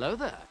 Hello there.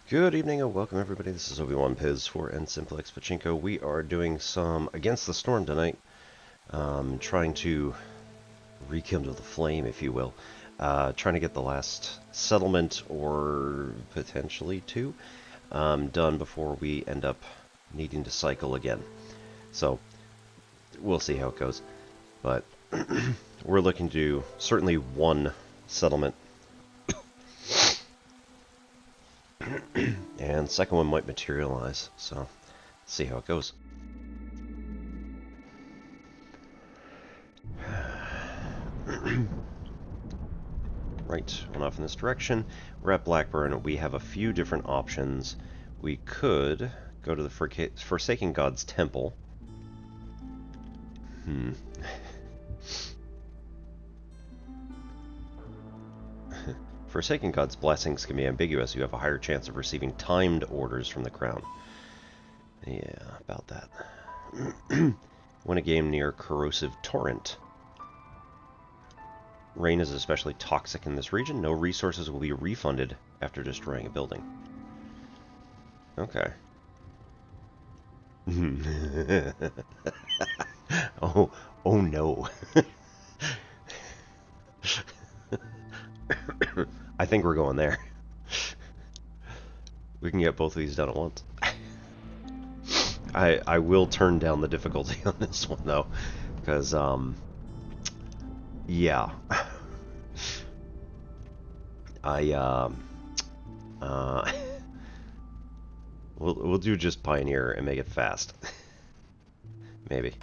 Good evening and welcome everybody. This is Obi-Wan Piz for Simplex Pachinko. We are doing some Against the Storm tonight. Trying to rekindle the flame, if you will. Trying to get the last settlement, or potentially two, done before we end up needing to cycle again. So, we'll see how it goes. But, we're looking to certainly one settlement. And second one might materialize, so see how it goes. Right, went off in this direction. We're at Blackburn. We have a few different options. We could go to the Forsaken God's Temple. Forsaken God's blessings can be ambiguous. You have a higher chance of receiving timed orders from the crown. Yeah, about that. Win a game near Corrosive Torrent. Rain is especially toxic in this region. No resources will be refunded after destroying a building. Okay. oh no. I think we're going there. We can get both of these done at once. I will turn down the difficulty on this one though, because yeah. We'll do just Pioneer and make it fast. Maybe.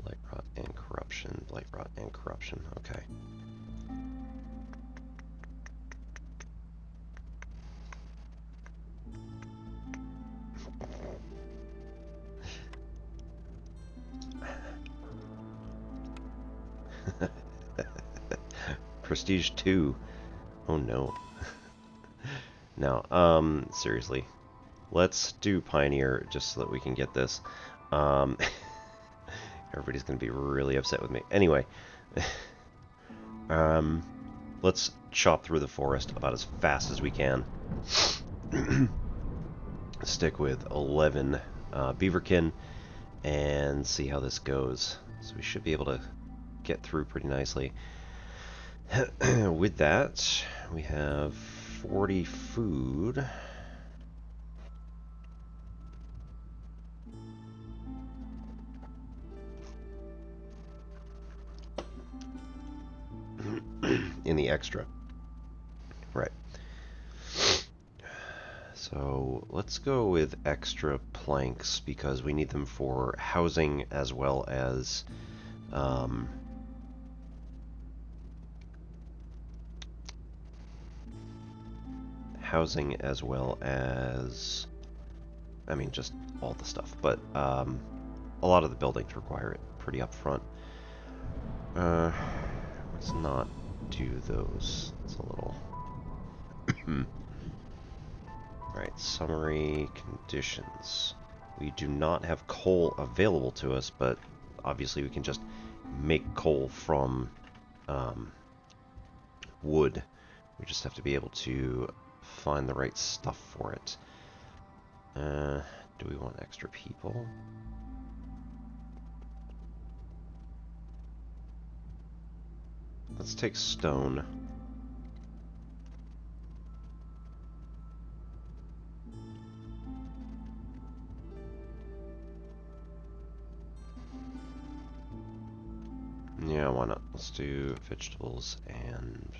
Blight Rot and Corruption, Blight Rot and Corruption, okay. Prestige 2. Oh no. No, seriously. Let's do Pioneer just so that we can get this. Everybody's gonna be really upset with me. Anyway. Let's chop through the forest about as fast as we can. Stick with 11 beaverkin and see how this goes. So we should be able to get through pretty nicely. With that, we have 40 food. In the extra. Right. So let's go with extra planks because we need them for housing as well as I mean, just all the stuff, but a lot of the buildings require it pretty up front. Let's not do those. It's a little... Right, summary conditions. We do not have coal available to us, but obviously we can just make coal from wood. We just have to be able to find the right stuff for it. Do we want extra people? Let's take stone. Yeah, why not? Let's do vegetables and...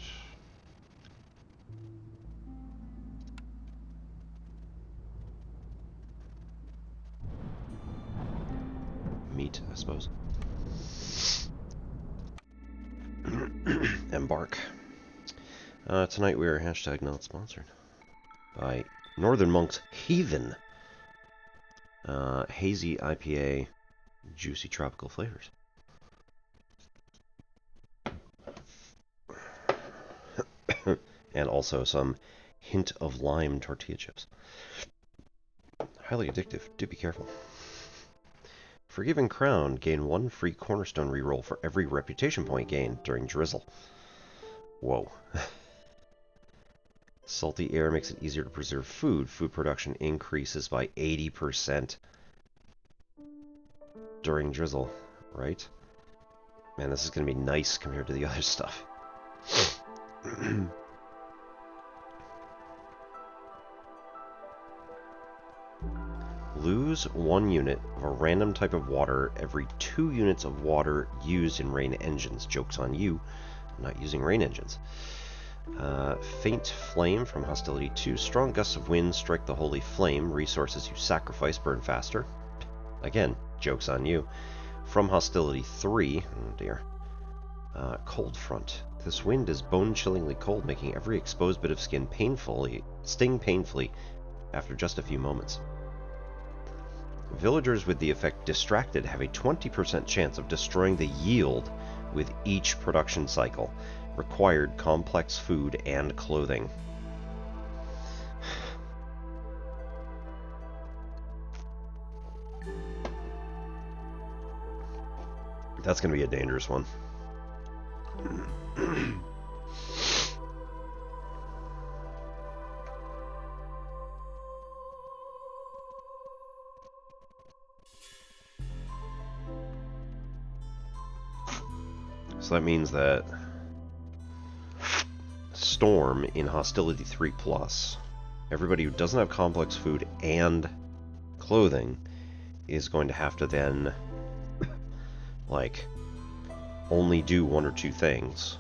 meat, I suppose. Embark. Tonight we are #not sponsored by Northern Monk's Heathen. Hazy IPA, juicy tropical flavors. And also some hint of lime tortilla chips. Highly addictive. Do be careful. Forgiven Crown, gain 1 free cornerstone reroll for every reputation point gained during Drizzle. Whoa. Salty air makes it easier to preserve food. Food production increases by 80% during drizzle, right? Man, this is going to be nice compared to the other stuff. Lose 1 unit of a random type of water every 2 units of water used in rain engines. Joke's on you. I'm not using rain engines. Faint flame from hostility 2. Strong gusts of wind strike the holy flame. Resources you sacrifice burn faster. Again, joke's on you. From hostility 3. Oh dear. Cold front. This wind is bone-chillingly cold, making every exposed bit of skin sting painfully after just a few moments. Villagers with the effect distracted have a 20% chance of destroying the yield with each production cycle. Required complex food and clothing. That's going to be a dangerous one. So that means that Storm in Hostility 3+, everybody who doesn't have complex food and clothing is going to have to then, like, only do 1 or 2 things.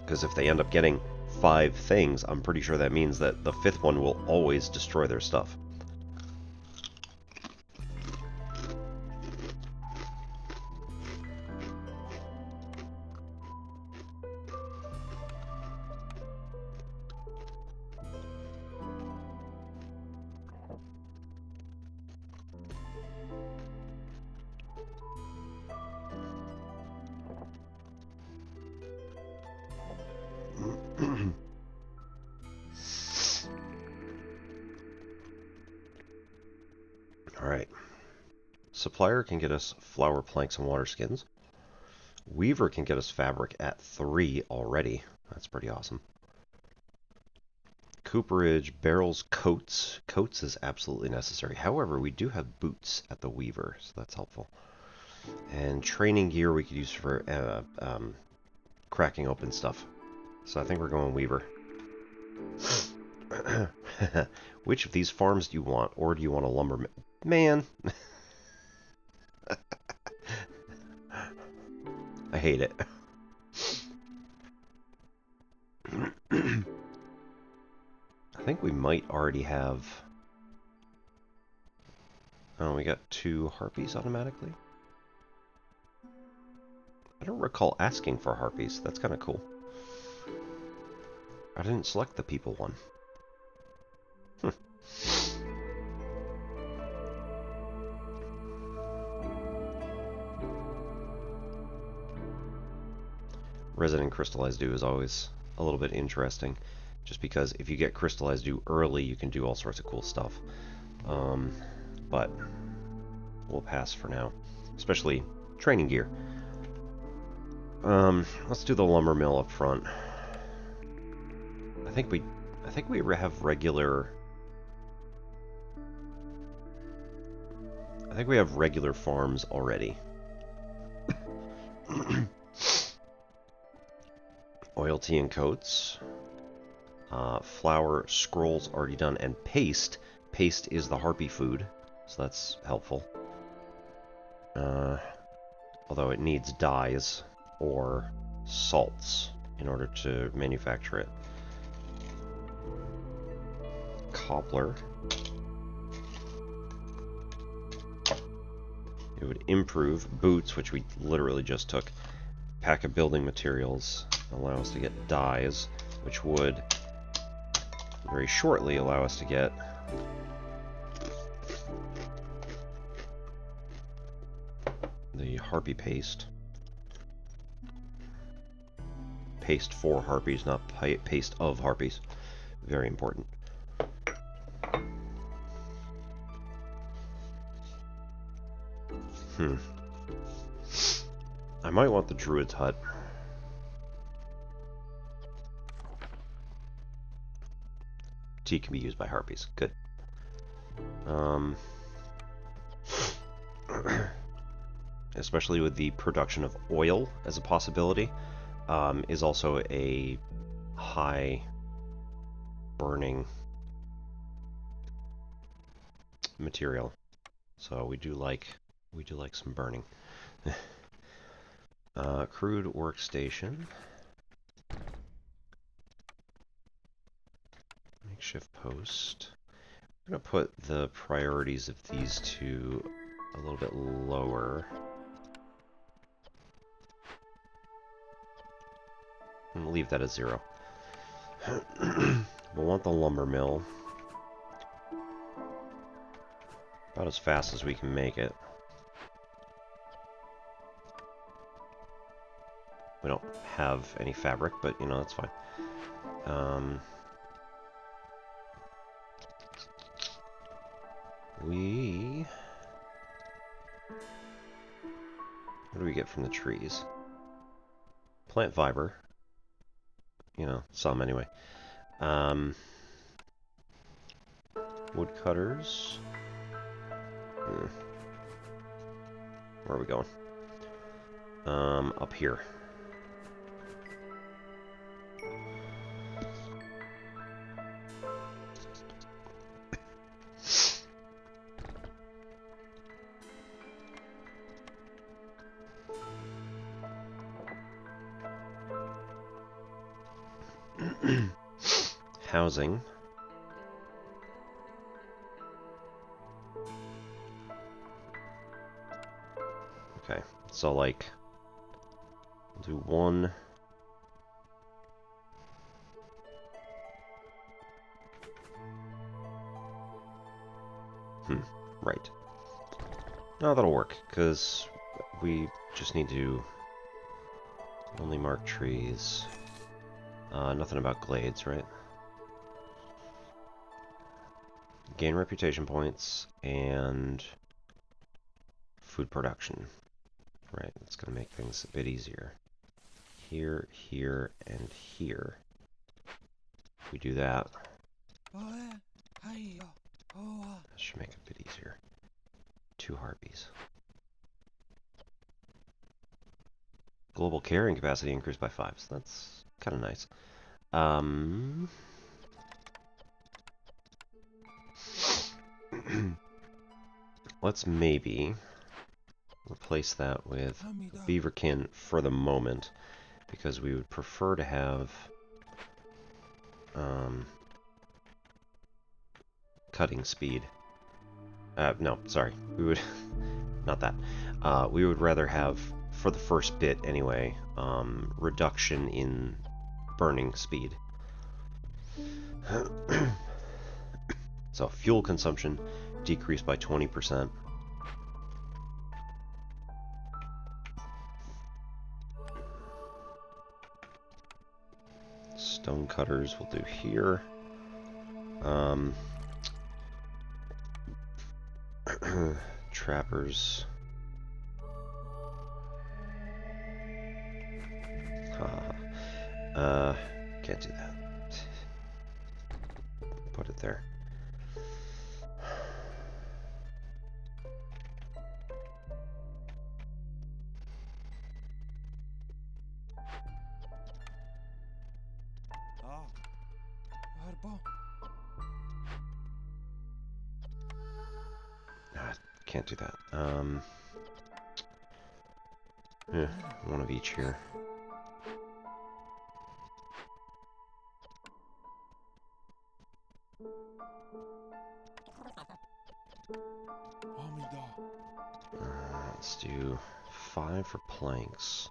Because if they end up getting 5 things, I'm pretty sure that means that the 5th one will always destroy their stuff. Alright. Supplier can get us flour, planks, and water skins. Weaver can get us fabric at 3 already. That's pretty awesome. Cooperage, barrels, coats. Coats is absolutely necessary. However, we do have boots at the Weaver, so that's helpful. And training gear we could use for cracking open stuff. So I think we're going Weaver. Which of these farms do you want? Or do you want a lumberman? Man! I hate it. I think we might already have... Oh, we got 2 harpies automatically? I don't recall asking for harpies. That's kind of cool. I didn't select the people one. Resident Crystallized Dew is always a little bit interesting, just because if you get Crystallized Dew early, you can do all sorts of cool stuff. But we'll pass for now, especially training gear. Let's do the lumber mill up front. I think we have regular. I think we have regular farms already. Oil, tea, and coats. Flour, scrolls already done, and paste. Paste is the harpy food, so that's helpful. Although it needs dyes or salts in order to manufacture it. Cobbler. It would improve boots, which we literally just took. Pack of building materials. Allow us to get dyes, which would very shortly allow us to get the harpy paste. Paste for harpies, not paste of harpies. Very important. I might want the druid's hut. tea can be used by harpies. Good. Especially with the production of oil as a possibility, is also a high burning material. So we do like some burning. Crude workstation. Makeshift post. I'm going to put the priorities of these two a little bit lower. And leave that as 0. We'll want the lumber mill about as fast as we can make it. We don't have any fabric, but you know, that's fine. What do we get from the trees? Plant fiber. You know, some anyway. Woodcutters. Where are we going? Up here. Housing. Okay, so like, we'll do 1. Right. No, that'll work, because we just need to only mark trees. Nothing about glades, right? Gain reputation points and food production. Right, that's going to make things a bit easier. Here, here, and here. If we do that, that should make it a bit easier. 2 harpies. Global carrying capacity increased by 5, so that's kind of nice. Let's maybe replace that with beaverkin for the moment, because we would prefer to have cutting speed. No, sorry, we would not that. We would rather have, for the first bit anyway, reduction in burning speed. So fuel consumption decreased by 20%. Stone cutters we'll do here. Trappers. Can't do that. Put it there. Can't do that. Yeah, one of each here. Let's do 5 for planks.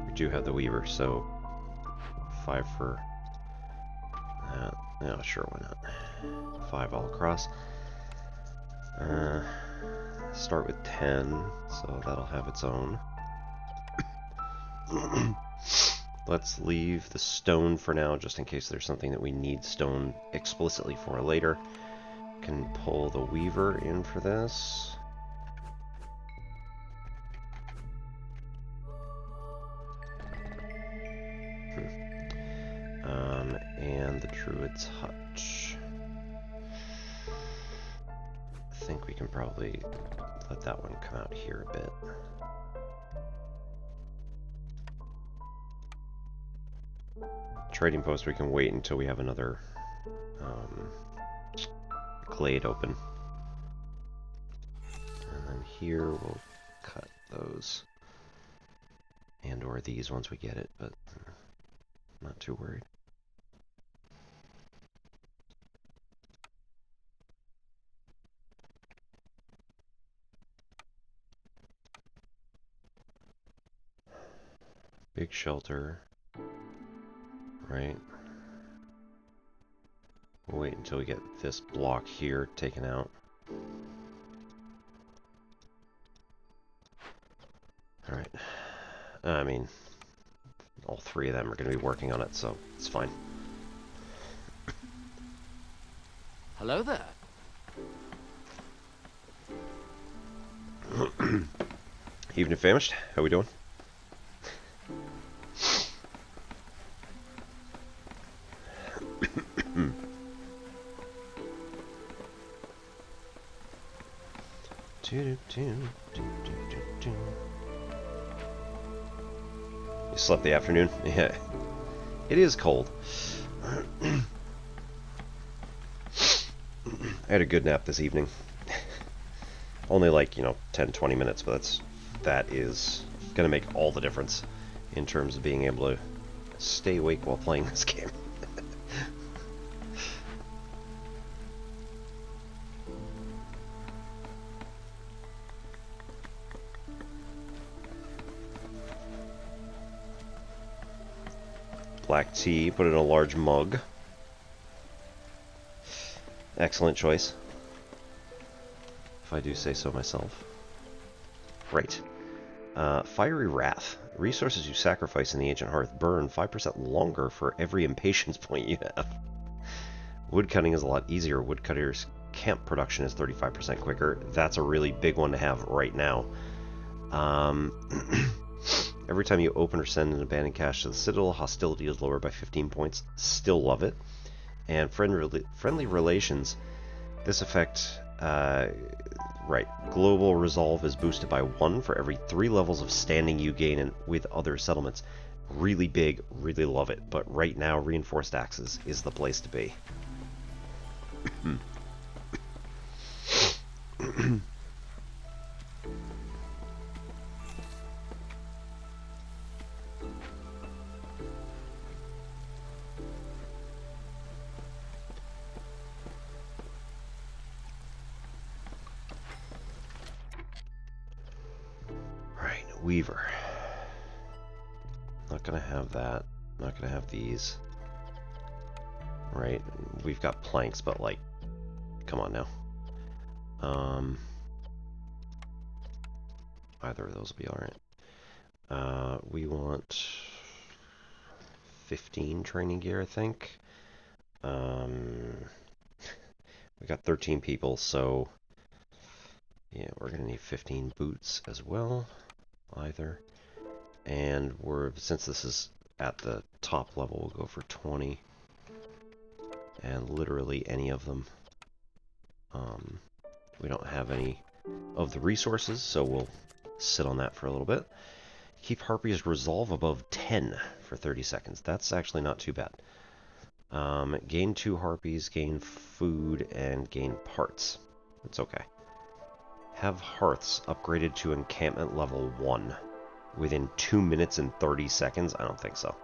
We do have the weaver, so 5 for that. Yeah, sure, why not? 5 all across. Start with 10, so that'll have its own. Let's leave the stone for now, just in case there's something that we need stone explicitly for later. Can pull the weaver in for this. Druid's Hut. I think we can probably let that one come out here a bit. Trading post, we can wait until we have another glade open. And then here we'll cut those. And or these once we get it, but I'm not too worried. Big shelter. Right. We'll wait until we get this block here taken out. Alright. I mean, all three of them are going to be working on it, so it's fine. Hello there. Evening famished. How we doing? You slept the afternoon? Yeah. It is cold. I had a good nap this evening. Only like, 10-20 minutes, but that is going to make all the difference in terms of being able to stay awake while playing this game. Black tea, put it in a large mug. Excellent choice, if I do say so myself. Right. Fiery Wrath. Resources you sacrifice in the Ancient Hearth burn 5% longer for every impatience point you have. Woodcutting is a lot easier. Woodcutter's camp production is 35% quicker. That's a really big one to have right now. Every time you open or send an abandoned cache to the Citadel, hostility is lowered by 15 points. Still love it. And friendly relations. This effect, right. Global resolve is boosted by 1 for every 3 levels of standing you gain with other settlements. Really big, really love it. But right now, reinforced axes is the place to be. Weaver. Not gonna have that. Not gonna have these. Right. We've got planks, but like, come on now. Either of those will be alright. We want 15 training gear, I think. We got 13 people, so yeah, we're gonna need 15 boots as well. Either, and since this is at the top level, we'll go for 20, and literally any of them. We don't have any of the resources, so we'll sit on that for a little bit. Keep Harpy's resolve above 10 for 30 seconds. That's actually not too bad. Gain 2 Harpies, gain food, and gain parts. It's okay. Have hearths upgraded to encampment level 1 within 2 minutes and 30 seconds? I don't think so.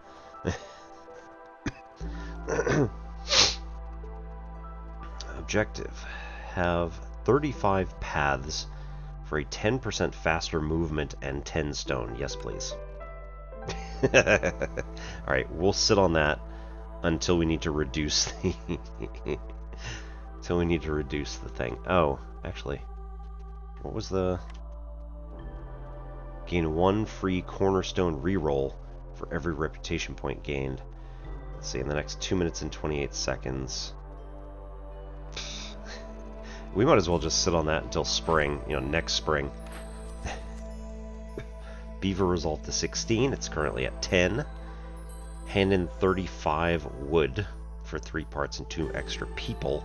Objective. Have 35 paths for a 10% faster movement and 10 stone. Yes, please. Alright, we'll sit on that until we need to reduce the... until we need to reduce the thing. Oh, actually... What was the... Gain 1 free cornerstone reroll for every reputation point gained. Let's see, in the next 2 minutes and 28 seconds. We might as well just sit on that until spring, next spring. Beaver resolved to 16, it's currently at 10. Hand in 35 wood for 3 parts and 2 extra people.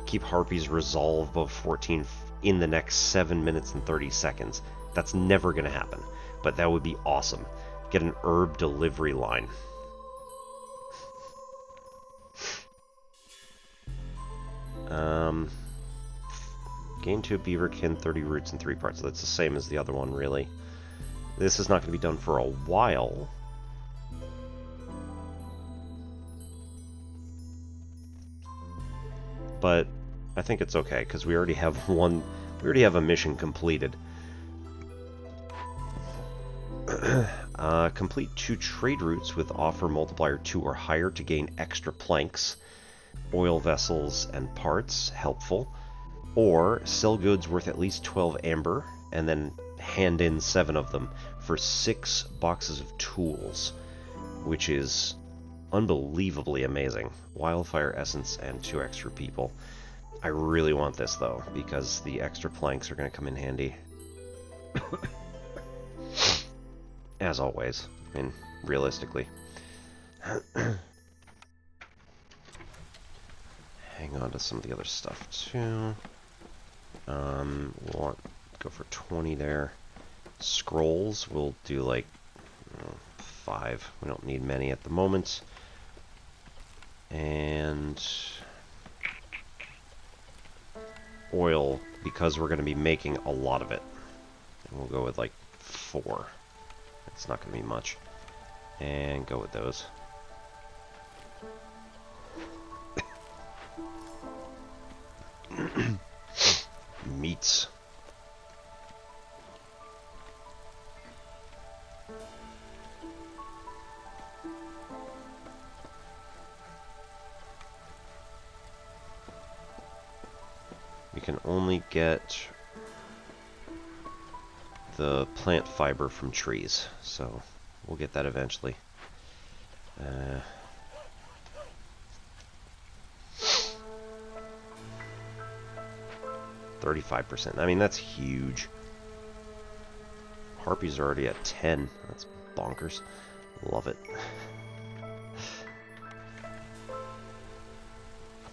Keep harpies resolve above 14 in the next 7 minutes and 30 seconds. That's never going to happen, but that would be awesome. Get an herb delivery line. Gain 2 beaverkin, 30 roots and 3 parts. So that's the same as the other one, really. This is not going to be done for a while. But I think it's okay, because we already have one... We already have a mission completed. Complete 2 trade routes with offer multiplier 2 or higher to gain extra planks, oil vessels, and parts. Helpful. Or sell goods worth at least 12 amber, and then hand in 7 of them for 6 boxes of tools, which is unbelievably amazing. Wildfire essence and 2 extra people. I really want this, though, because the extra planks are going to come in handy. As always. I mean, realistically. Hang on to some of the other stuff, too. We'll go for 20 there. Scrolls, we'll do, like, 5. We don't need many at the moment. And... oil, because we're going to be making a lot of it. And we'll go with, like, 4. It's not going to be much. And go with those. Meats. We can only get the plant fiber from trees, so we'll get that eventually. 35%. I mean, that's huge. Harpies are already at 10. That's bonkers. Love it.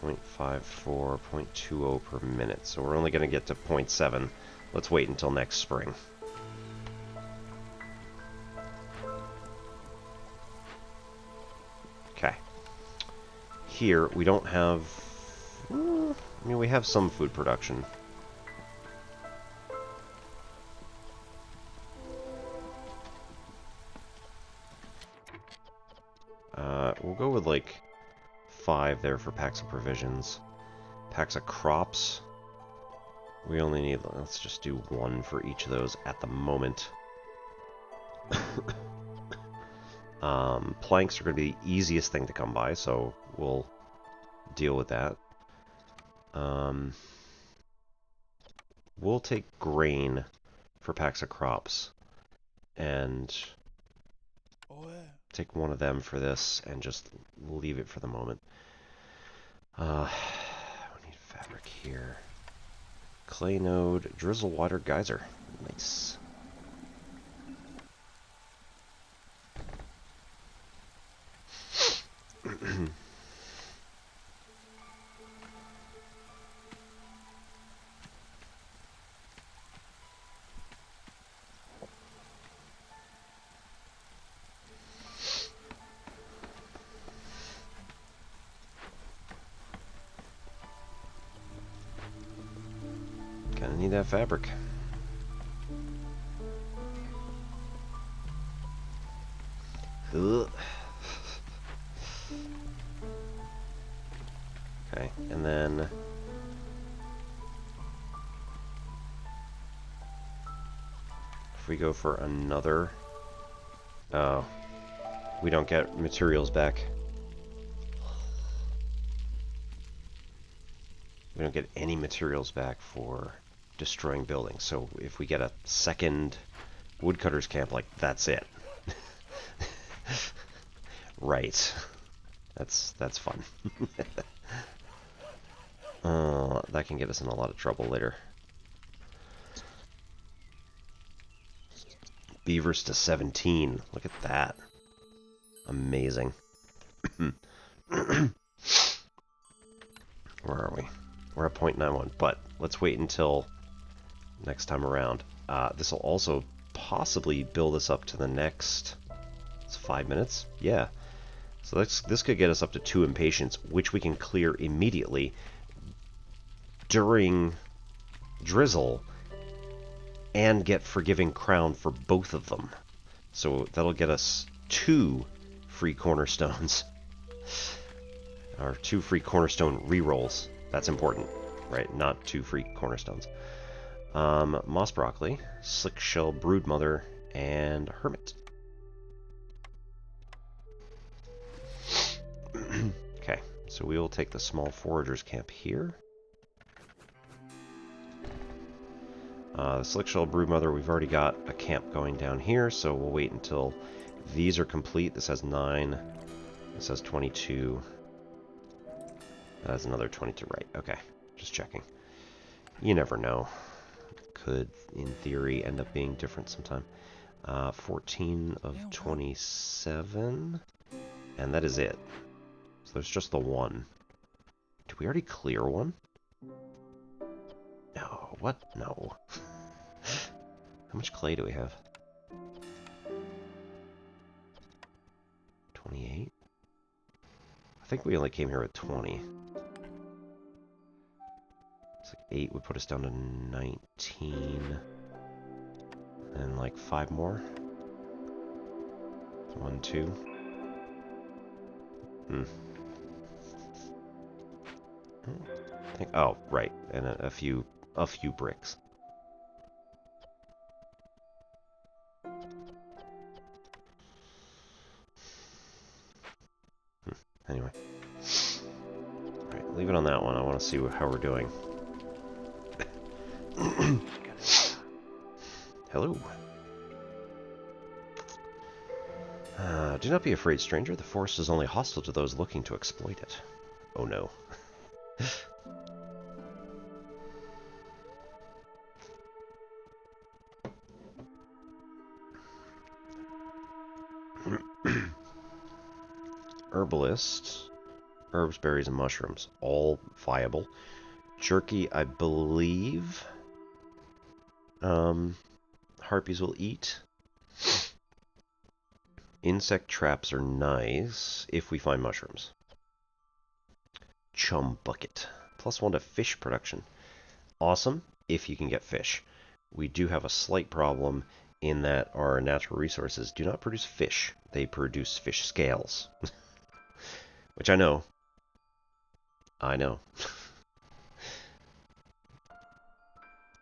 0.54, 0.20 per minute. So we're only going to get to 0.7. Let's wait until next spring. Okay. Here, we don't have... I mean, we have some food production. We'll go with, like, 5 there for packs of provisions. Packs of crops. We only need... let's just do 1 for each of those at the moment. Planks are going to be the easiest thing to come by, so we'll deal with that. We'll take grain for packs of crops. And... take 1 of them for this and just leave it for the moment. We need fabric here. Clay node, drizzle water geyser. Nice. Gonna need that fabric. Ugh. Okay, and then if we go for another, oh, we don't get materials back. We don't get any materials back for destroying buildings. So if we get a second woodcutter's camp, like, that's it. Right. That's fun. That can get us in a lot of trouble later. Beavers to 17. Look at that. Amazing. Where are we? We're at 0.91, but let's wait until next time around. This will also possibly build us up to the next... It's 5 minutes? Yeah. So this could get us up to 2 impatience, which we can clear immediately during drizzle and get Forgiving Crown for both of them. So that'll get us 2 free cornerstones. Or 2 free cornerstone rerolls. That's important, right? Not 2 free cornerstones. Moss Broccoli, Slick Shell Broodmother, and Hermit. Okay, so we will take the small foragers camp here. The Slick Shell Broodmother, we've already got a camp going down here, so we'll wait until these are complete. This has 9. This has 22. That has another 22, right? Okay, just checking. You never know. Could, in theory, end up being different sometime. 14 of 27. And that is it. So there's just the one. Did we already clear one? No. What? No. How much clay do we have? 28? I think we only came here with 20. It's like 8 would put us down to 19. And like 5 more. 1, 2. Oh, right, and a few bricks. Anyway, all right, leave it on that one. I want to see how we're doing. Hello. Do not be afraid, stranger. The forest is only hostile to those looking to exploit it. Oh no. Herbalist. Herbs, berries, and mushrooms. All viable. Jerky, I believe. Harpies will eat. Insect traps are nice if we find mushrooms. Chum bucket. +1 to fish production. Awesome if you can get fish. We do have a slight problem in that our natural resources do not produce fish. They produce fish scales. Which I know. I know.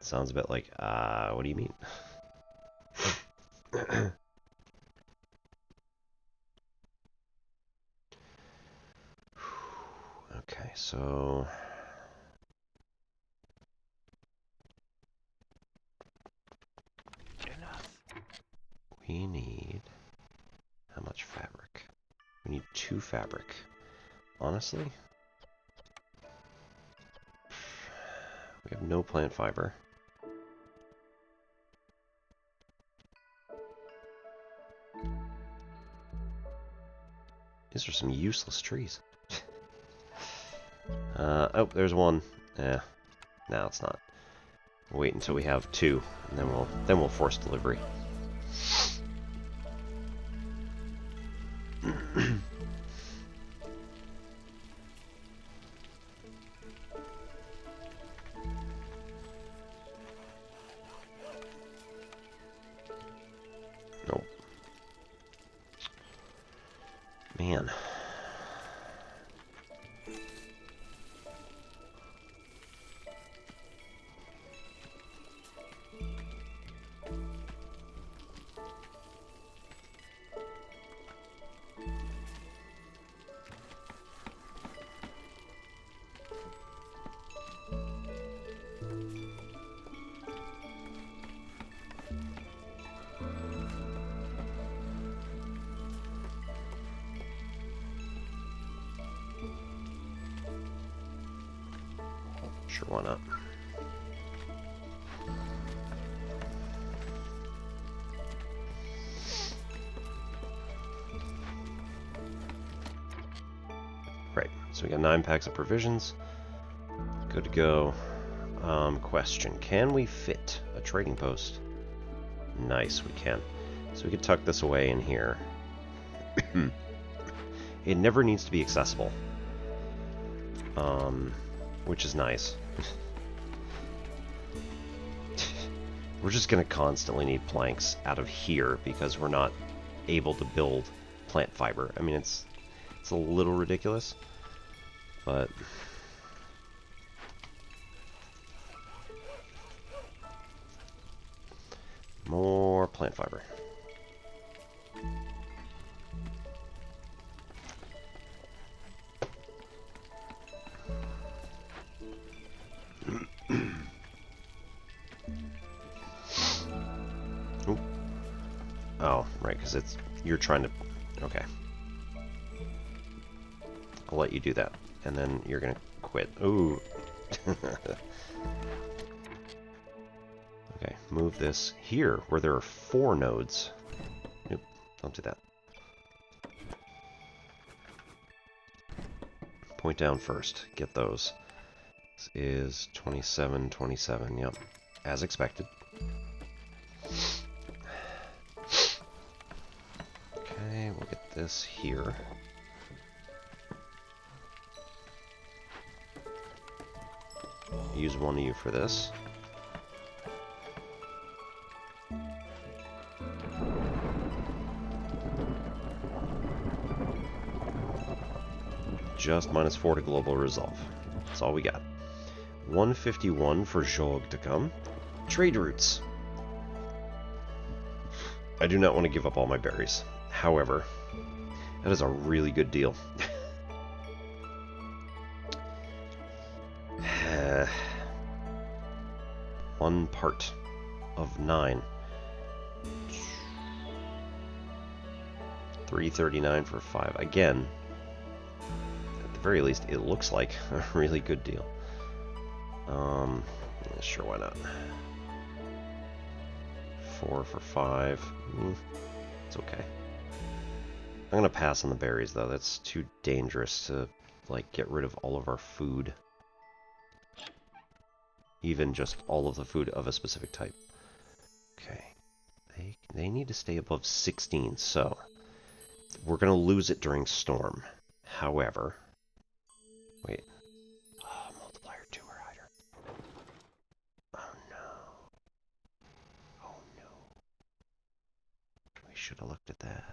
Sounds a bit like, what do you mean? Okay, so... We need... How much fabric? We need 2 fabric. Honestly? We have no plant fiber. These are some useless trees. Oh, there's one. No, it's not. We'll wait until we have 2, and then we'll force delivery. Nope. Man. Sure, why not? Right, so we got 9 packs of provisions. Good to go. Question. Can we fit a trading post? Nice, we can. So we could tuck this away in here. It never needs to be accessible. Which is nice. We're just going to constantly need planks out of here because we're not able to build plant fiber. I mean, it's a little ridiculous, but more plant fiber. Ooh. Oh, right, because you're trying to... Okay. I'll let you do that, and then you're gonna quit. Ooh. Okay, move this here, where there are 4 nodes. Nope, don't do that. Point down first. Get those. This is 27, 27, yep. As expected. Okay, we'll get this here. Use one of you for this. Just -4 to global resolve. That's all we got. 151 for Jog to come. Trade routes. I do not want to give up all my berries. However, that is a really good deal. One part of 9. 339 for 5. Again, at the very least, it looks like a really good deal. Sure, why not? 4 for 5. It's okay. I'm gonna pass on the berries, though. That's too dangerous to, like, get rid of all of our food. Even just all of the food of a specific type. Okay. They need to stay above 16, so we're gonna lose it during storm. However... Wait. Oh, multiplier 2 or higher. Oh no. Oh no. We should have looked at that.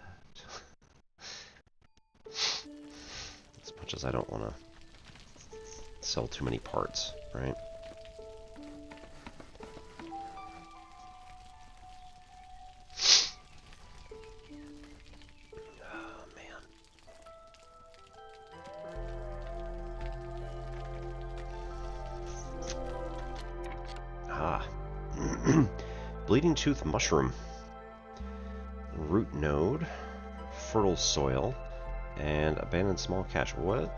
As much as I don't want to sell too many parts, right? Bleeding Tooth Mushroom. Root Node. Fertile Soil. And Abandoned Small Cache. What?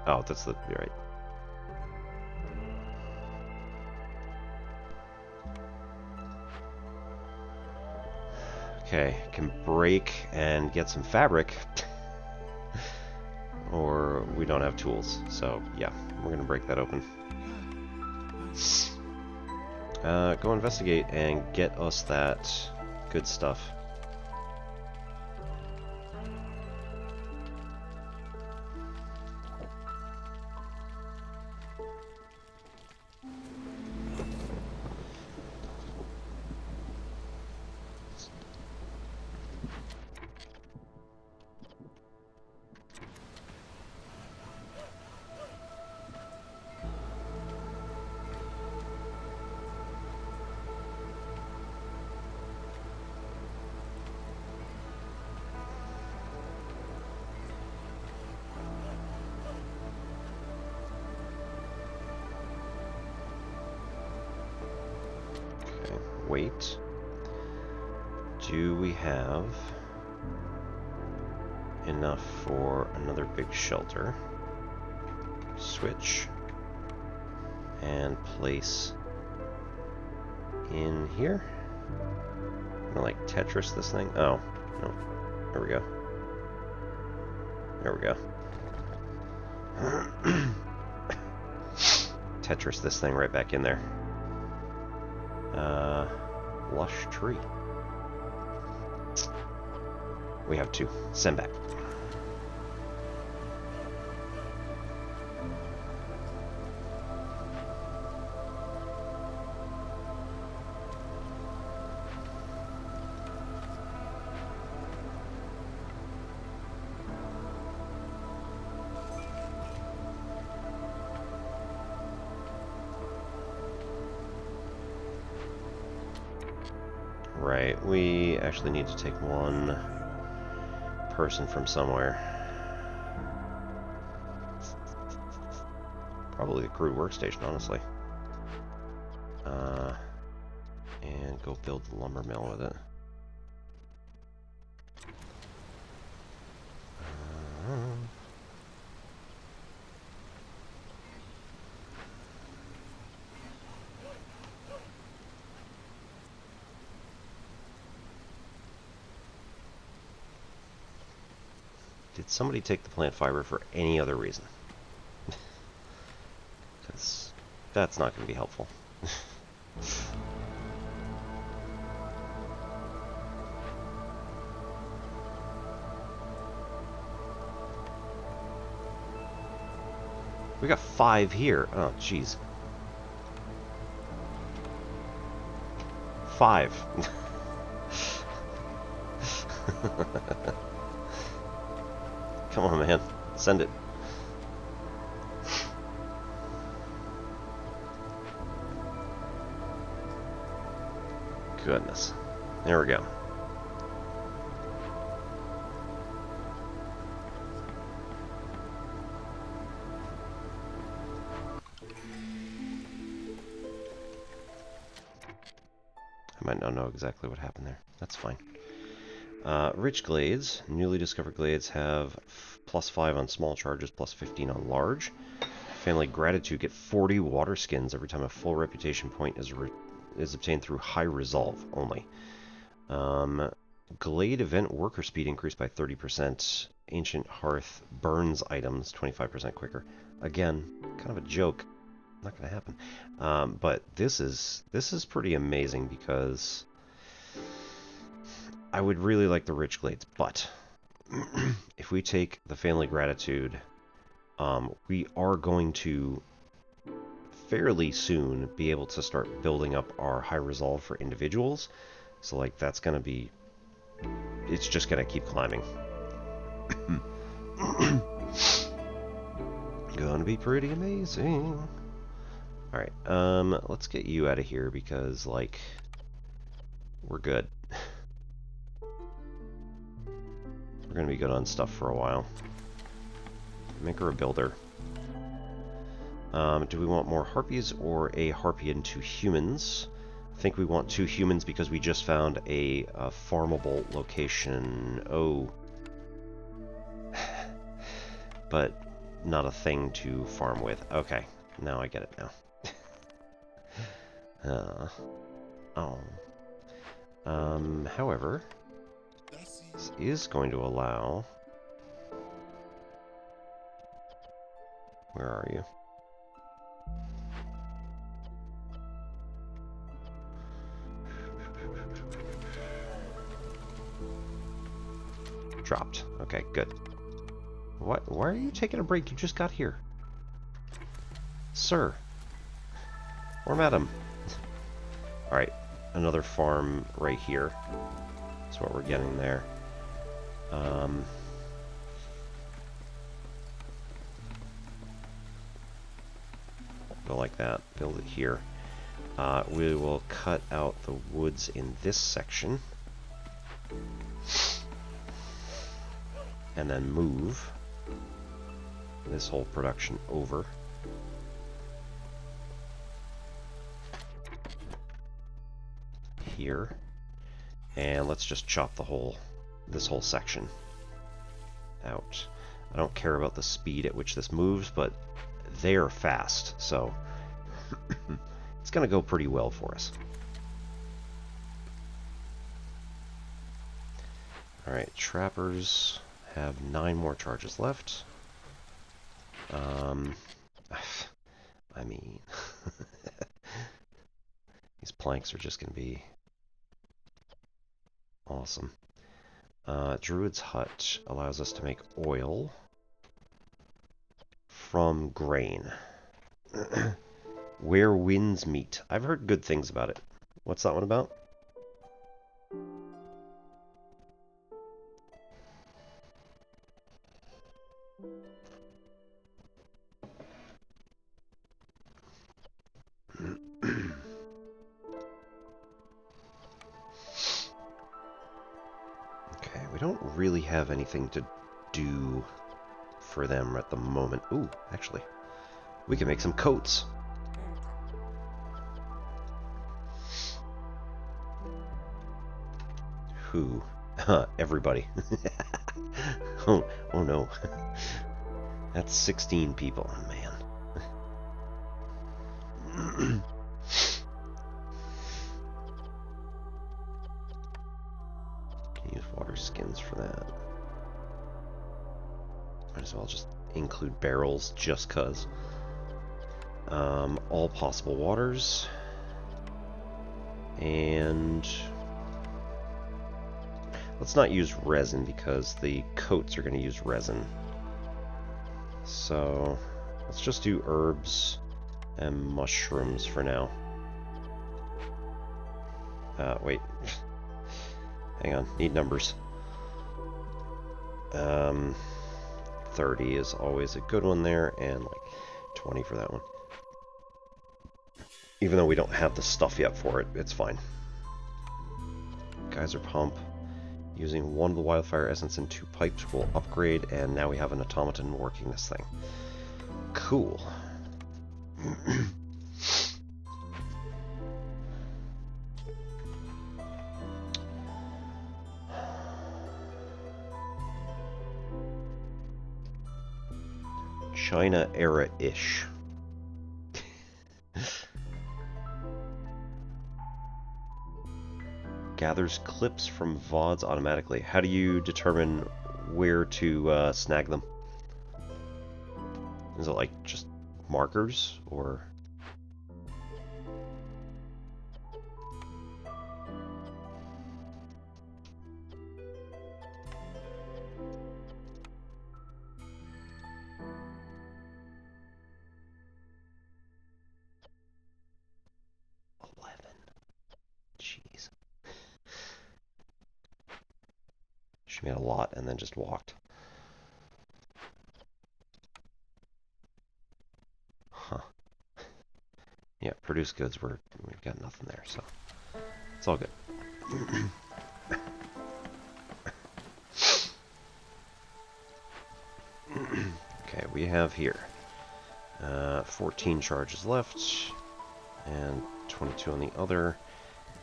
Oh, that's the... You're right. Okay, can break and get some fabric. Or we don't have tools. So, yeah, we're gonna break that open. Go investigate and get us that good stuff. Wait. Do we have enough for another big shelter? Switch. And place in here. I'm gonna like Tetris this thing. Oh, no. There we go. There we go. Tetris this thing right back in there. Lush tree. We have 2. Send back. Right, we actually need to take 1 person from somewhere. Probably the crude workstation, honestly. And go build the lumber mill with it. Did somebody take the plant fiber for any other reason? Because that's not going to be helpful. We got 5 here. Oh, jeez. 5. Come on, man. Send it. Goodness. There we go. I might not know exactly what happened there. That's fine. Rich glades. Newly discovered glades have +5 on small charges, +15 on large. Family gratitude. Get 40 water skins every time a full reputation point is obtained through high resolve only. Glade event worker speed increased by 30%. Ancient hearth burns items 25% quicker. Again, kind of a joke. Not going to happen. But this is pretty amazing because I would really like the rich glades, but if we take the family gratitude, we are going to fairly soon be able to start building up our high resolve for individuals. So like that's going to be, it's just going to keep climbing. Gonna be pretty amazing. Alright, let's get you out of here because, like, we're good. We're gonna be good on stuff for a while. Make her a builder. Do we want more harpies or a harpy and 2 humans? I think we want 2 humans because we just found a farmable location. Oh. But not a thing to farm with. Okay, now I get it now. However, this is going to allow... Where are you? Dropped. Okay, good. What? Why are you taking a break? You just got here. Sir. Or madam. Alright, another farm right here. That's what we're getting there. Go like that. Build it here. We will cut out the woods in this section. And then move this whole production over. Here. And let's just chop this whole section out. I don't care about the speed at which this moves, but they're fast, so it's going to go pretty well for us. Alright, trappers have 9 more charges left. I mean, these planks are just going to be awesome. Druid's Hut allows us to make oil from grain. Where winds meet. I've heard good things about it. What's that one about? Okay, we don't really have anything to do for them at the moment. Ooh, actually, we can make some coats. Who? Everybody. Oh no. That's 16 people, man. Can use water skins for that. Might as well just include barrels just cuz. All possible waters. And let's not use resin because the coats are going to use resin. So let's just do herbs and mushrooms for now. Wait. Hang on, need numbers. 30 is always a good one there, and like 20 for that one. Even though we don't have the stuff yet for it, it's fine. Geyser pump. Using one of the wildfire essence and 2 pipes will upgrade, and now we have an automaton working this thing. Cool. China era-ish. Gathers clips from VODs automatically. How do you determine where to snag them? Is it like just markers, or? Jeez. She made a lot and then just walked. Huh. Yeah, produce goods, we've got nothing there, so it's all good. Okay, we have here 14 charges left and 22 on the other.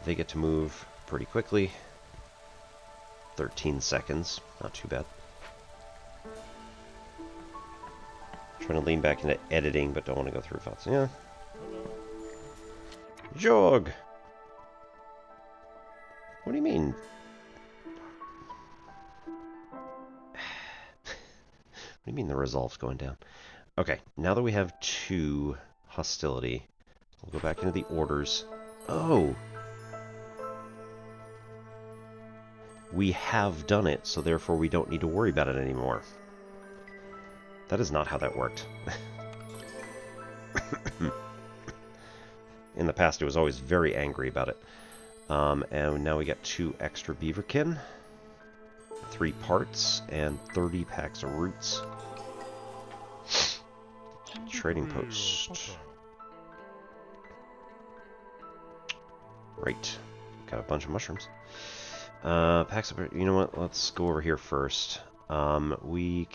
They get to move pretty quickly. 13 seconds, not too bad. Trying to lean back into editing, but don't want to go through thoughts. Yeah. Jog! What do you mean? What do you mean the resolve's going down? Okay, now that we have 2 hostility, we'll go back into the orders. Oh! We have done it, so therefore we don't need to worry about it anymore. That is not how that worked. In the past, it was always very angry about it. And now we got 2 extra beaverkin, 3 parts, and 30 packs of roots. Trading post. Right. Got a bunch of mushrooms. Packs of... You know what? Let's go over here first. We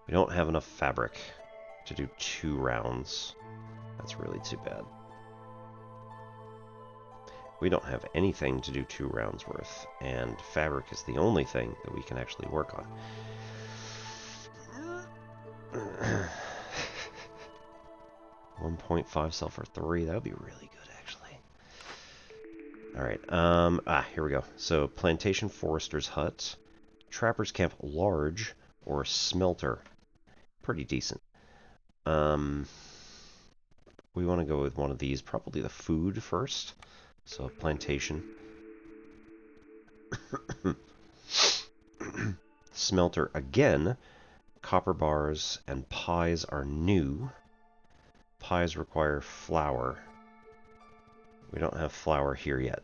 don't have enough fabric to do 2 rounds. That's really too bad. We don't have anything to do 2 rounds worth, and fabric is the only thing that we can actually work on. 1.5 sulfur 3, that would be really good, actually. Alright, here we go. So, plantation forester's hut, trapper's camp large, or smelter. Pretty decent. We want to go with one of these, probably the food first. So plantation. Smelter again. Copper bars and pies are new. Pies require flour. We don't have flour here yet.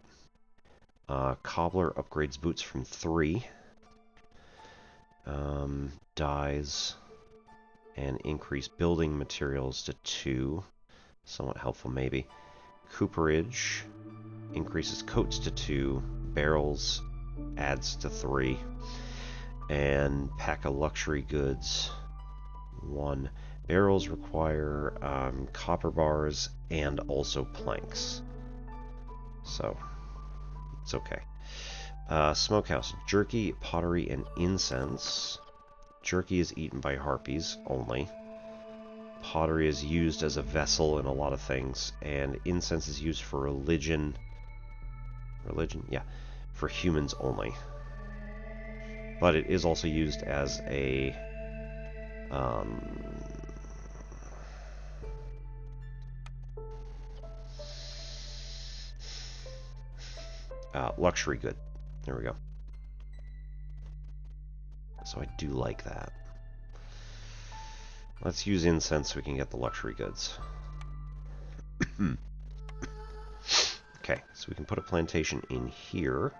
Cobbler upgrades boots from 3. Dyes and increase building materials to 2. Somewhat helpful, maybe. Cooperage increases coats to 2. Barrels adds to 3. And pack of luxury goods 1. Barrels require copper bars and also planks. So, it's okay. Smokehouse. Jerky, pottery, and incense. Jerky is eaten by harpies only. Pottery is used as a vessel in a lot of things. And incense is used for religion. Religion? Yeah. For humans only. But it is also used as a... luxury good. There we go. So I do like that. Let's use incense so we can get the luxury goods. Okay, so we can put a plantation in here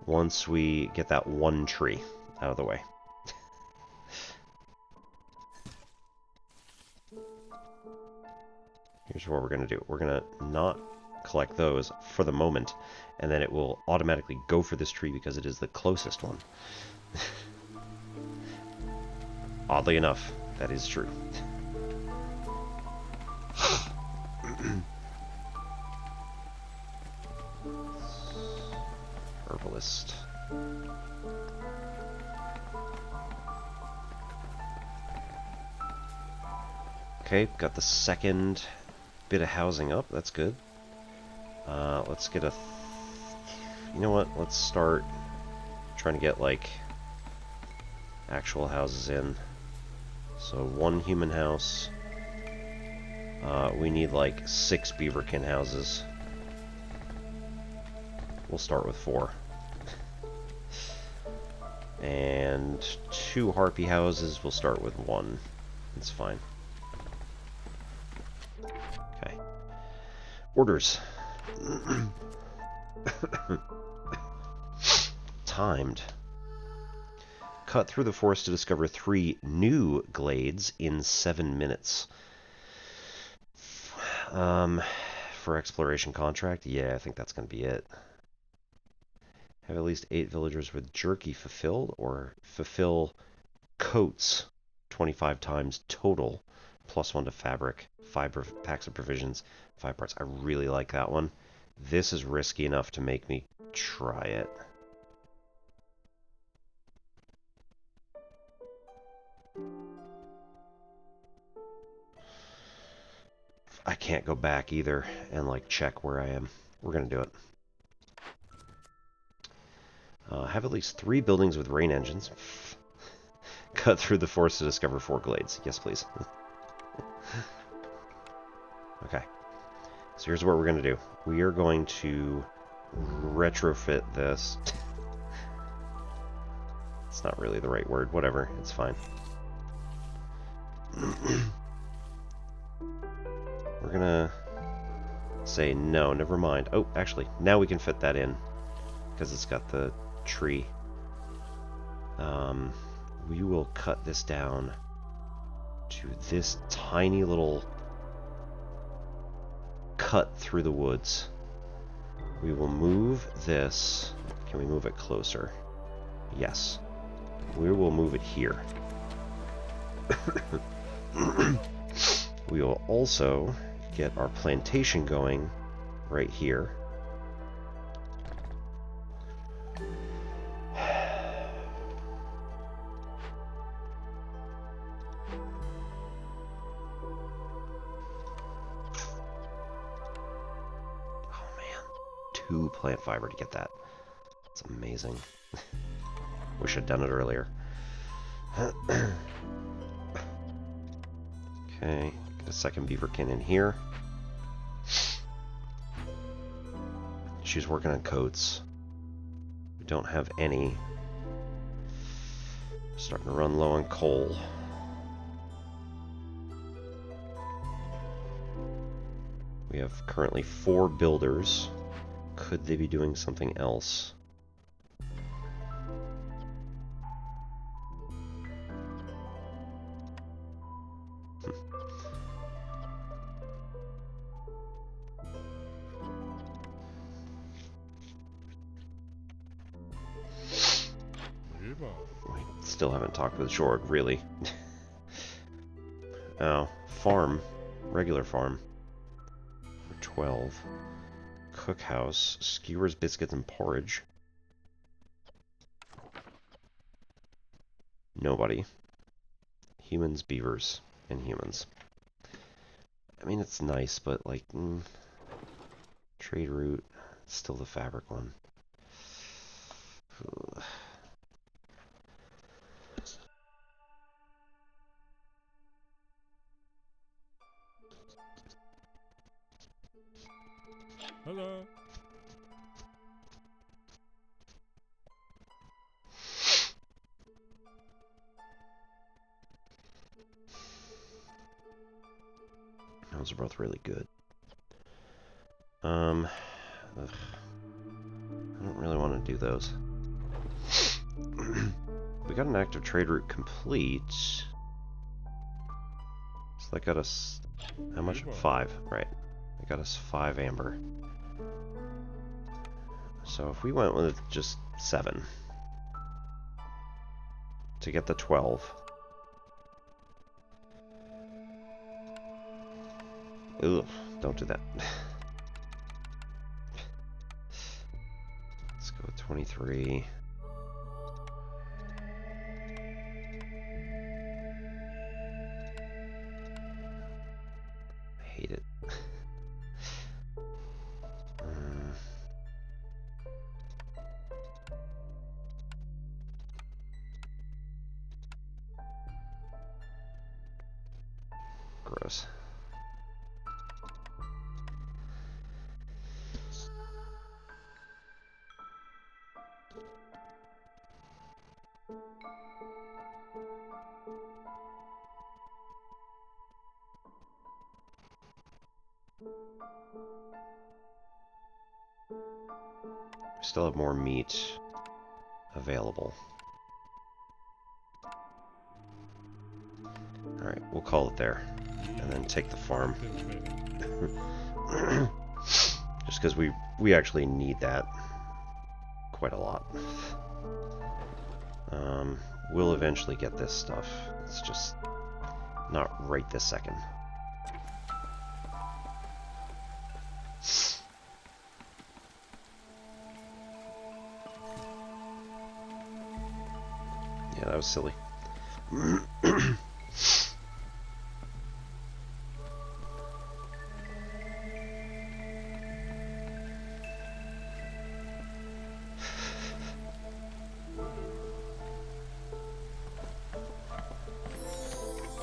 once we get that one tree out of the way. Here's what we're going to do. We're going to not collect those for the moment, and then it will automatically go for this tree because it is the closest one. Oddly enough, that is true. Herbalist. Okay, got the second bit of housing up. That's good. Let's get a... You know what? Let's start trying to get, like, actual houses in. So, 1 human house. We need, like, 6 beaverkin houses. We'll start with 4. And 2 harpy houses. We'll start with 1. It's fine. Okay. Orders. Timed. Cut through the forest to discover 3 new glades in 7 minutes. For exploration contract? Yeah, I think that's going to be it. Have at least 8 villagers with jerky fulfilled, or fulfill coats 25 times total, plus 1 to fabric, 5 packs of provisions, 5 parts. I really like that one. This is risky enough to make me try it. I can't go back either and like check where I am. We're gonna do it. Have at least 3 buildings with rain engines. Cut through the forest to discover 4 glades. Yes, please. Okay. So here's what we're going to do. We are going to retrofit this. It's not really the right word. Whatever. It's fine. We're going to say no. Never mind. Oh, actually, now we can fit that in because it's got the tree. We will cut this down to this tiny little cut through the woods. We will move this. Can we move it closer? Yes. We will move it here. We will also get our plantation going right here. Plant fiber to get that. It's amazing. Wish I'd done it earlier. Okay, get a second beaverkin in here. She's working on coats. We don't have any. Starting to run low on coal. We have currently 4 builders. Could they be doing something else? We still haven't talked with Jord, really. Oh, farm. Regular farm. For 12. Cookhouse. Skewers, biscuits, and porridge. Nobody. Humans, beavers, and humans. I mean, it's nice, but like... trade route. Still the fabric one. Ugh. Hello. Those are both really good. Ugh. I don't really want to do those. We got an active trade route complete. So that got us... how much? 5, right. That got us 5 amber. So if we went with just 7 to get the 12. Ugh, don't do that. Let's go with 23. I hate it. Gross. We still have more meat available. Alright, we'll call it there. And then take the farm. Just because we actually need that quite a lot. We'll eventually get this stuff. It's just not right this second. Yeah, that was silly.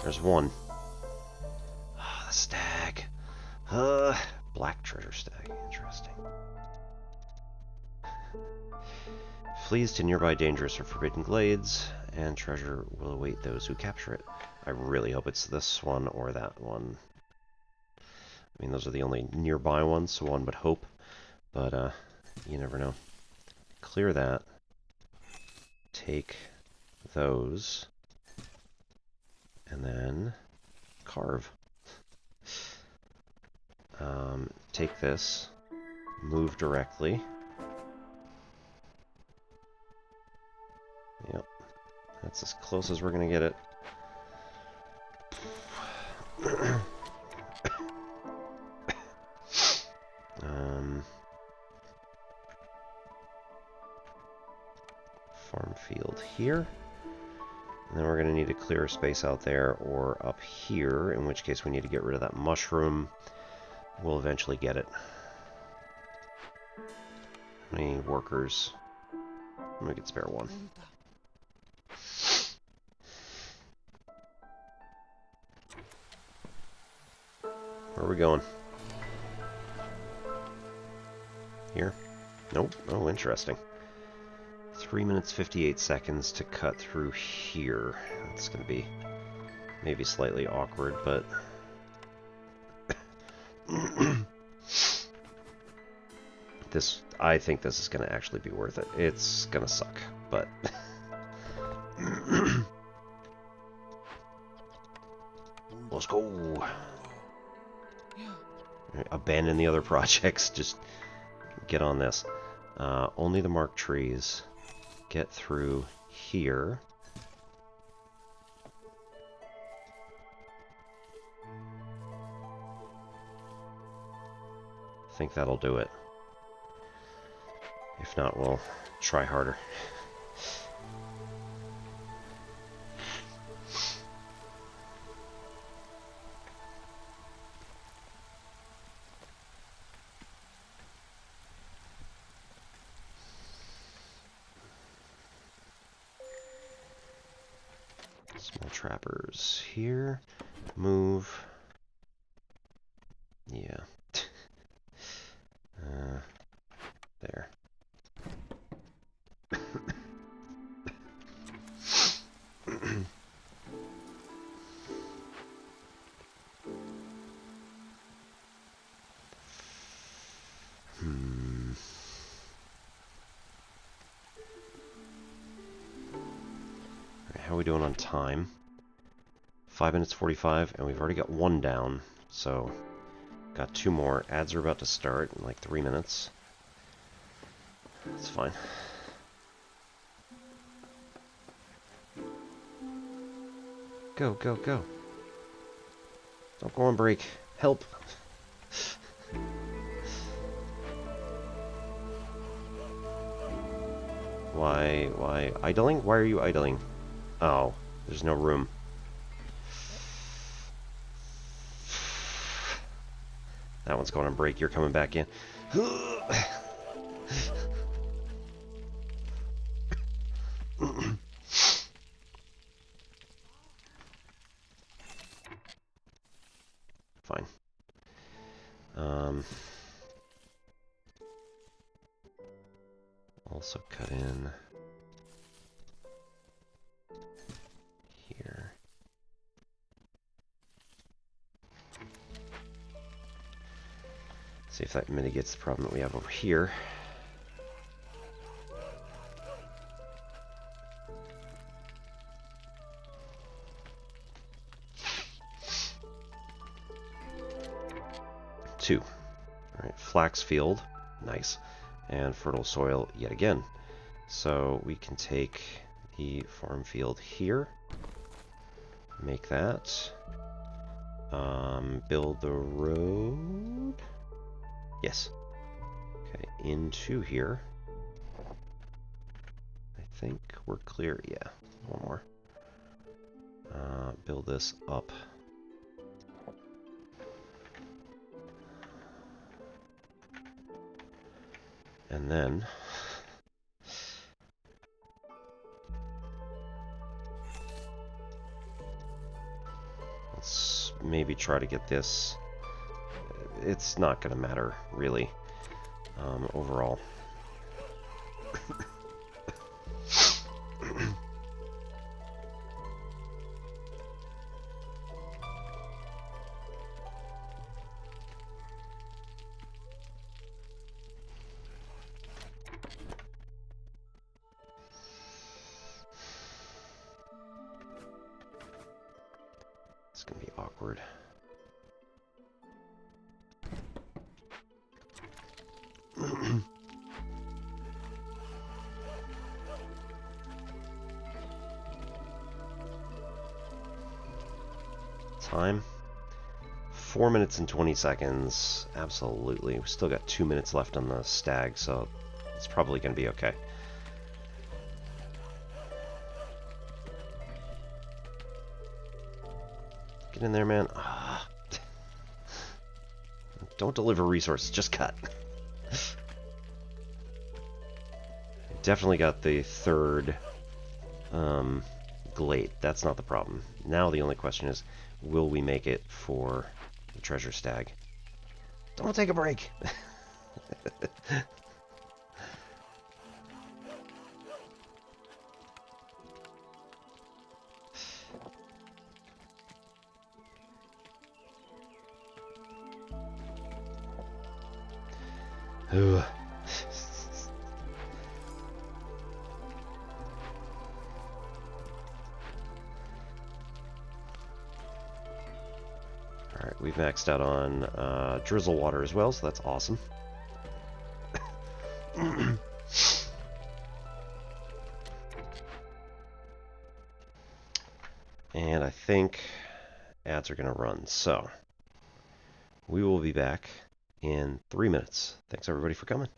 There's one. Ah, the stag. Black treasure stag. Interesting. Flees to nearby dangerous or forbidden glades, and treasure will await those who capture it. I really hope it's this one or that one. I mean, those are the only nearby ones, so one would hope. But, you never know. Clear that. Take those. And then carve. Take this. Move directly. Yep. That's as close as we're going to get it. Farm field here. And then we're going to need to clear a space out there or up here, in which case we need to get rid of that mushroom. We'll eventually get it. How many workers? We could spare one. Where are we going? Here? Nope. Oh, interesting. 3 minutes 58 seconds to cut through here. That's going to be maybe slightly awkward, but... I think this is going to actually be worth it. It's going to suck, but... Let's go! Abandon the other projects, just get on this. Only the marked trees. Get through here. I think that'll do it. If not, we'll try harder. Small trappers here. Move. Yeah. There. How are we doing on time? 5 minutes 45, and we've already got one down, so got 2 more. Ads are about to start in like 3 minutes. That's fine. Go, go, go. Don't go on break. Help. Why idling? Why are you idling? Oh, there's no room. That one's going on break. You're coming back in. Fine. Also cut in here. See if that mitigates the problem that we have over here. Two. Alright, flax field. Nice. And fertile soil yet again. So we can take the farm field here. Make that. Build the road. Yes. Okay, into here. I think we're clear. Yeah, one more. Build this up. And then let's maybe try to get this. It's not going to matter really overall. It's going to be awkward. Time? 4 minutes and 20 seconds. Absolutely. We still got 2 minutes left on the stag, so it's probably going to be okay. Get in there, man. Ah. Don't deliver resources, just cut. Definitely got the third glade. That's not the problem. Now the only question is, will we make it for the treasure stag. Don't take a break! Ooh. Alright, we've maxed out on drizzle water as well, so that's awesome. And I think ads are going to run, so we will be back in 3 minutes. Thanks everybody for coming.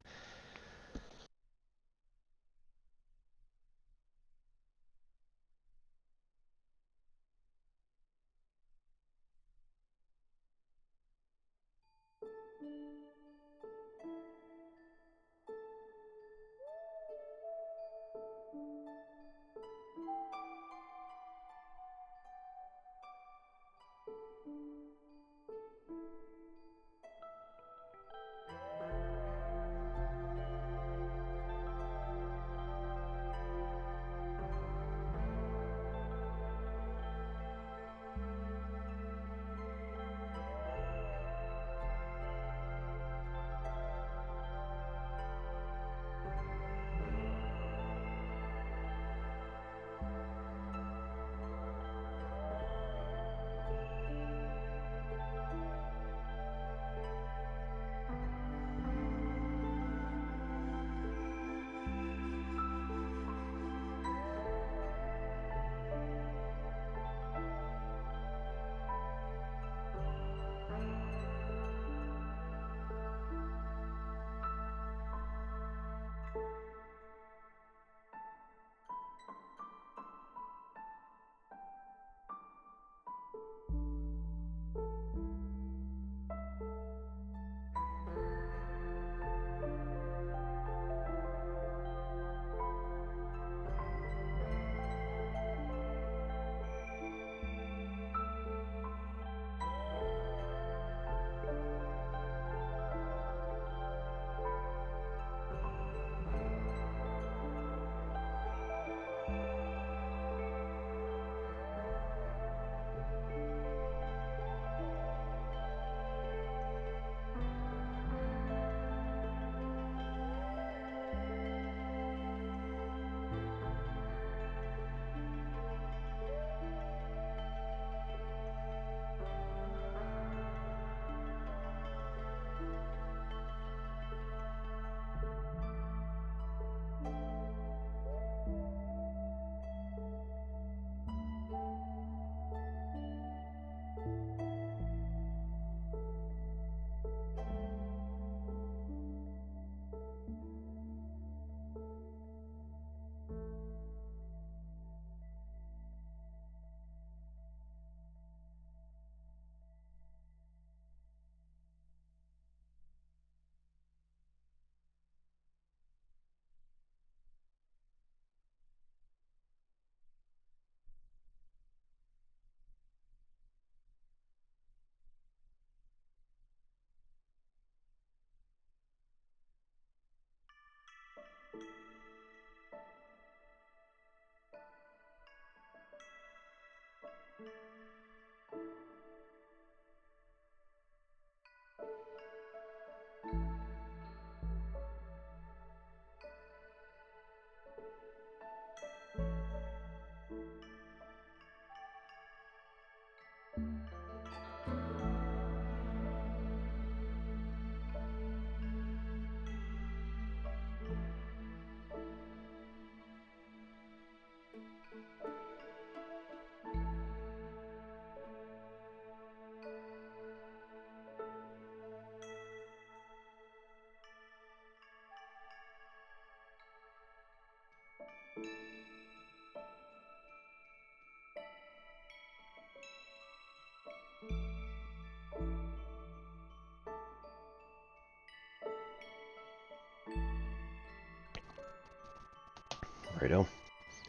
Righto.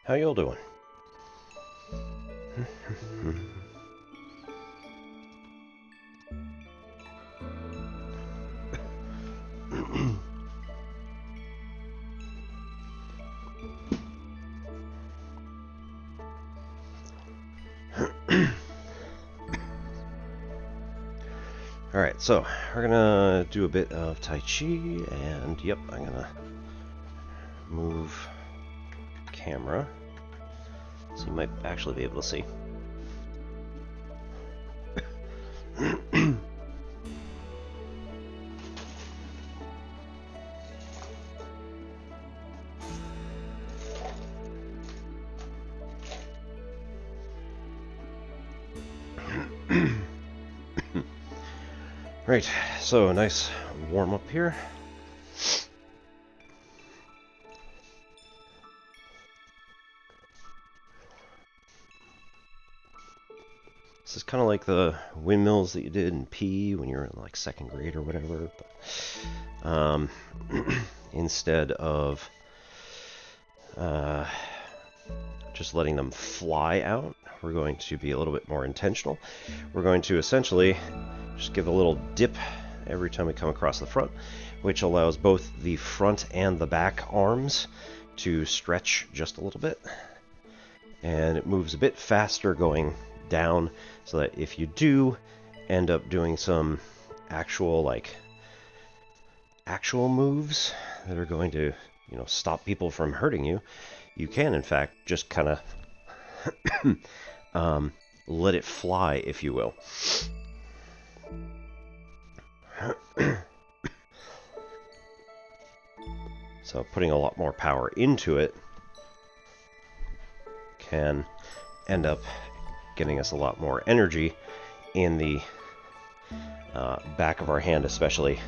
How y'all doing? Alright, so we're gonna do a bit of Tai Chi, and yep, I'm gonna move camera so you might actually be able to see. Right, so a nice warm up here. This is kind of like the windmills that you did in PE when you were in like second grade or whatever. But, instead of just letting them fly out, we're going to be a little bit more intentional. We're going to essentially just give a little dip every time we come across the front, which allows both the front and the back arms to stretch just a little bit. And it moves a bit faster going down, so that if you do end up doing some actual moves that are going to, stop people from hurting you, you can in fact just kind of let it fly, if you will. So putting a lot more power into it can end up getting us a lot more energy in the back of our hand, especially.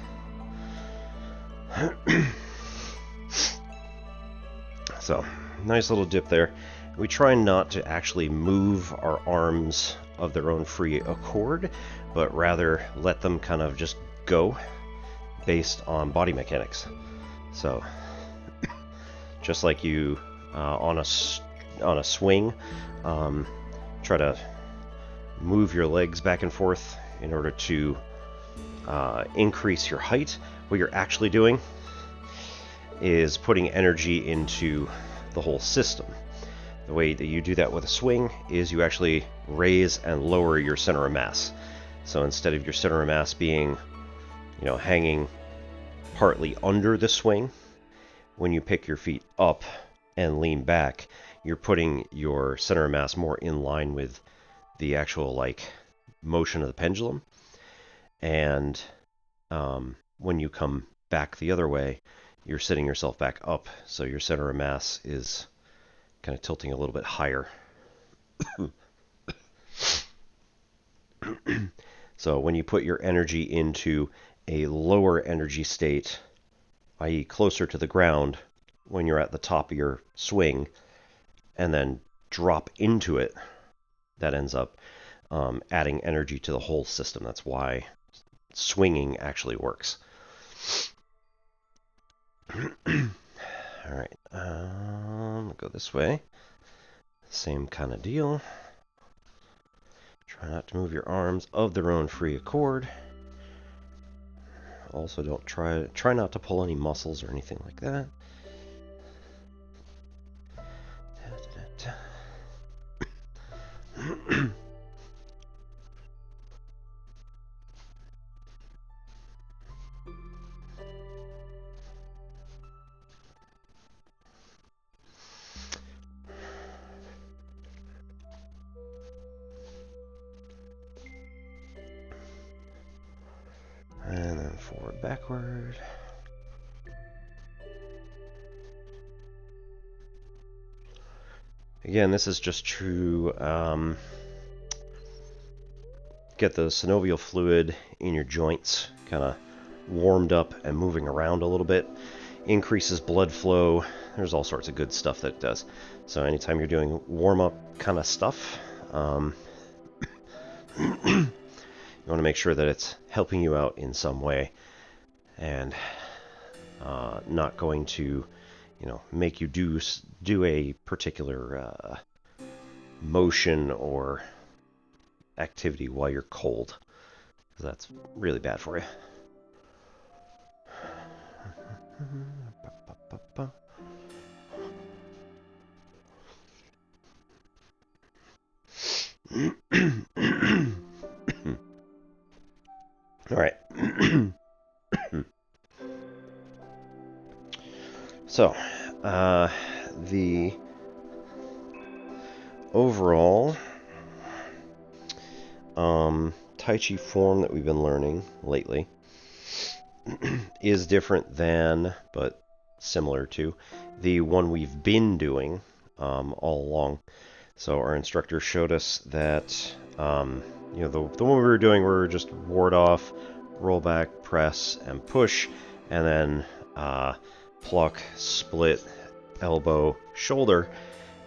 So, nice little dip there. We try not to actually move our arms of their own free accord, but rather let them kind of just go based on body mechanics. So, just like you on a swing, try to move your legs back and forth in order to increase your height. What you're actually doing is putting energy into the whole system. The way that you do that with a swing is you actually raise and lower your center of mass. So instead of your center of mass being, hanging partly under the swing, when you pick your feet up and lean back, you're putting your center of mass more in line with the actual motion of the pendulum. And when you come back the other way, you're sitting yourself back up, so your center of mass is kind of tilting a little bit higher. So when you put your energy into a lower energy state, i.e. closer to the ground, when you're at the top of your swing, and then drop into it, that ends up adding energy to the whole system. That's why swinging actually works. Alright, go this way. Same kind of deal. Try not to move your arms of their own free accord. Also, don't try not to pull any muscles or anything like that. And then forward, backward. Again, this is just to get the synovial fluid in your joints kind of warmed up and moving around a little bit. Increases blood flow. There's all sorts of good stuff that it does. So anytime you're doing warm-up kind of stuff, you want to make sure that it's helping you out in some way and not going to, make you do a particular motion or activity while you're cold. That's really bad for you. All right. So, the overall Tai Chi form that we've been learning lately is different than, but similar to, the one we've been doing all along. So our instructor showed us that, the one we were doing, we were just ward off, roll back, press, and push, and then pluck, split, elbow, shoulder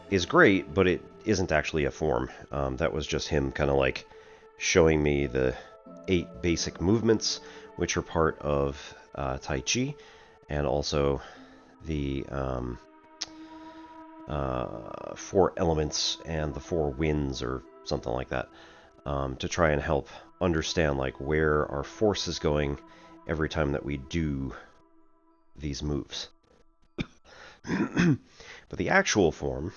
is great, but it isn't actually a form. That was just him kind of like showing me the 8 basic movements, which are part of Tai Chi, and also the 4 elements and the 4 winds or something like that, to try and help understand like where our force is going every time that we do these moves. But the actual form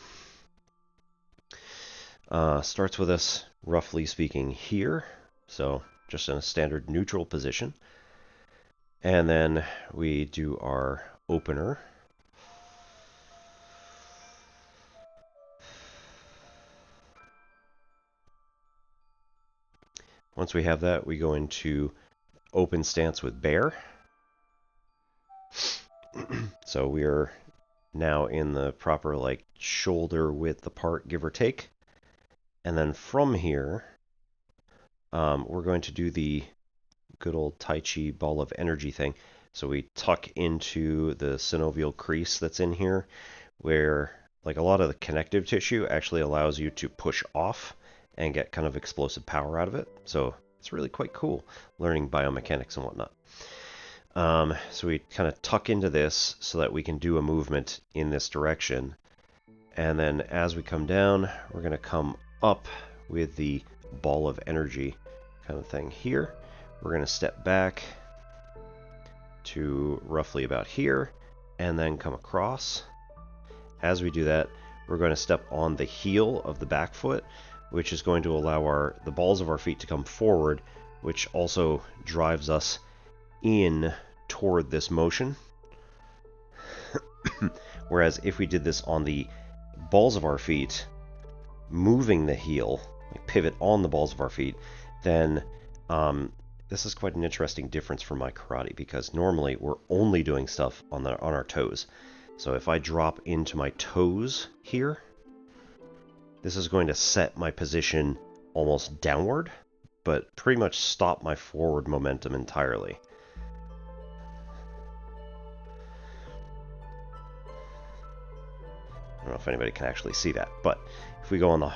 starts with us, roughly speaking, here, so just in a standard neutral position, and then we do our opener. Once we have that, we go into open stance with bear. So we are now in the proper like shoulder width apart, give or take. And then from here, we're going to do the good old Tai Chi ball of energy thing. So we tuck into the synovial crease that's in here, where like a lot of the connective tissue actually allows you to push off and get kind of explosive power out of it. So it's really quite cool learning biomechanics and whatnot. So we kind of tuck into this so that we can do a movement in this direction. And then as we come down, we're going to come up with the ball of energy kind of thing here. We're going to step back to roughly about here and then come across. As we do that, we're going to step on the heel of the back foot, which is going to allow the balls of our feet to come forward, which also drives us in toward this motion. Whereas if we did this on the balls of our feet, moving the heel, like pivot on the balls of our feet, then this is quite an interesting difference from my karate, because normally we're only doing stuff on our toes. So if I drop into my toes here, this is going to set my position almost downward, but pretty much stop my forward momentum entirely. I don't know if anybody can actually see that, but if we go on the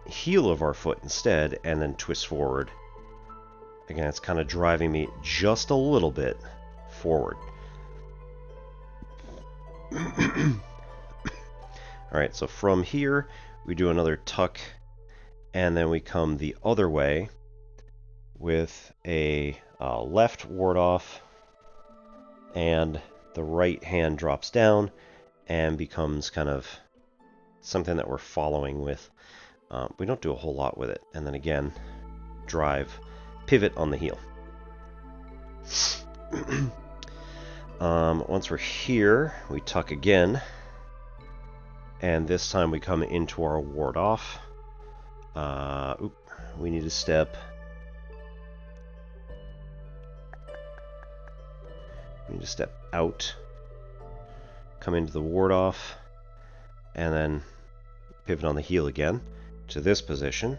heel of our foot instead and then twist forward, again, it's kind of driving me just a little bit forward. Alright, so from here, we do another tuck, and then we come the other way with a left ward off, and the right hand drops down and becomes kind of something that we're following with. We don't do a whole lot with it. And then again, drive, pivot on the heel. Once we're here, we tuck again, and this time we come into our ward off. We need to step. We need to step out, come into the ward off, and then pivot on the heel again to this position,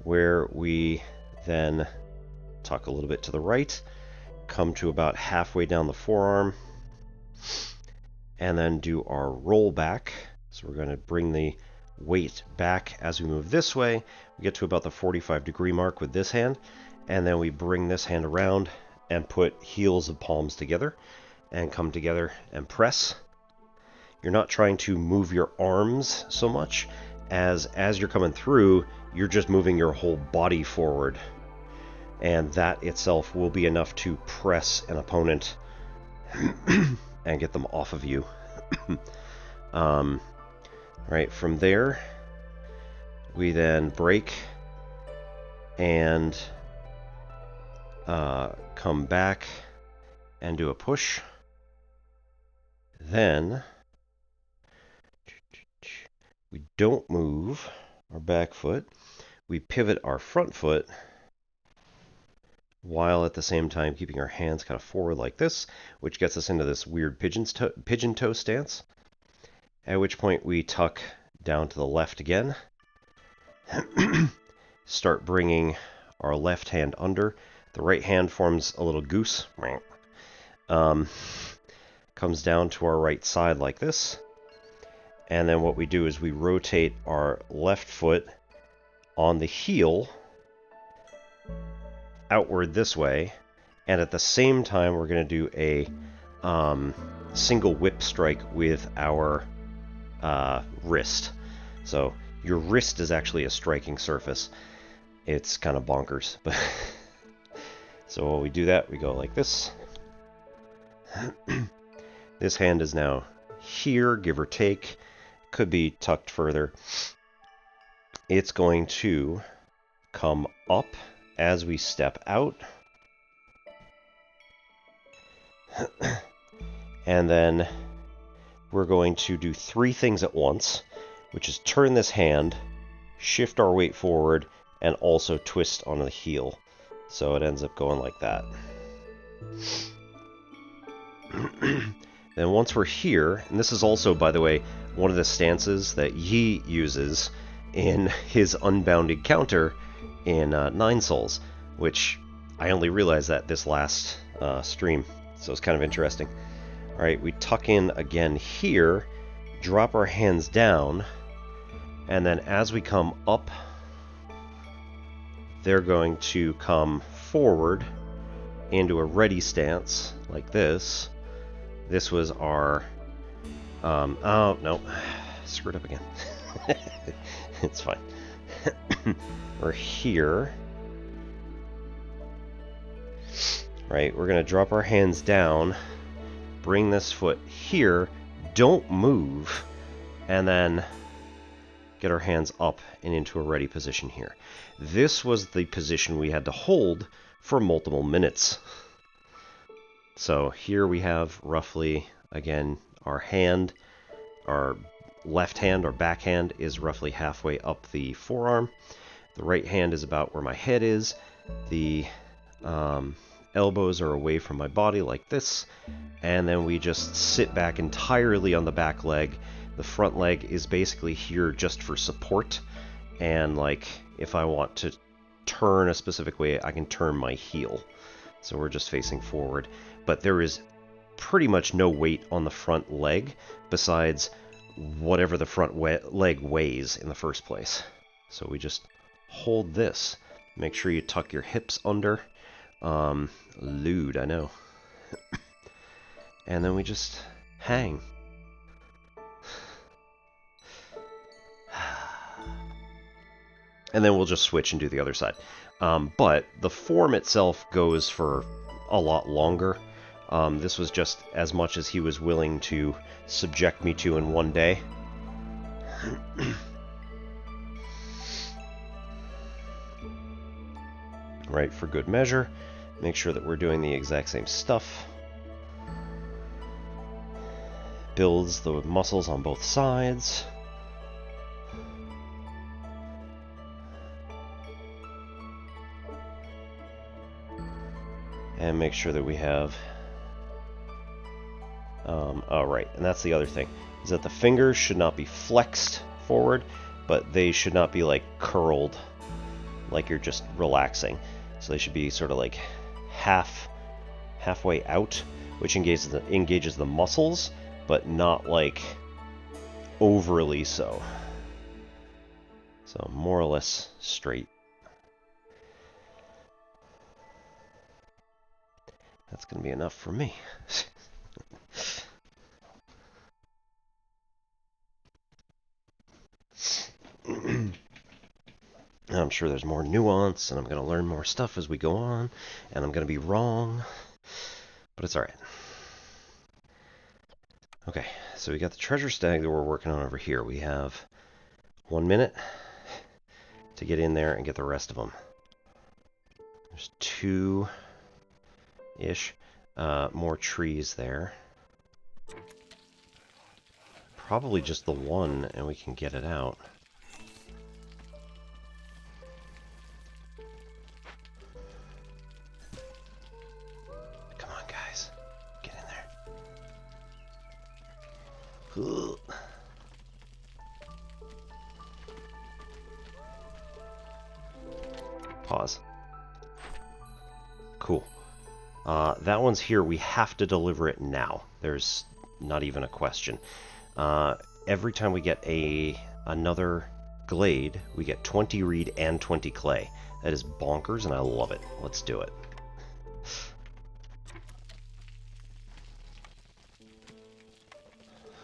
where we then tuck a little bit to the right, come to about halfway down the forearm, and then do our roll back. So we're going to bring the weight back as we move this way. We get to about the 45-degree mark with this hand, and then we bring this hand around and put heels of palms together and come together and press. You're not trying to move your arms so much as you're coming through, you're just moving your whole body forward, and that itself will be enough to press an opponent and get them off of you. Right, from there we then break and come back and do a push. Then we don't move our back foot. We pivot our front foot while at the same time keeping our hands kind of forward like this, which gets us into this weird pigeon toe stance. At which point we tuck down to the left again. Start bringing our left hand under. The right hand forms a little goose. Comes down to our right side like this. And then what we do is we rotate our left foot on the heel outward this way. And at the same time, we're going to do a single whip strike with our wrist. So your wrist is actually a striking surface. It's kind of bonkers. But so while we do that, we go like this. This hand is now here, give or take. Could be tucked further. It's going to come up as we step out. And then we're going to do 3 things at once, which is turn this hand, shift our weight forward, and also twist on the heel. So it ends up going like that. Then once we're here, and this is also, by the way, one of the stances that Yi uses in his unbounded counter in 9 Souls, which I only realized that this last stream, so it's kind of interesting. Alright, we tuck in again here, drop our hands down, and then as we come up, they're going to come forward into a ready stance, like this. This was our... oh, no. Screwed up again. It's fine. We're here. Right, we're going to drop our hands down, bring this foot here, don't move, and then get our hands up and into a ready position here. This was the position we had to hold for multiple minutes. So here we have roughly, again, our hand, our left hand or back hand is roughly halfway up the forearm. The right hand is about where my head is. The elbows are away from my body like this. And then we just sit back entirely on the back leg. The front leg is basically here just for support. And like, if I want to turn a specific way, I can turn my heel. So we're just facing forward. But there is pretty much no weight on the front leg besides whatever the front leg weighs in the first place. So we just hold this. Make sure you tuck your hips under. Lewd, I know. And then we just hang. And then we'll just switch and do the other side. But the form itself goes for a lot longer. This was just as much as he was willing to subject me to in one day. Right, for good measure, make sure that we're doing the exact same stuff. Builds the muscles on both sides. And make sure that we have... oh, right, and that's the other thing, is that the fingers should not be flexed forward, but they should not be like curled, like you're just relaxing. So they should be sort of like halfway out, which engages the muscles, but not like overly so. So more or less straight. That's going to be enough for me. I'm sure there's more nuance, and I'm going to learn more stuff as we go on, and I'm going to be wrong, but it's alright. Okay, so we got the treasure stag that we're working on over here. We have 1 minute to get in there and get the rest of them. There's 2 ish. More trees there. Probably just the one, and we can get it out. Come on, guys. Get in there. Ugh. Pause. Cool. That one's here. We have to deliver it now. There's not even a question. Every time we get another glade, we get 20 reed and 20 clay. That is bonkers, and I love it. Let's do it.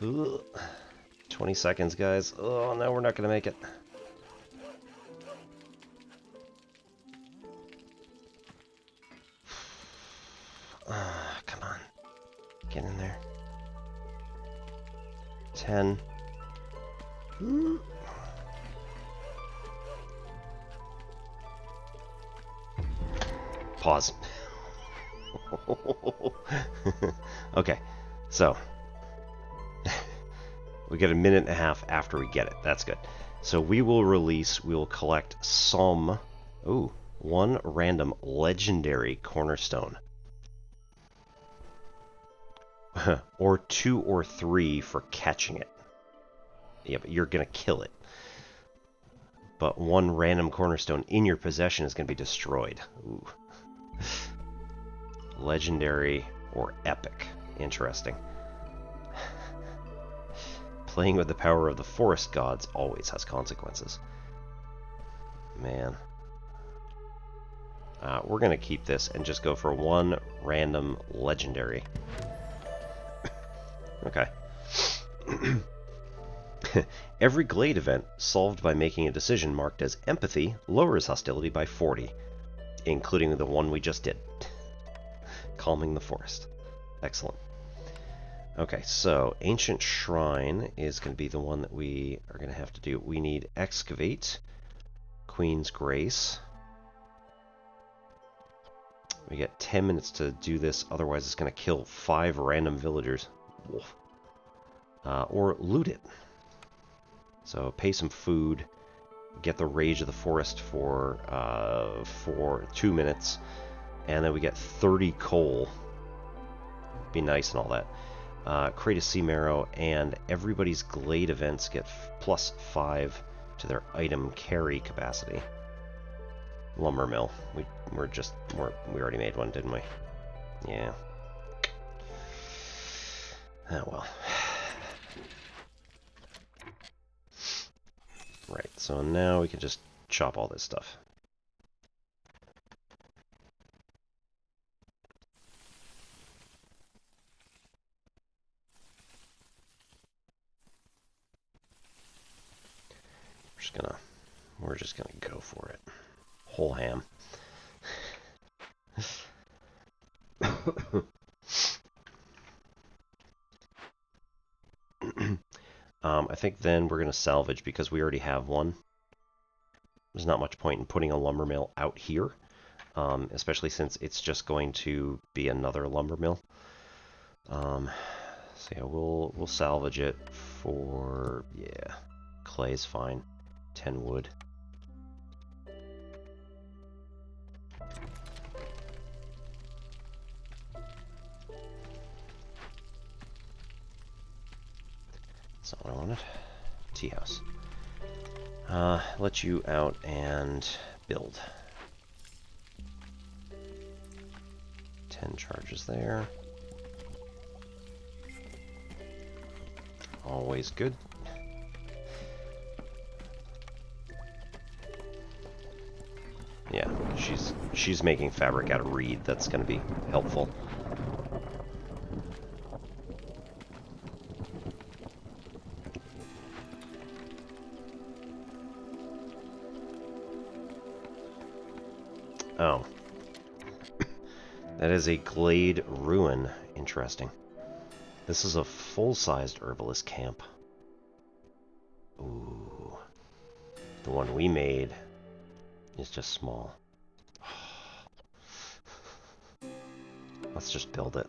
Ugh. 20 seconds, guys. Oh, no, we're not going to make it. Come on. Get in there. 10. Pause. Okay, so we get a minute and a half after we get it. That's good. So we will collect some, one random legendary cornerstone. Or 2 or 3 for catching it. Yeah, but you're going to kill it. But one random cornerstone in your possession is going to be destroyed. Ooh. Legendary or epic. Interesting. Playing with the power of the forest gods always has consequences. Man. We're going to keep this and just go for one random legendary. Okay. Every glade event solved by making a decision marked as empathy lowers hostility by 40, including the one we just did. Calming the forest. Excellent. Okay, so Ancient Shrine is going to be the one that we are going to have to do. We need Excavate, Queen's Grace. We get 10 minutes to do this, otherwise it's going to kill 5 random villagers. Wolf. Or loot it. So pay some food, get the Rage of the Forest for 2 minutes, and then we get 30 coal. Be nice and all that. Create a sea marrow, and everybody's glade events get plus 5 to their item carry capacity. Lumber mill. We already made one, didn't we? Yeah. Oh well. Right, so now we can just chop all this stuff. We're just gonna go for it. Whole ham. I think then we're going to salvage because we already have one. There's not much point in putting a lumber mill out here, especially since it's just going to be another lumber mill. So yeah, we'll salvage it for, yeah, clay's fine. 10 wood. That's not what I wanted. Tea house. Let you out and build. 10 charges there. Always good. Yeah, she's making fabric out of reed. That's going to be helpful. Oh. That is a glade ruin. Interesting. This is a full-sized herbalist camp. Ooh. The one we made is just small. Let's just build it.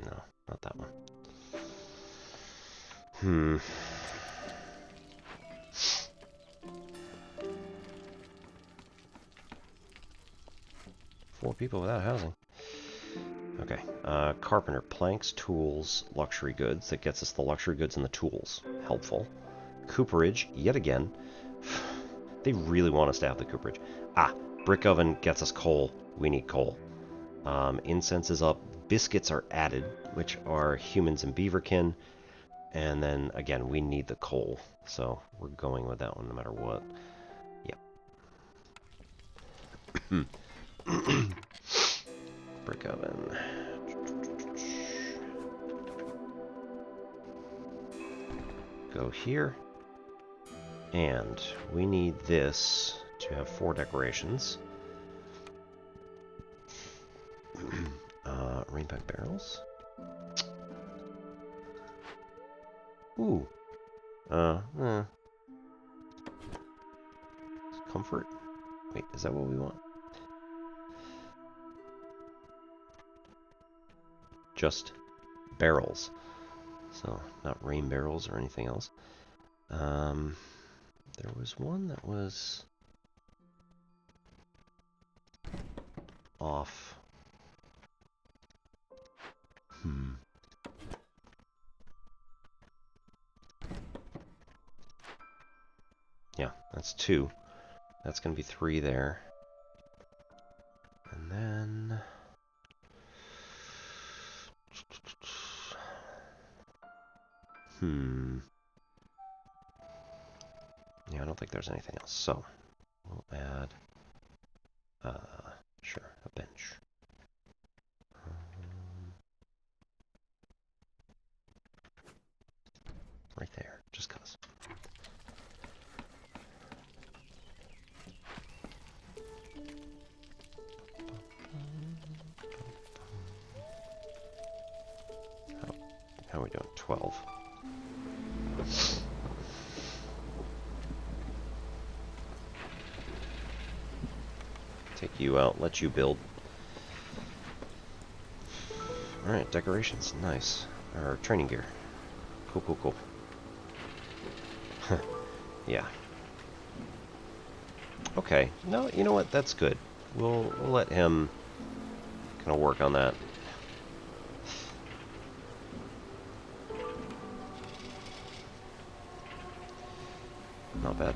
No, not that one. 4 people without housing. Okay. Carpenter, planks, tools, luxury goods. That gets us the luxury goods and the tools. Helpful. Cooperage, yet again. They really want us to have the cooperage. Ah, brick oven gets us coal. We need coal. Incense is up. Biscuits are added, which are humans and beaverkin. And then, again, we need the coal. So we're going with that one no matter what. Yep. Brick oven. Go here. And we need this to have 4 decorations. Rainback barrels. Ooh. Comfort? Wait, is that what we want? Just barrels. So, not rain barrels or anything else. There was one that was off. Yeah, that's 2. That's going to be 3 there. And then... Yeah, I don't think there's anything else. So, we'll add... sure, a bench. Right there, just 'cause. How are we doing? 12. Take you out, let you build. Alright, decorations, nice. Or training gear. Cool, cool, cool. Yeah. Okay, no, you know what, that's good. We'll let him kind of work on that. Not bad.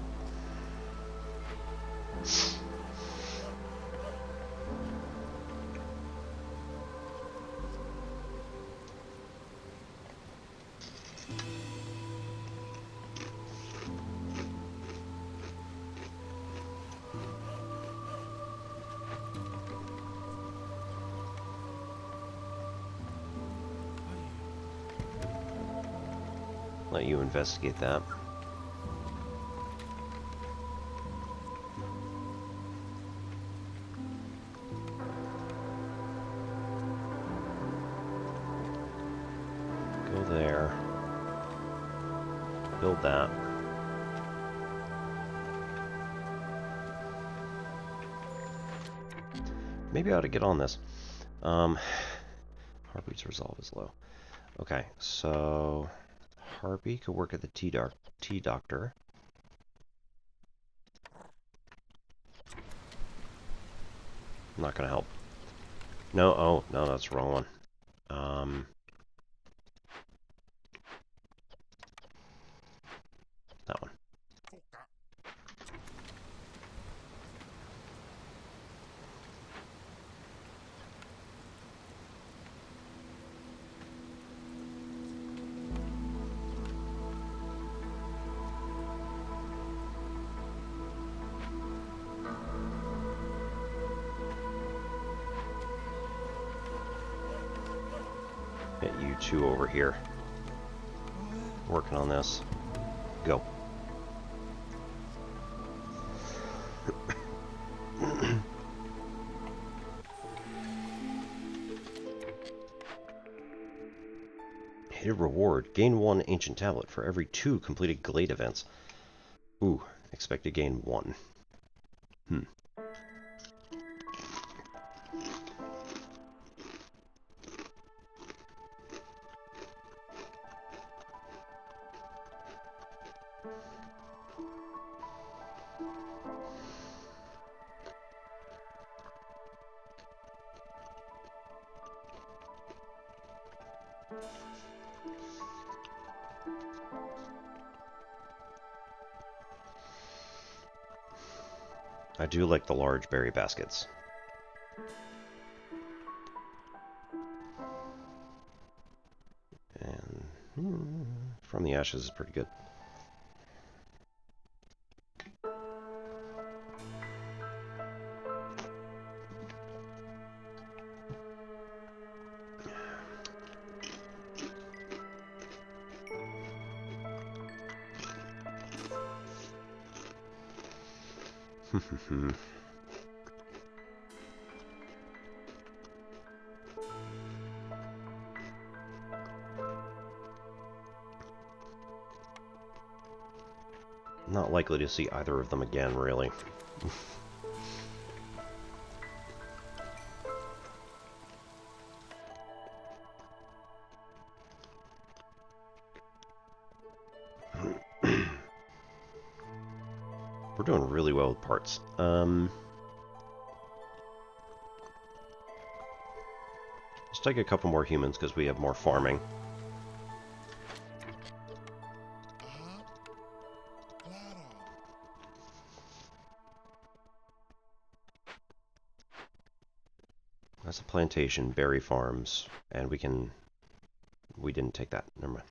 Let you investigate that. Go there. Build that. Maybe I ought to get on this. Heartbeat's resolve is low. Okay, so Harpy could work at the T-Doctor. Not gonna help. No, oh, no, that's the wrong one. That one. Get you 2 over here. Working on this. Go. Hit a reward. Gain 1 ancient tablet for every 2 completed Glade events. Ooh, expect to gain 1. I do like the large berry baskets. And from the ashes is pretty good. Not likely to see either of them again, really. We're doing really well with parts. Let's take a couple more humans because we have more farming. That's a plantation, berry farms, and we didn't take that. Never mind.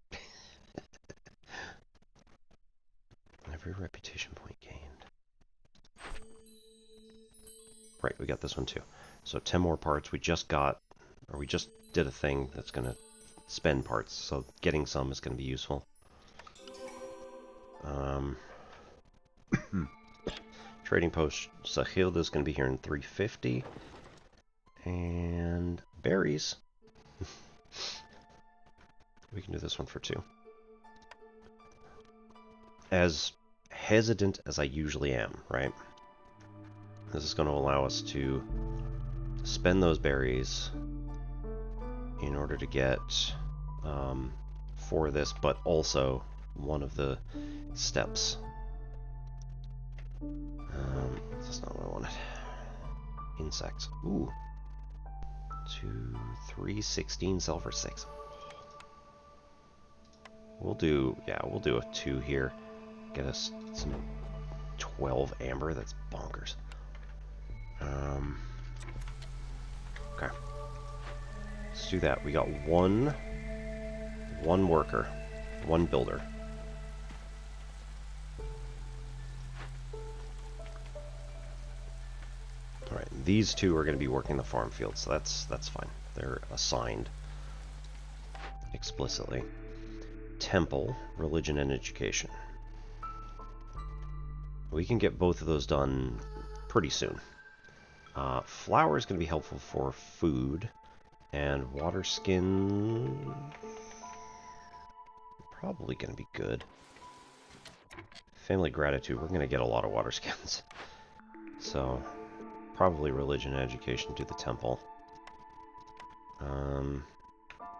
Every reputation point gained. Right, we got this one too. So 10 more parts. We just did a thing that's going to spend parts, so getting some is going to be useful. Trading post Sahilda is going to be here in 350. And berries. We can do this one for 2. As hesitant as I usually am, right? This is going to allow us to spend those berries in order to get for this, but also one of the steps. That's not what I wanted. Insects. Ooh. 2, 3, 16, sell for 6. We'll do a 2 here. Get us some 12 amber. That's bonkers. Okay. Let's do that. We got one worker, one builder. Alright, these 2 are going to be working the farm field, so that's fine. They're assigned explicitly. Temple, religion, and education. We can get both of those done pretty soon. Flour is going to be helpful for food, and water skin probably going to be good. Family gratitude, we're going to get a lot of water skins. So probably religion and education to the temple.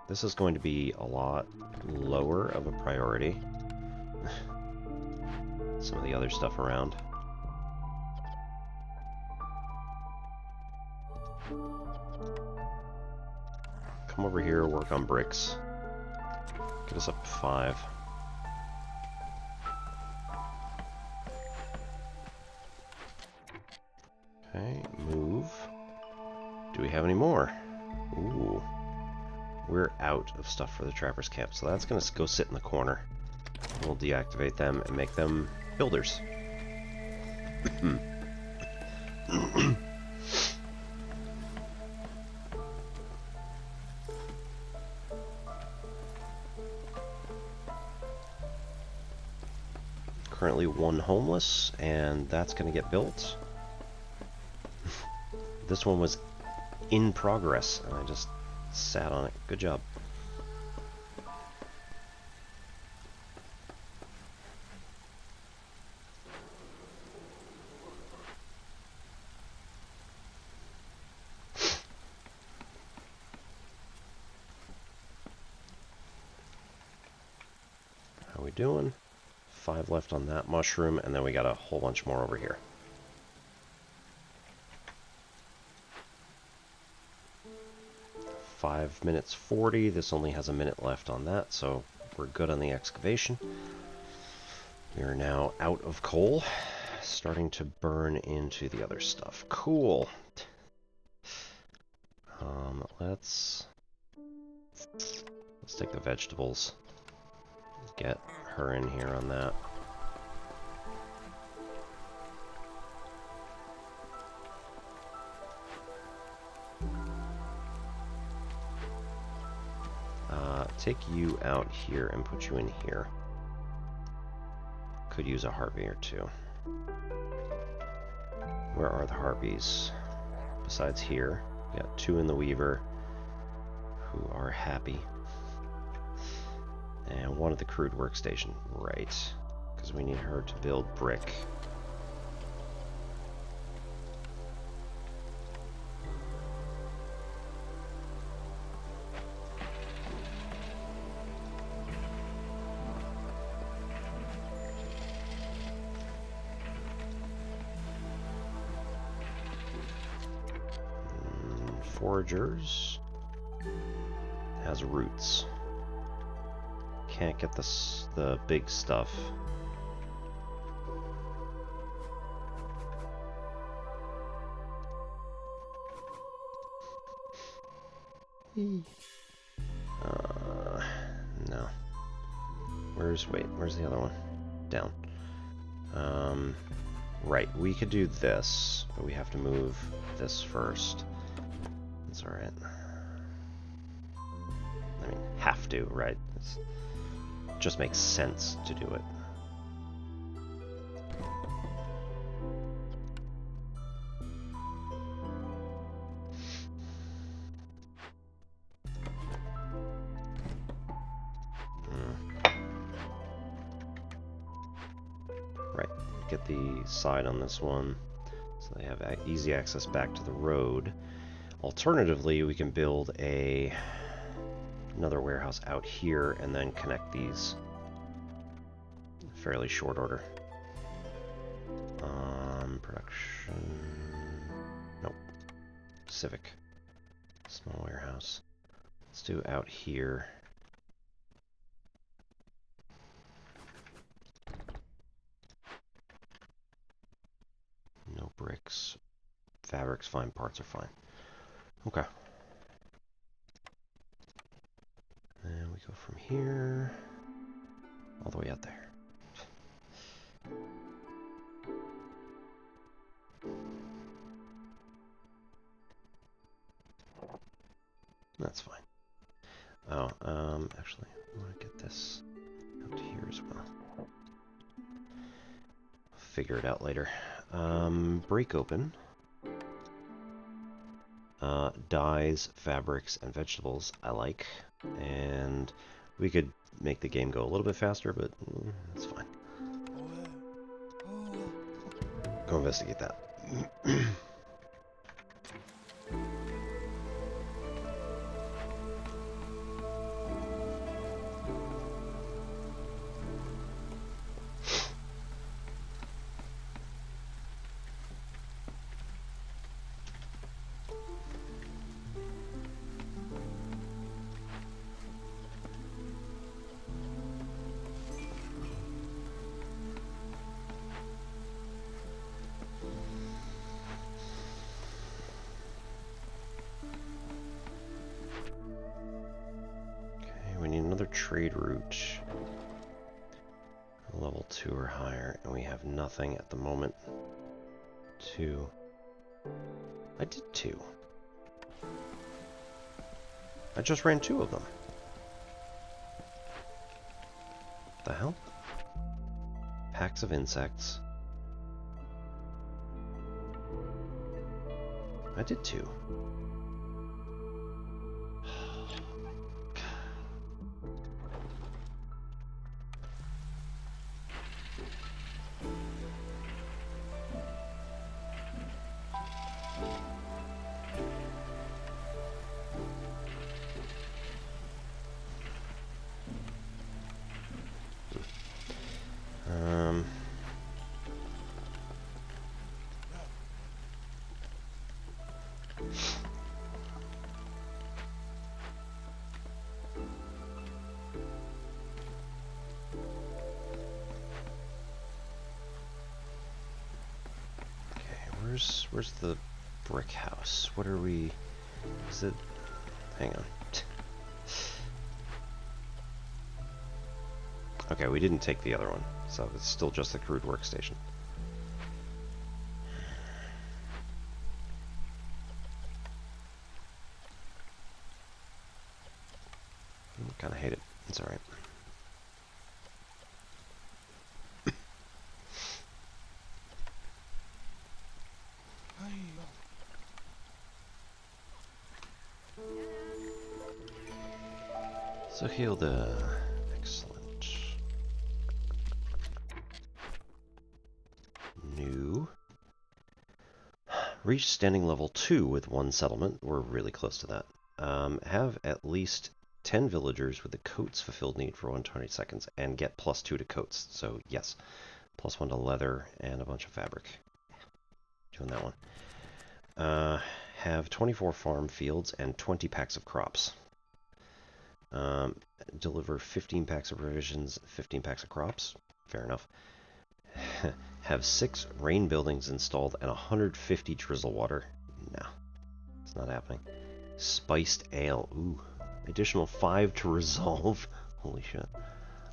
This is going to be a lot lower of a priority. Some of the other stuff around. Come over here, work on bricks. Get us up to 5. Okay, move. Do we have any more? Ooh. We're out of stuff for the trapper's camp, so that's going to go sit in the corner. We'll deactivate them and make them builders. Currently 1 homeless, and that's going to get built. This one was in progress, and I just sat on it. Good job. How we doing? 5 left on that mushroom, and then we got a whole bunch more over here. 5 minutes 40. This only has a minute left on that, so we're good on the excavation. We are now out of coal, starting to burn into the other stuff. Cool. Let's take the vegetables. Get her in here on that. Take you out here and put you in here. Could use a harpy or two. Where are the harpies? Besides here, we got 2 in the weaver who are happy. And 1 at the crude workstation. Right. Because we need her to build brick. Foragers has roots. Can't get the big stuff. No. Where's the other one? Down. Right, we could do this, but we have to move this first. That's alright. I mean, have to, right? It just makes sense to do it. Right, get the side on this one, so they have easy access back to the road. Alternatively, we can build another warehouse out here and then connect these in fairly short order. Production. Nope. Civic. Small warehouse. Let's do out here. No bricks. Fabrics fine, parts are fine. Okay. And we go from here all the way out there. That's fine. Oh, actually, I want to get this out to here as well. Figure it out later. Break open. Dyes, fabrics, and vegetables I like. And we could make the game go a little bit faster, but that's fine. Go investigate that. Trade route, level 2 or higher, and we have nothing at the moment. 2. I did 2. I just ran 2 of them. The hell? Packs of insects. I did 2. Where's the brick house? What are we... Is it... Hang on. Okay, we didn't take the other one, so it's still just the crude workstation. Kind of hate it. It's alright. So Hilda, excellent. New. Reach standing level 2 with 1 settlement. We're really close to that. Have at least 10 villagers with the coats fulfilled need for 120 seconds and get +2 to coats. So yes, +1 to leather and a bunch of fabric. Doing that one. Have 24 farm fields and 20 packs of crops. Deliver 15 packs of provisions, 15 packs of crops. Fair enough. Have 6 rain buildings installed and 150 drizzle water. No, it's not happening. Spiced ale. Ooh. Additional 5 to resolve. Holy shit.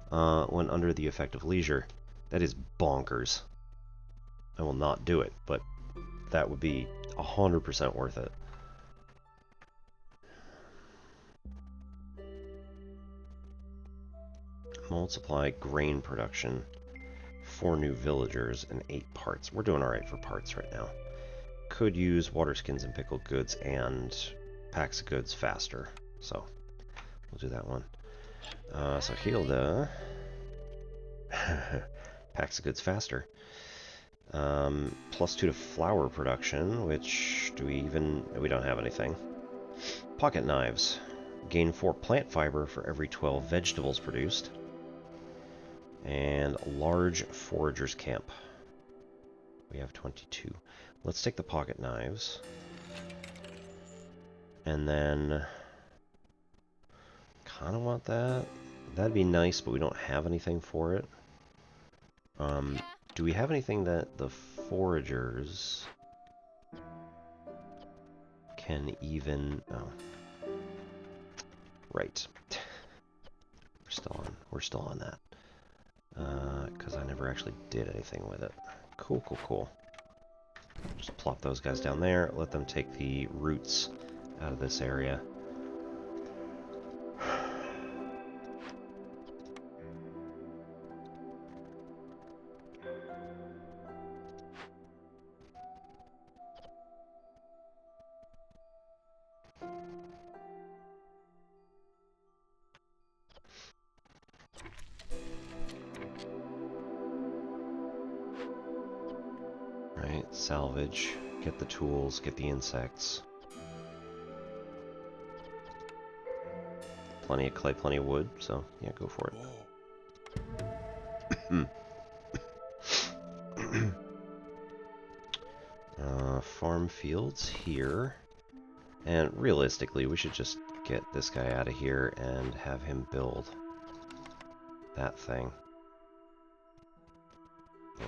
When under the effect of leisure. That is bonkers. I will not do it, but that would be 100% worth it. Multiply grain production, 4 new villagers, and 8 parts. We're doing alright for parts right now. Could use water skins and pickled goods and packs of goods faster. So, we'll do that one. So Hilda... packs of goods faster. +2 to flour production, which... we don't have anything. Pocket knives. Gain 4 plant fiber for every 12 vegetables produced. And large forager's camp. We have 22. Let's take the pocket knives. And then... kind of want that. That'd be nice, but we don't have anything for it. Do we have anything that the foragers can even... oh. Right. We're still on that. Because I never actually did anything with it. Cool, cool, cool. Just plop those guys down there. Let them take the roots out of this area. Right, salvage, get the tools, get the insects. Plenty of clay, plenty of wood, so yeah, go for it. Farm fields here. And realistically, we should just get this guy out of here and have him build that thing.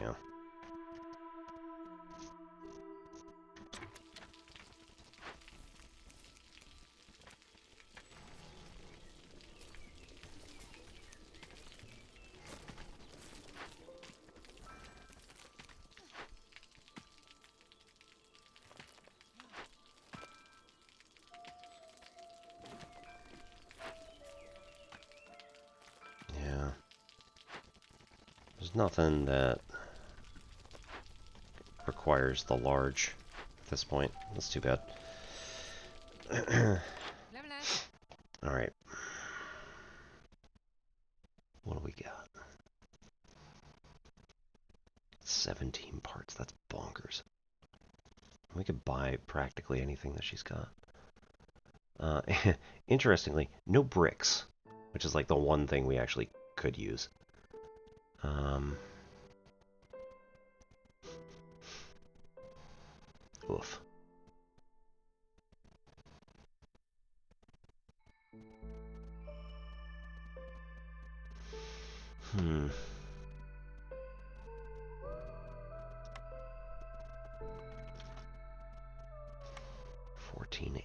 Yeah. There's nothing that requires the large at this point. That's too bad. Alright. What do we got? 17 parts. That's bonkers. We could buy practically anything that she's got. Interestingly, no bricks, which is like the one thing we actually could use. Oof.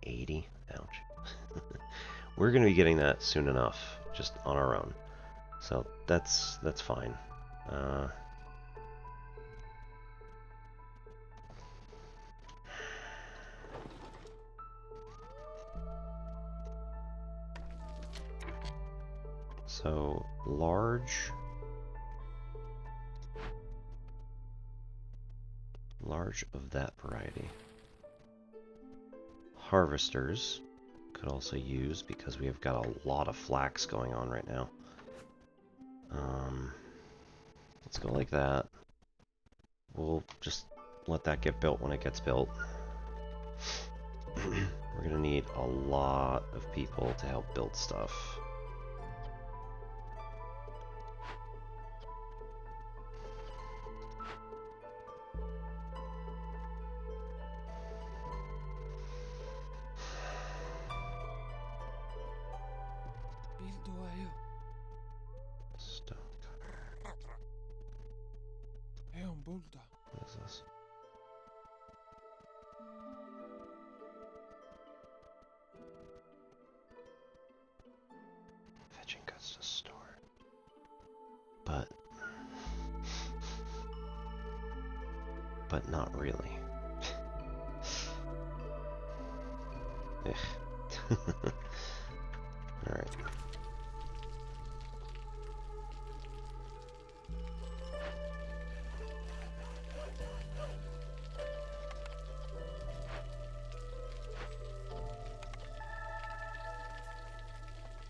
80? Ouch. We're going to be getting that soon enough, just on our own. So that's fine. So large of that variety. Harvesters could also use because we have got a lot of flax going on right now. Let's go like that. We'll just let that get built when it gets built. We're gonna need a lot of people to help build stuff. What is this? Fetching goods to store. But not really. Alright.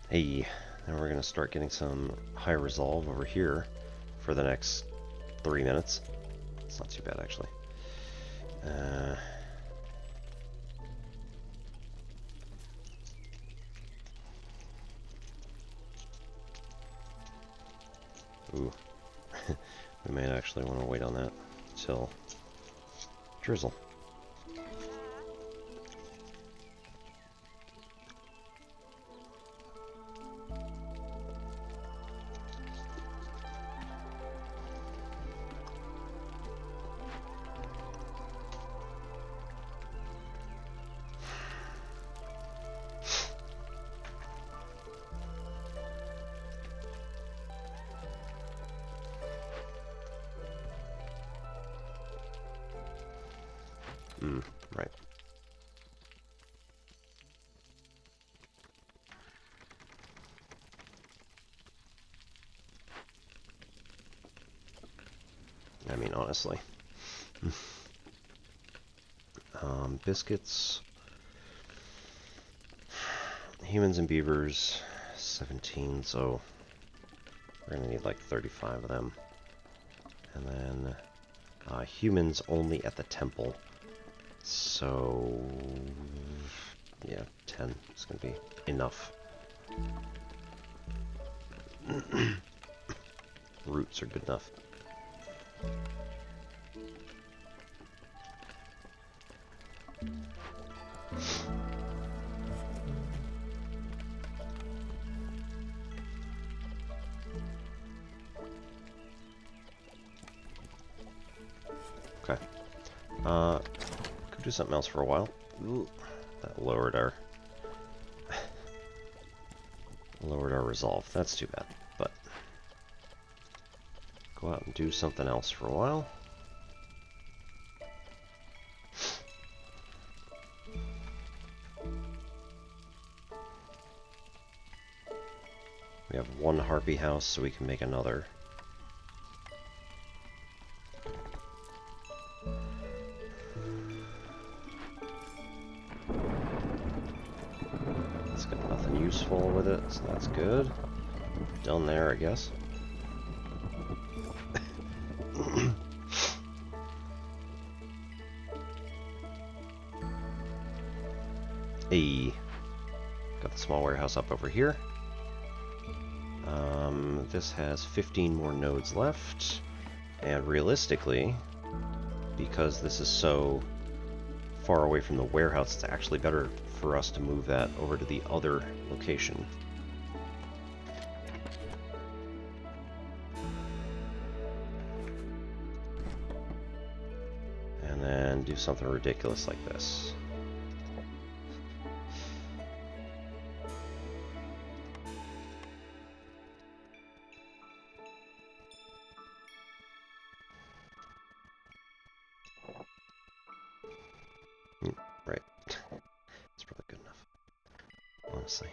Hey, now we're gonna start getting some high resolve over here for the next 3 minutes. It's not too bad, actually. Ooh. We may actually want to wait on that till drizzle. Right. I mean, honestly. Biscuits. Humans and beavers, 17, so we're gonna need like 35 of them. And then humans only at the temple. So, yeah, 10 is going to be enough. Roots are good enough. Okay. Could do something else for a while. Ooh, that lowered our resolve. That's too bad. But go out and do something else for a while. We have one harpy house, so we can make another. It's got nothing useful with it, so that's good. Done there, I guess. Hey, got the small warehouse up over here. This has 15 more nodes left, and realistically, because this is so far away from the warehouse, it's actually better for us to move that over to the other location. And then do something ridiculous like this. honestly.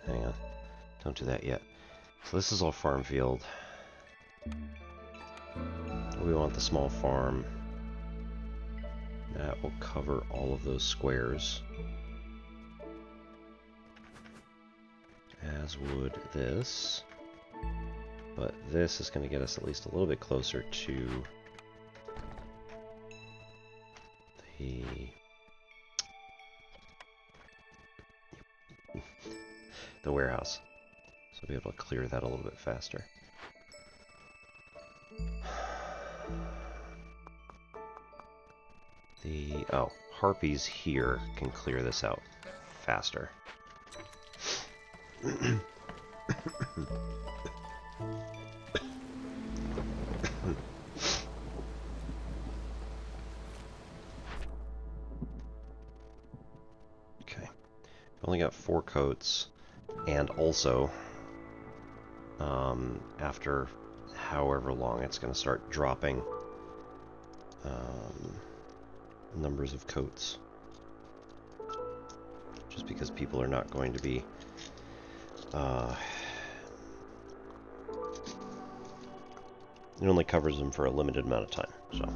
Hang on. Don't do that yet. So this is all farm field. We want the small farm. That will cover all of those squares. As would this. But this is going to get us at least a little bit closer to the warehouse. So I'll be able to clear that a little bit faster. Oh, harpies here can clear this out faster. Okay, only got 4 coats, and also after however long it's going to start dropping numbers of coats, just because people are not going to be it only covers them for a limited amount of time, so.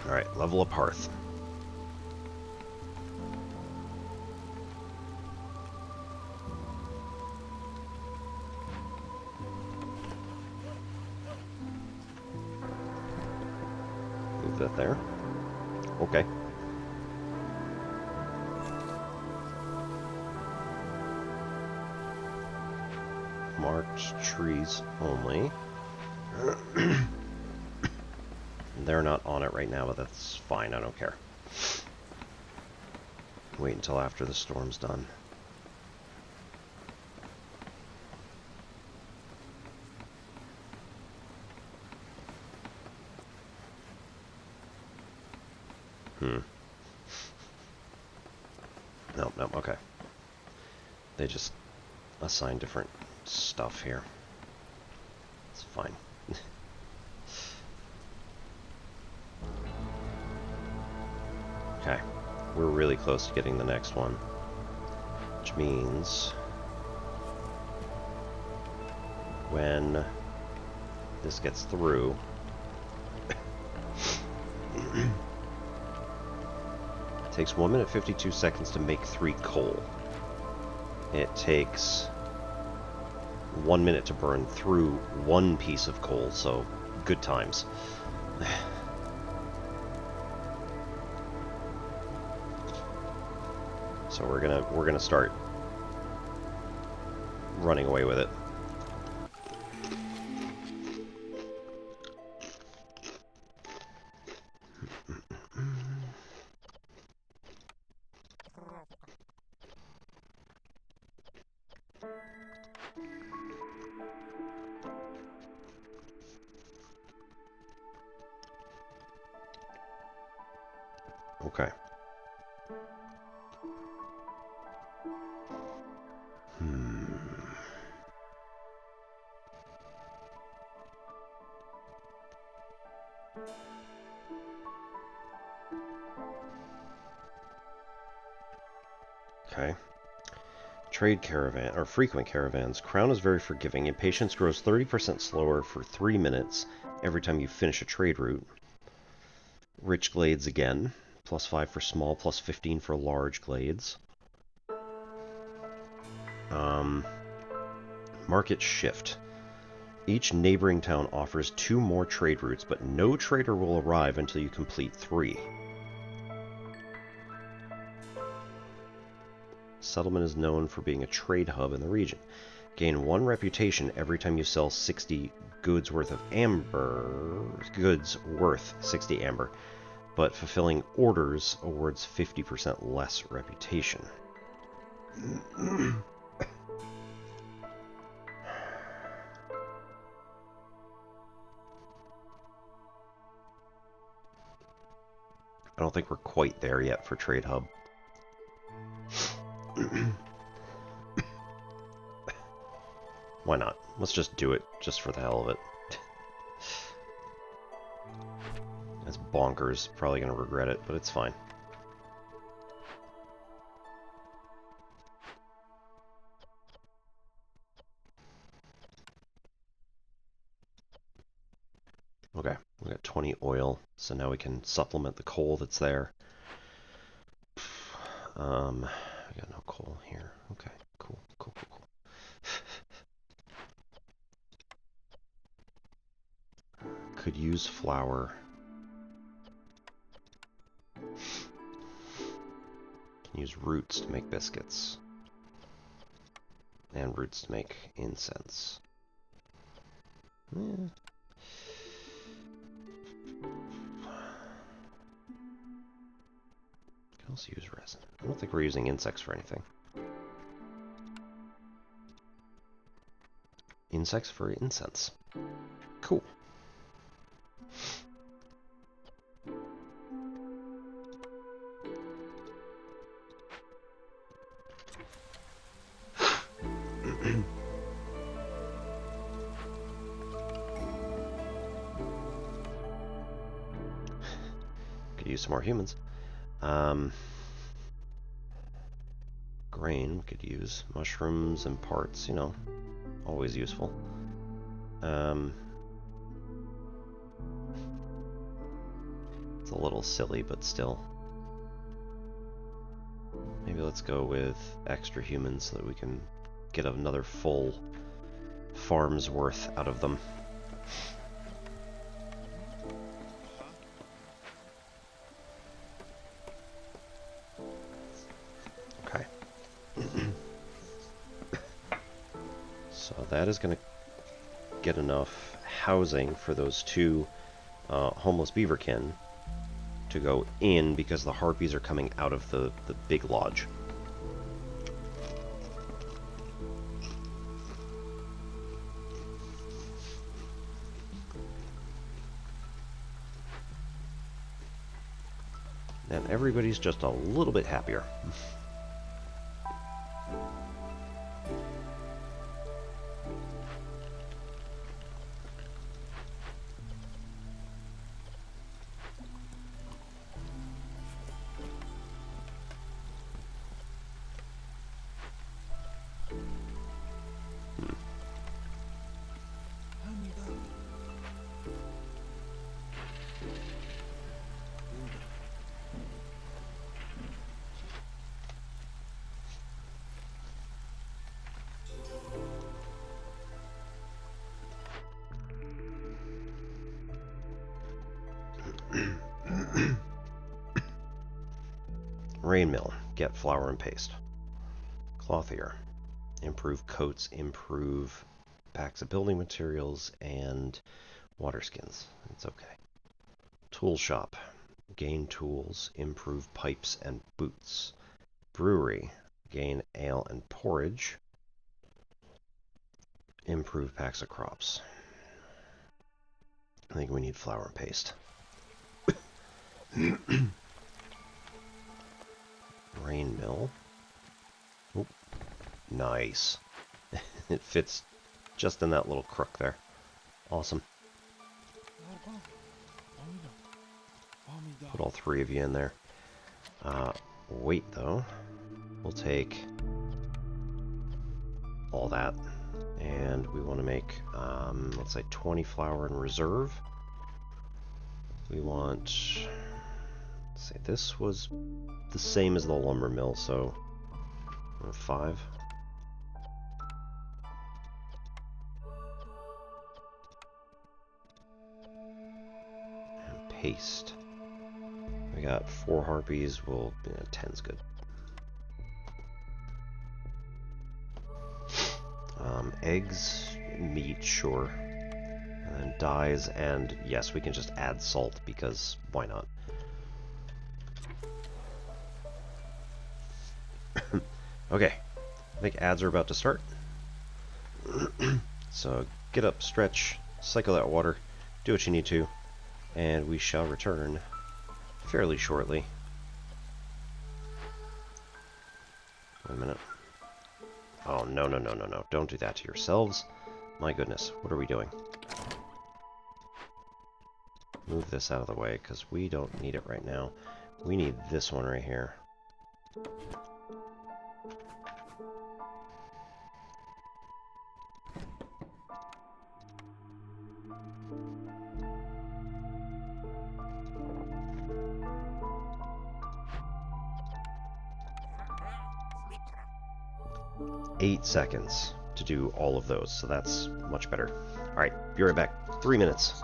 Alright, level up hearth. Move that there. Okay. Marked trees only. They're not on it right now, but that's fine, I don't care. Wait until after the storm's done. Nope, okay. They just assign different stuff here. It's fine. Okay, we're really close to getting the next one, which means when this gets through, it takes 1 minute 52 seconds to make 3 coal. It takes 1 minute to burn through 1 piece of coal, so good times. So we're gonna start running away with it. Okay. Okay. Trade caravan, or frequent caravans. Crown is very forgiving. Impatience grows 30% slower for 3 minutes every time you finish a trade route. Rich glades again. +5 for small, +15 for large glades. Market shift. Each neighboring town offers 2 more trade routes, but no trader will arrive until you complete 3. Settlement is known for being a trade hub in the region. Gain 1 reputation every time you sell 60 goods worth of amber. Goods worth 60 amber, but fulfilling orders awards 50% less reputation. don't think we're quite there yet for Trade Hub. Why not? Let's just do it, just for the hell of it. That's bonkers. Probably gonna regret it, but it's fine. Okay, we got 20 oil, so now we can supplement the coal that's there. I got no coal here. Okay, cool. Could use flour. Can use roots to make biscuits. And roots to make incense. Yeah. Can also use resin. I don't think we're using insects for anything. Insects for incense. Cool. Could use some more humans. Grain we could use. Mushrooms and parts, you know, always useful. It's a little silly, but still. Maybe let's go with extra humans so that we can get another full farm's worth out of them. Okay. So that is going to get enough housing for those two homeless beaverkin to go in, because the harpies are coming out of the big lodge. And everybody's just a little bit happier. Rain mill, get flour and paste. Clothier, improve coats, improve packs of building materials, and water skins. It's okay. Tool shop, gain tools, improve pipes and boots. Brewery, gain ale and porridge, improve packs of crops. I think we need flour and paste. Rain mill. Oop. Nice. It fits just in that little crook there. Awesome. Put all three of you in there. Wait though. We'll take all that. And we want to make, let's say 20 flour in reserve. We want, let's say this was the same as the lumber mill, so 5. And paste. We got 4 harpies, well, 10's good. Eggs, meat, sure. And then dyes, and yes, we can just add salt, because why not? Okay, I think ads are about to start. So get up, stretch, cycle that water, do what you need to, and we shall return fairly shortly. Wait a minute. Oh, no, no, no, no, no. Don't do that to yourselves. My goodness, what are we doing? Move this out of the way, because we don't need it right now. We need this one right here. Eight seconds to do all of those, so that's much better. Alright, be right back. 3 minutes.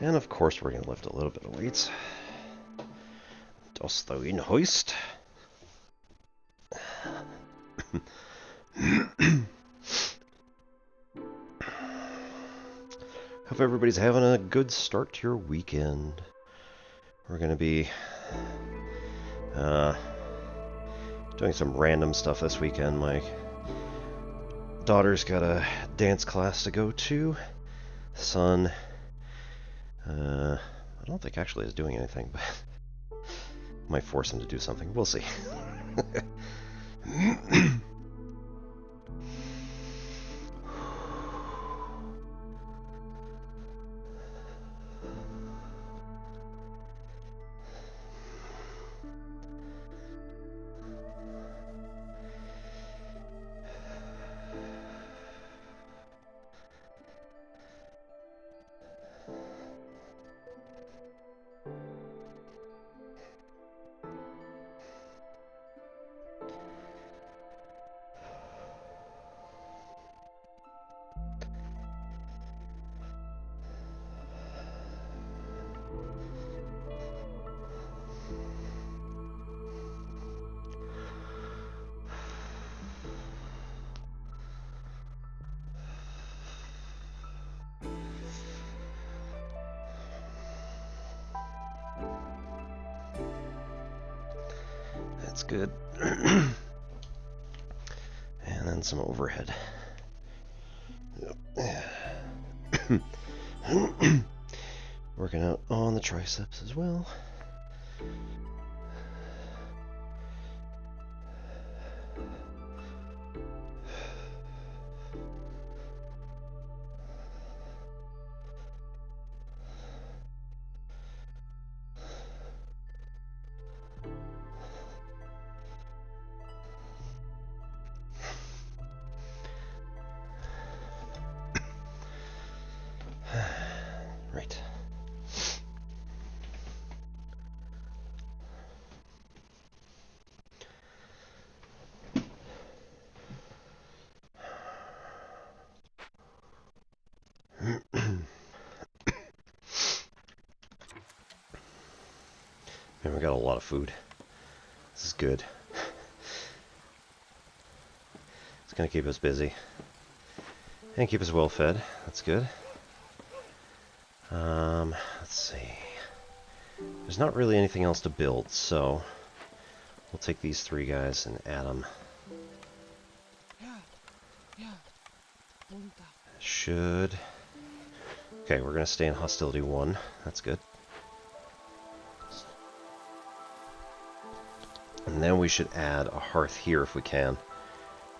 And of course we're going to lift a little bit of weights. Dost thou in hoist? Hope everybody's having a good start to your weekend. We're going to be doing some random stuff this weekend. My daughter's got a dance class to go to. Son, I don't think actually is doing anything, but might force him to do something. We'll see. That's good. And then some overhead. Yep. Working out on the triceps as well. Right. Man, we got a lot of food. This is good. It's gonna keep us busy. And keep us well fed. That's good. Let's see. There's not really anything else to build, so we'll take these three guys and add them. Should Okay, we're going to stay in hostility 1. That's good. And then we should add a hearth here if we can.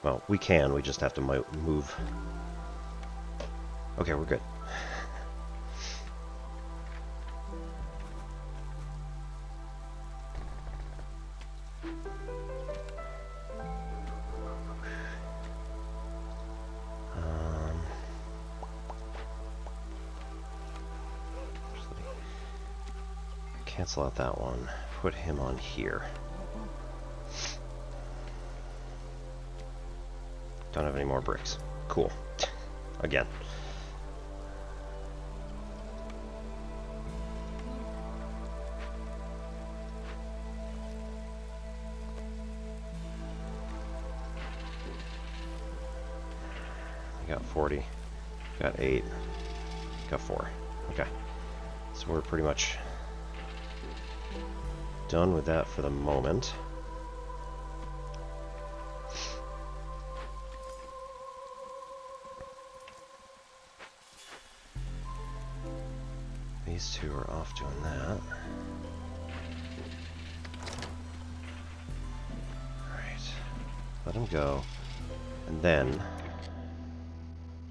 Well, we can, we just have to move. Okay, we're good. Cancel out that one. Put him on here. Don't have any more bricks. Cool. Again. I got 40. Got 8. Got 4. Okay. So we're pretty much done with that for the moment. These two are off doing that. Alright. Let him go. And then,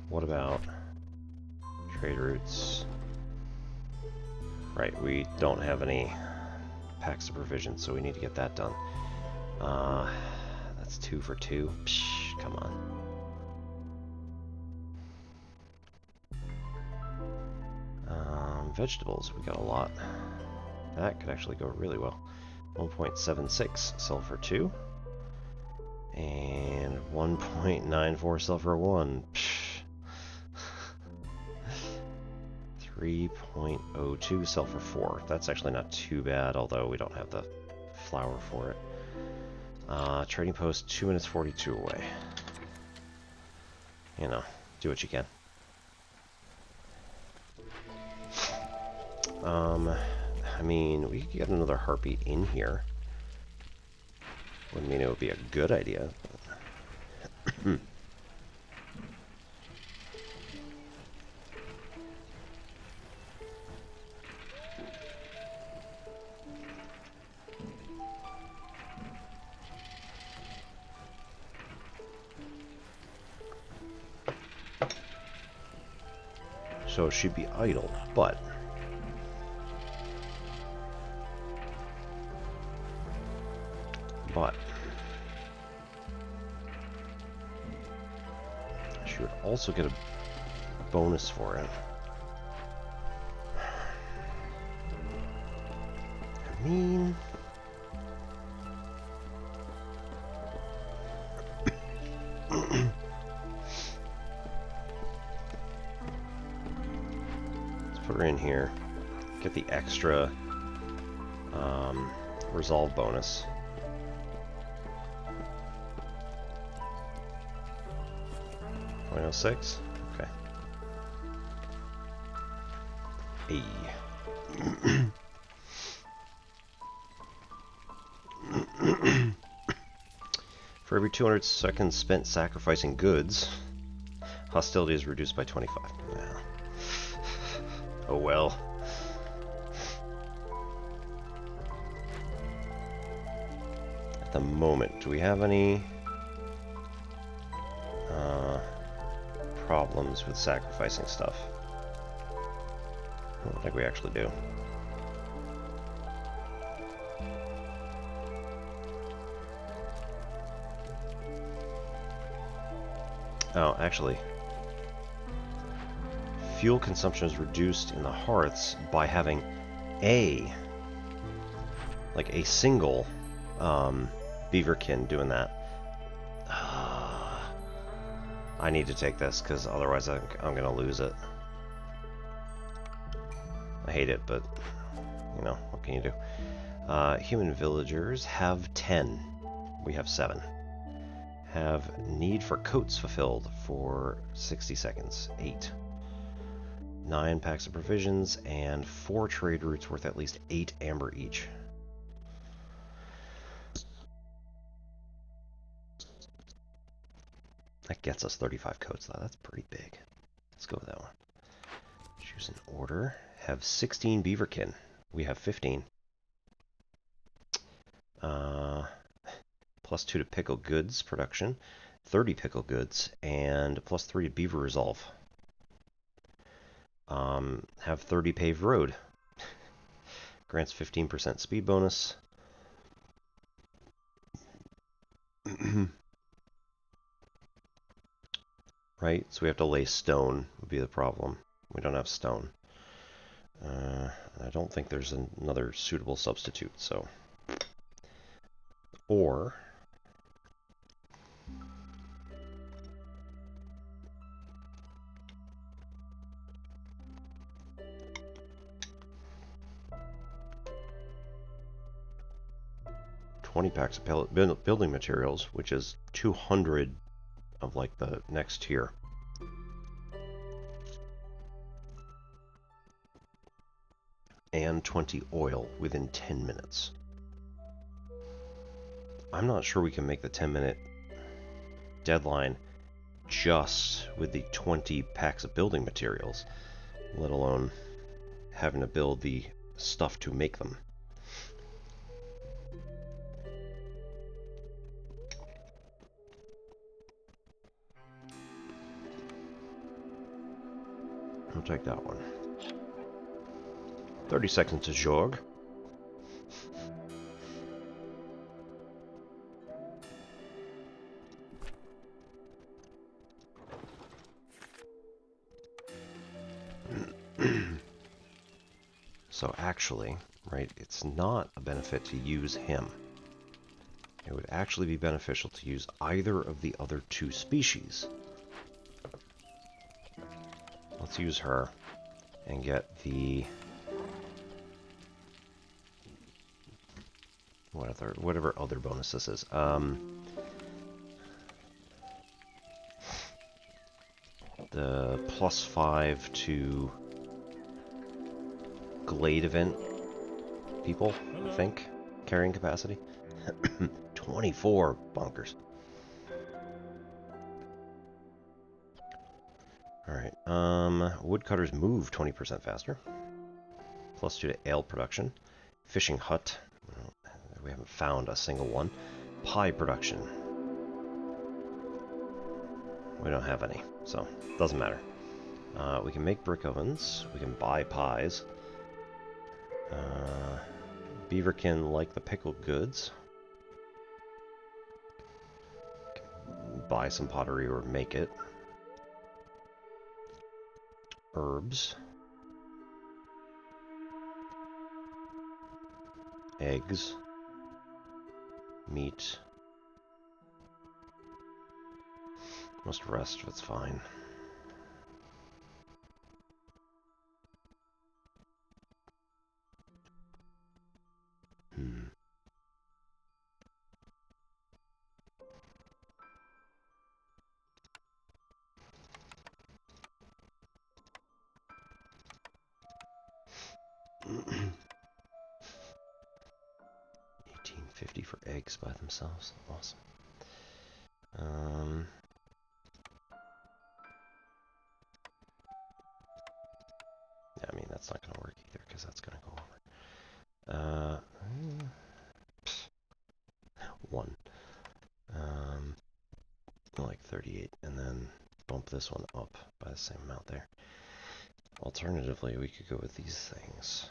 what about trade routes? Right, we don't have any packs of provisions, so we need to get that done. That's 2 for 2. Psh, come on. Vegetables, we got a lot. That could actually go really well. 1.76 sell for 2. And 1.94 sell for 1. Psh. 3.02 sell for 4. That's actually not too bad, although we don't have the flour for it. Trading post 2 minutes 42 away. You know, do what you can. I mean, we could get another harpy in here. Wouldn't mean it would be a good idea. So she'd be idle, but she would also get a bonus for it. I mean, let's put her in here. Get the extra resolve bonus. .06? Okay. Hey. For every 200 seconds spent sacrificing goods, hostility is reduced by 25. Yeah. Oh well. At the moment, do we have any problems with sacrificing stuff? I don't think we actually do. Oh, actually, fuel consumption is reduced in the hearths by having a single beaverkin doing that. I need to take this because otherwise I'm gonna lose it. I hate it, but you know, what can you do? Human villagers have 10. We have 7. Have need for coats fulfilled for 60 seconds. 8. 9 packs of provisions and 4 trade routes worth at least 8 amber each. That gets us 35 coats though. That's pretty big. Let's go with that one. Choose an order. Have 16 beaverkin. We have 15. Plus 2 to pickle goods production, 30 pickle goods, and plus 3 to beaver resolve. Have 30 paved road. Grants 15% speed bonus. Right, so we have to lay stone, would be the problem. We don't have stone. I don't think there's another suitable substitute, so. Or packs of building materials, which is 200 of like the next tier. And 20 oil within 10 minutes. I'm not sure we can make the 10-minute deadline just with the 20 packs of building materials, let alone having to build the stuff to make them. I'll take that one. 30 seconds to jog. So actually, right, it's not a benefit to use him. It would actually be beneficial to use either of the other two species. Let's use her and get the whatever other bonus this is. The +5 to Glade event people, I think, carrying capacity. 24 bonkers. Alright, woodcutters move 20% faster. +2 to ale production. Fishing hut. We haven't found a single one. Pie production. We don't have any, so doesn't matter. We can make brick ovens. We can buy pies. Beaverkin like the pickled goods. Buy some pottery or make it. Herbs. Eggs. Meat. Most rest of it's fine. $18.50 for eggs by themselves. Awesome. Yeah, I mean, that's not going to work either, because that's going to go over. One. Like 38, and then bump this one up by the same amount there. Alternatively, we could go with these things.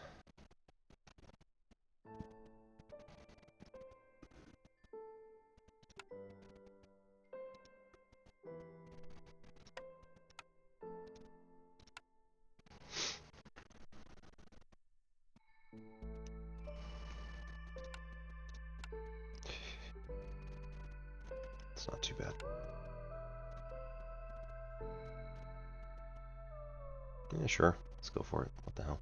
It's not too bad. Yeah, sure. Let's go for it. What the hell?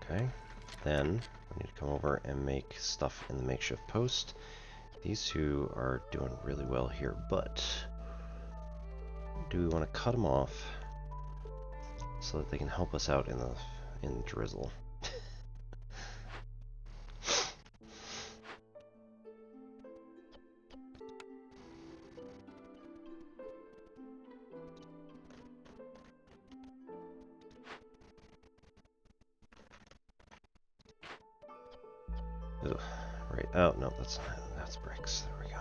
Okay. Then we need to come over and make stuff in the makeshift post. These two are doing really well here, but do we want to cut them off so that they can help us out in the drizzle? Ugh, right. Oh, no, that's bricks. There we go.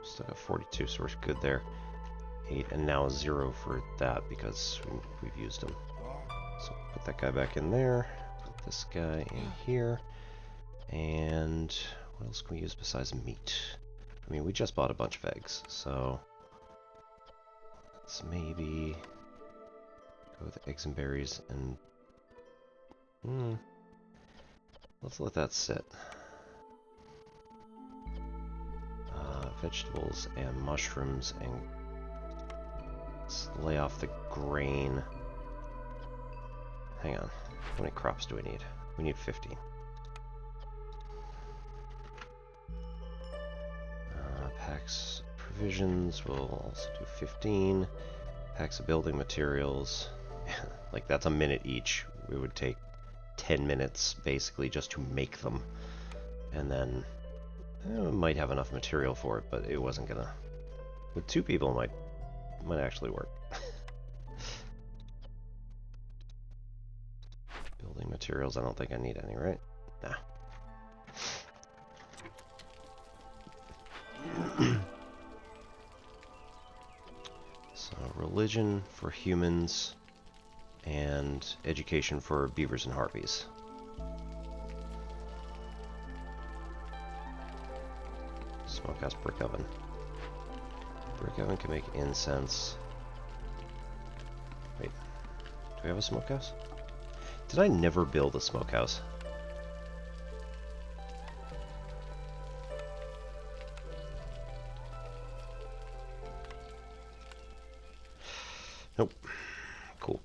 Still got 42, so we're good there. 8, and now 0 for that because we've used them. So put that guy back in there. Put this guy in here. And what else can we use besides meat? I mean, we just bought a bunch of eggs, so let's maybe go with eggs and berries and let's let that sit. Vegetables and mushrooms, and let's lay off the grain. Hang on, how many crops do we need? We need 50. Packs provisions will also do 15. Packs of building materials, like that's a minute each. It would take 10 minutes basically just to make them, and then we might have enough material for it, but it wasn't gonna. With 2 people, it might actually work. Building materials, I don't think I need any, right? Nah. So, religion for humans, and education for beavers and harpies. Smokehouse brick oven. Brick oven can make incense. Wait, do we have a smokehouse? Did I never build a smokehouse? Nope. Cool.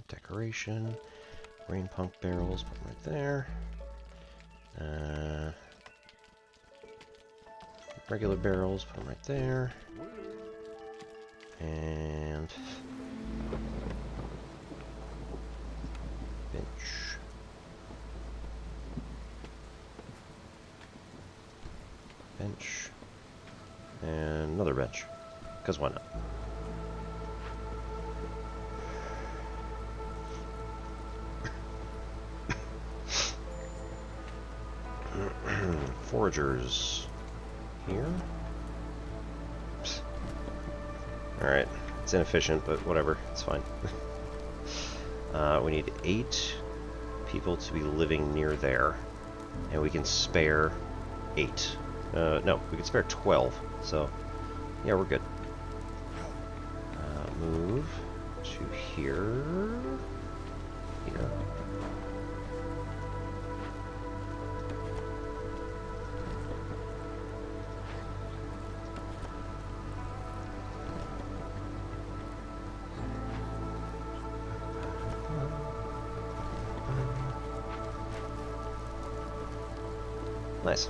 Decoration, rain punk barrels, put them right there. Regular barrels, put them right there. And bench. Bench. And another bench, because why not? Foragers here. Alright, it's inefficient, but whatever, it's fine. We need 8 people to be living near there, and we can spare 8. No, we can spare 12, so yeah, we're good. Move to here. Here. Nice.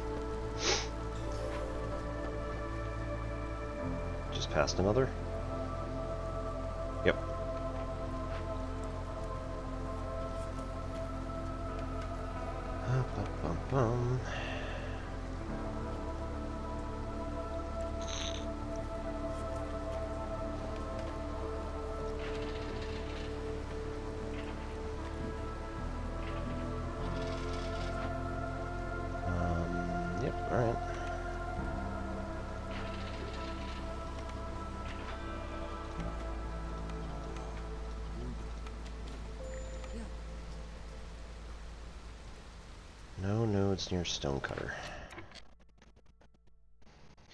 Just passed another. Yep. Yep, alright. No nodes near Stonecutter.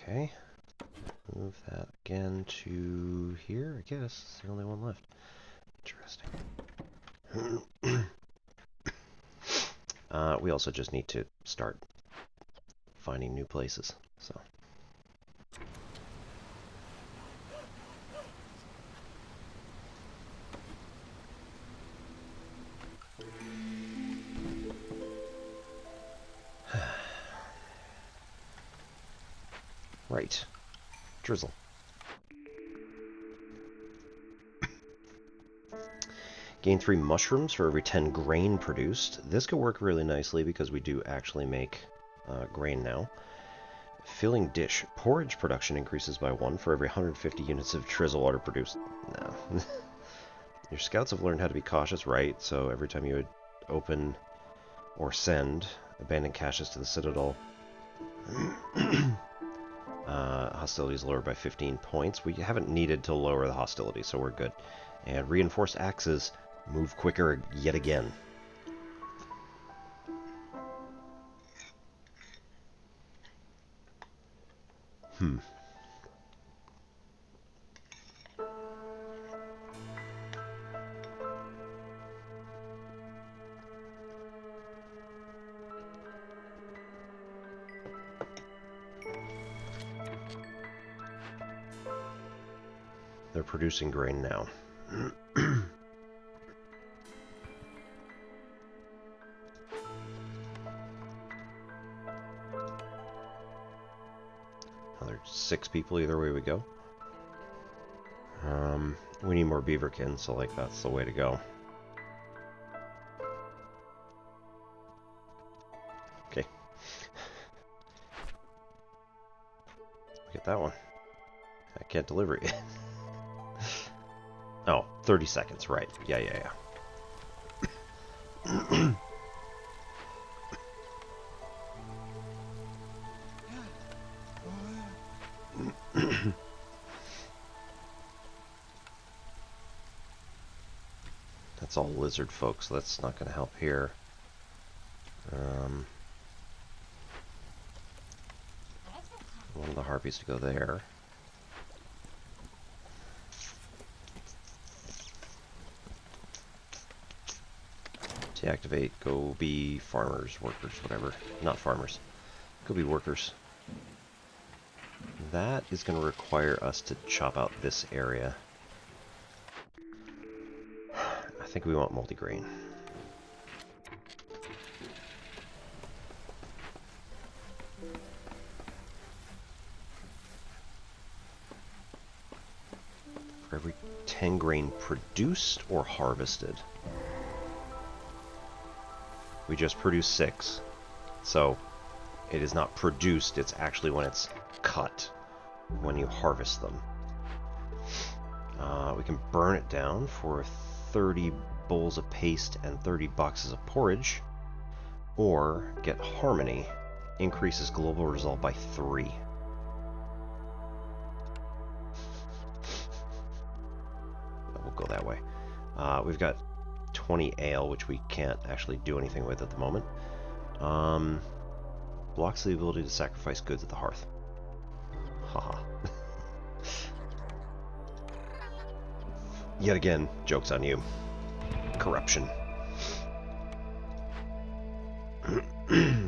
Okay. Move that again to here, I guess. It's the only one left. Interesting. We also just need to start finding new places, so. Right. Drizzle. Gain 3 mushrooms for every 10 grain produced. This could work really nicely because we do actually make grain now. Filling dish. Porridge production increases by 1 for every 150 units of drizzle water produced. No. Your scouts have learned how to be cautious, right? So every time you would open or send abandoned caches to the Citadel, hostility is lowered by 15 points. We haven't needed to lower the hostility, so we're good. And reinforced axes move quicker yet again. They're producing grain now. Another 6 people either way we go. We need more beaverkin, so like that's the way to go. Okay. Get that one. I can't deliver it. Oh, 30 seconds, right. Yeah. That's all lizard folk, so that's not going to help here. One of the harpies to go there. Deactivate, go be farmers, workers, whatever. Not farmers. Go be workers. That is going to require us to chop out this area. I think we want multigrain. For every 10 grain produced or harvested. We just produced 6. So it is not produced, it's actually when it's cut, when you harvest them. We can burn it down for 30 bowls of paste and 30 boxes of porridge, or get harmony, increases global resolve by 3. We'll go that way. We've got 20 ale, which we can't actually do anything with at the moment. Blocks the ability to sacrifice goods at the hearth. Haha. Yet again, joke's on you. Corruption.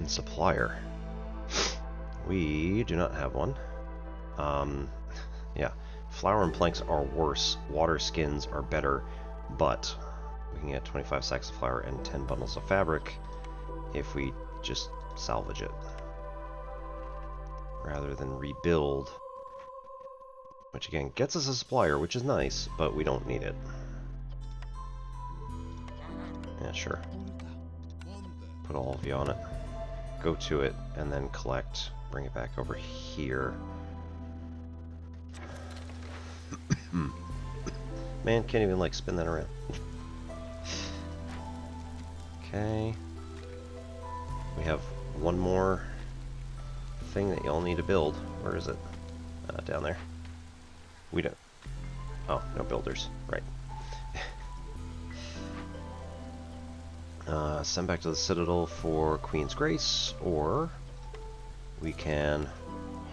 Supplier. We do not have one. Yeah. Flour and planks are worse. Water skins are better, but we can get 25 sacks of flour and 10 bundles of fabric if we just salvage it. Rather than rebuild. Which again gets us a supplier, which is nice, but we don't need it. Yeah, sure. Put all of you on it. Go to it, and then collect. Bring it back over here. Man, can't even like spin that around. Okay. We have one more thing that y'all need to build. Where is it? Down there. We don't. Oh, no builders. Right. Send back to the Citadel for Queen's Grace, or we can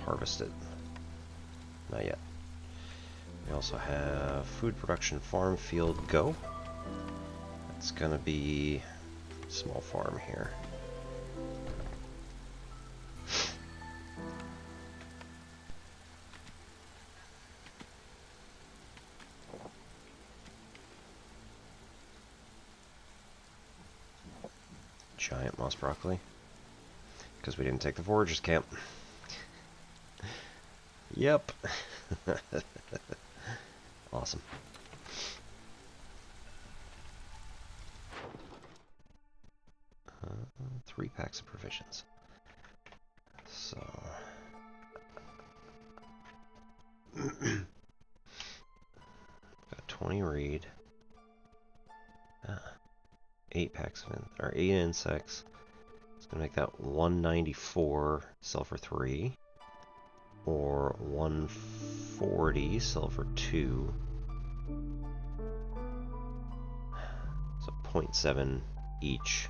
harvest it. Not yet. We also have food production, farm, field, go. It's gonna be a small farm here. Giant moss broccoli. Because we didn't take the foragers camp. Yep. Awesome. Uh, 3 packs of provisions. So... got 20 reed. 8 packs of or 8 insects. It's gonna make that 194, sell for 3. Or 140, sell for 2. So 0.7 each.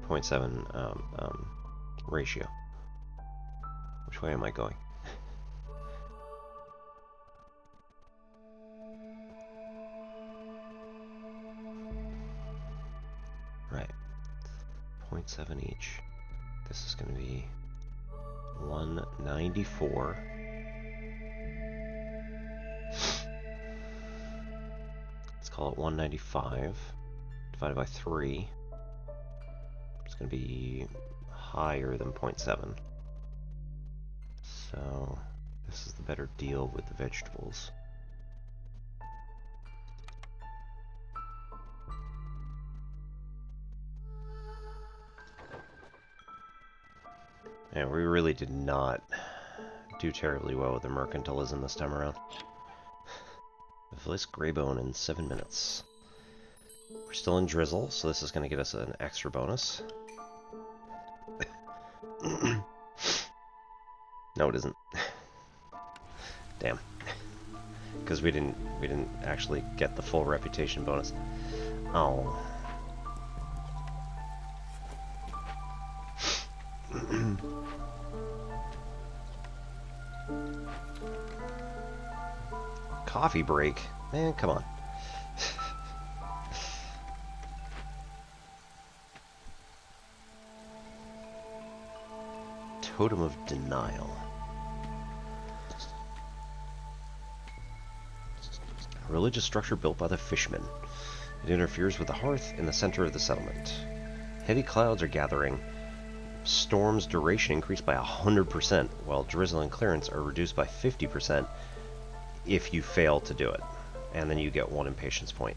.7 ratio. Which way am I going? Right. 0.7 each. This is going to be 194. Let's call it 195 divided by 3. It's going to be higher than 0.7. So this is the better deal with the vegetables. And we really did not do terribly well with the mercantilism this time around. Voice Greybone in 7 minutes. We're still in drizzle, so this is going to get us an extra bonus. No, it isn't. Damn. Because we didn't actually get the full reputation bonus. Oh. Coffee break? Man, come on. Totem of Denial. A religious structure built by the fishmen. It interferes with the hearth in the center of the settlement. Heavy clouds are gathering. Storm's duration increased by 100%, while drizzle and clearance are reduced by 50% if you fail to do it. And then you get 1 impatience point,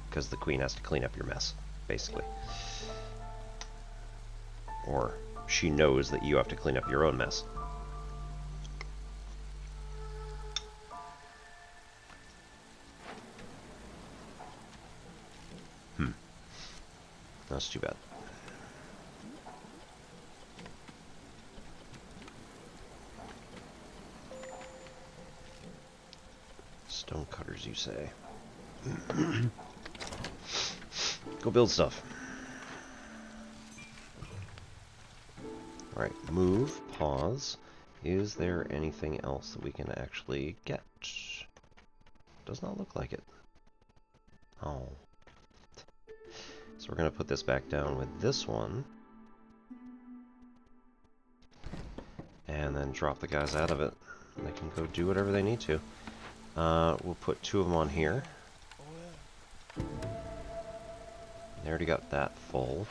because the queen has to clean up your mess, basically. Or she knows that you have to clean up your own mess. That's too bad. Stone cutters, you say? Go build stuff. Alright, move, pause. Is there anything else that we can actually get? Does not look like it. Oh. So we're going to put this back down with this one. And then drop the guys out of it. And they can go do whatever they need to. We'll put 2 of them on here. They already got that full.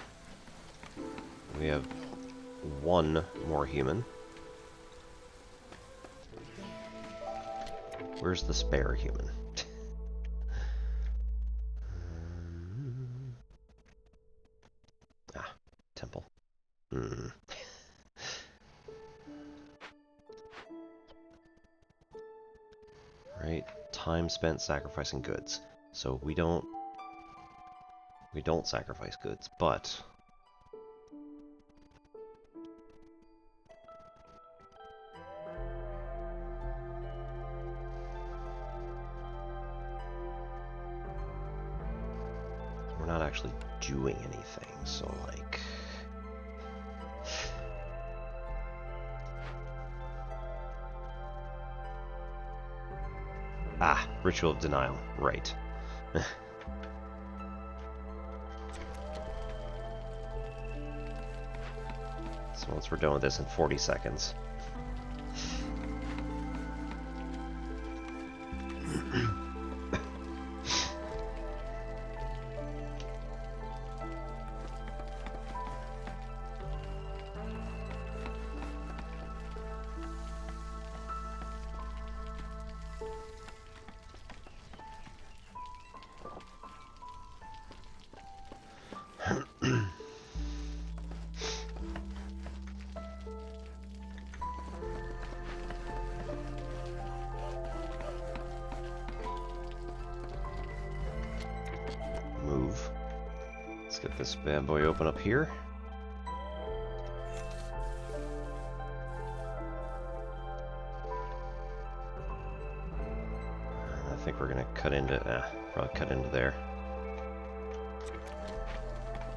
We have 1 more human. Where's the spare human? Temple. Right, time spent sacrificing goods. So we don't sacrifice goods, but we're not actually doing anything. So like, Ritual of Denial, right. So once we're done with this in 40 seconds. Let's get this bad boy open up here. I think we're gonna cut into, probably cut into there.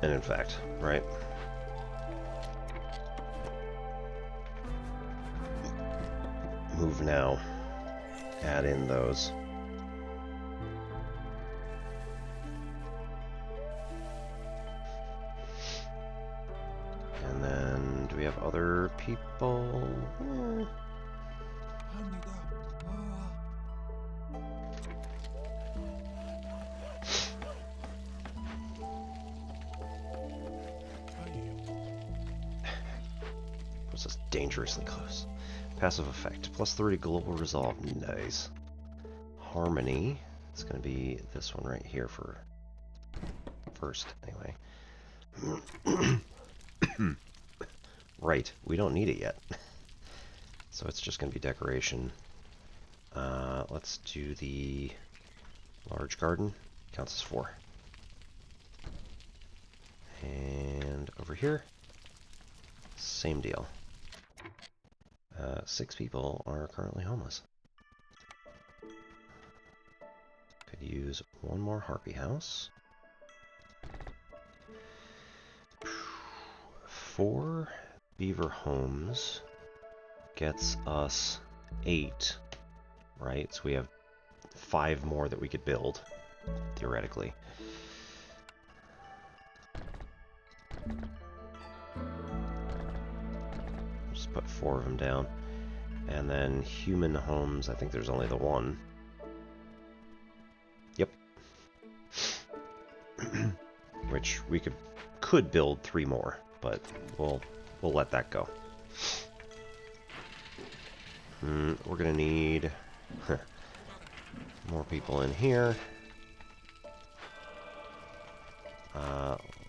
And in fact, right? Move now. Add in those. And then, do we have other people? Was this dangerously close? Passive effect, +3 global resolve, nice. Harmony, it's going to be this one right here for first, anyway. Right, we don't need it yet. So it's just going to be decoration. Let's do the large garden, counts as 4. And over here, same deal. 6 people are currently homeless. Could use one more harpy house. 4 beaver homes gets us 8, right? So we have 5 more that we could build, theoretically. Just put 4 of them down. And then human homes, I think there's only the one. Yep. Which we could build 3 more, but we'll let that go. We're gonna need more people in here.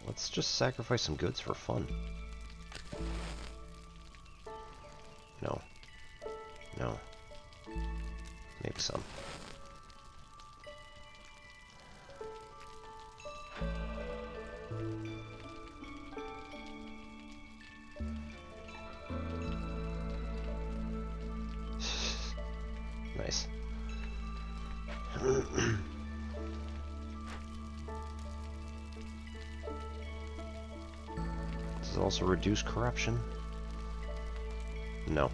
Let's just sacrifice some goods for fun. No. No. Maybe some. Nice. Does it also reduce corruption? No.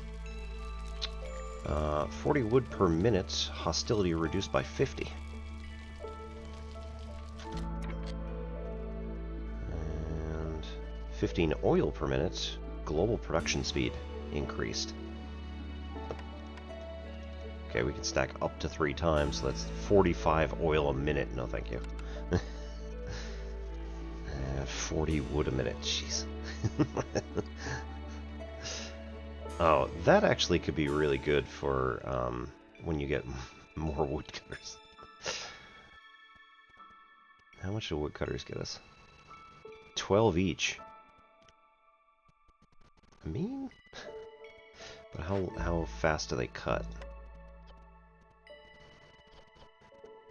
40 wood per minute, hostility reduced by 50. And 15 oil per minute, global production speed increased. Okay, we can stack up to 3 times, so that's 45 oil a minute. No, thank you. 40 wood a minute, jeez. Oh, that actually could be really good for when you get more woodcutters. How much do woodcutters get us? 12 each. I mean, but how fast do they cut?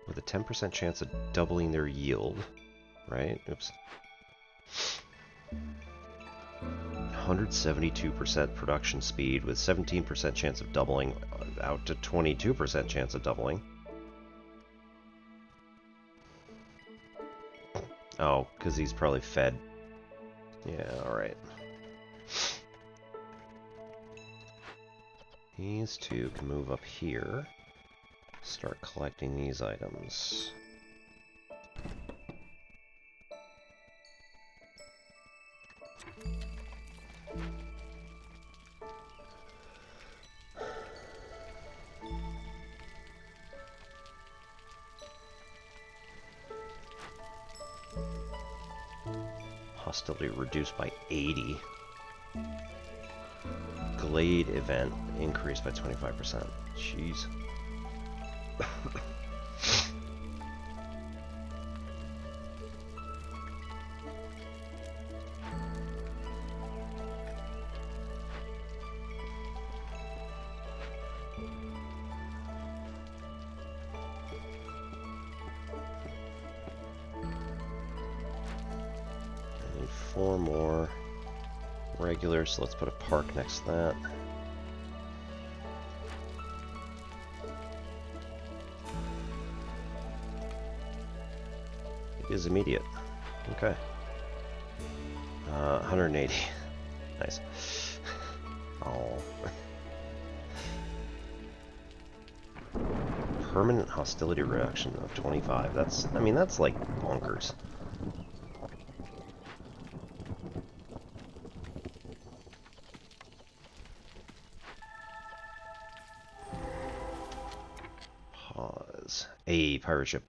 With a 10% chance of doubling their yield, right? Oops. 172% production speed with 17% chance of doubling out to 22% chance of doubling. Oh, because he's probably fed. Yeah, alright. These 2 can move up here. Start collecting these items. Hostility reduced by 80. Glade event increased by 25%. Jeez. 4 more regular, so let's put a park next to that. It is immediate. Okay. 180. Nice. Oh. Permanent hostility reduction of 25. That's, I mean, that's like bonkers. Pause. A pirate ship.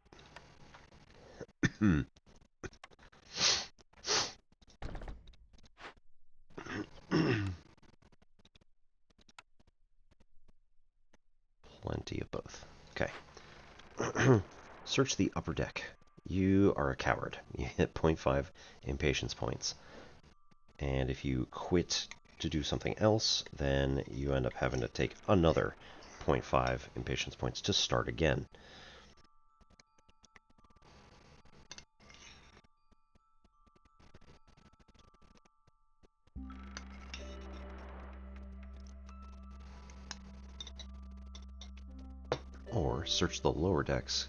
Plenty of both. Okay. Search the upper deck. You are a coward. You hit 0.5 impatience points. And if you quit to do something else, then you end up having to take another 0.5 impatience points to start again. Or search the lower decks.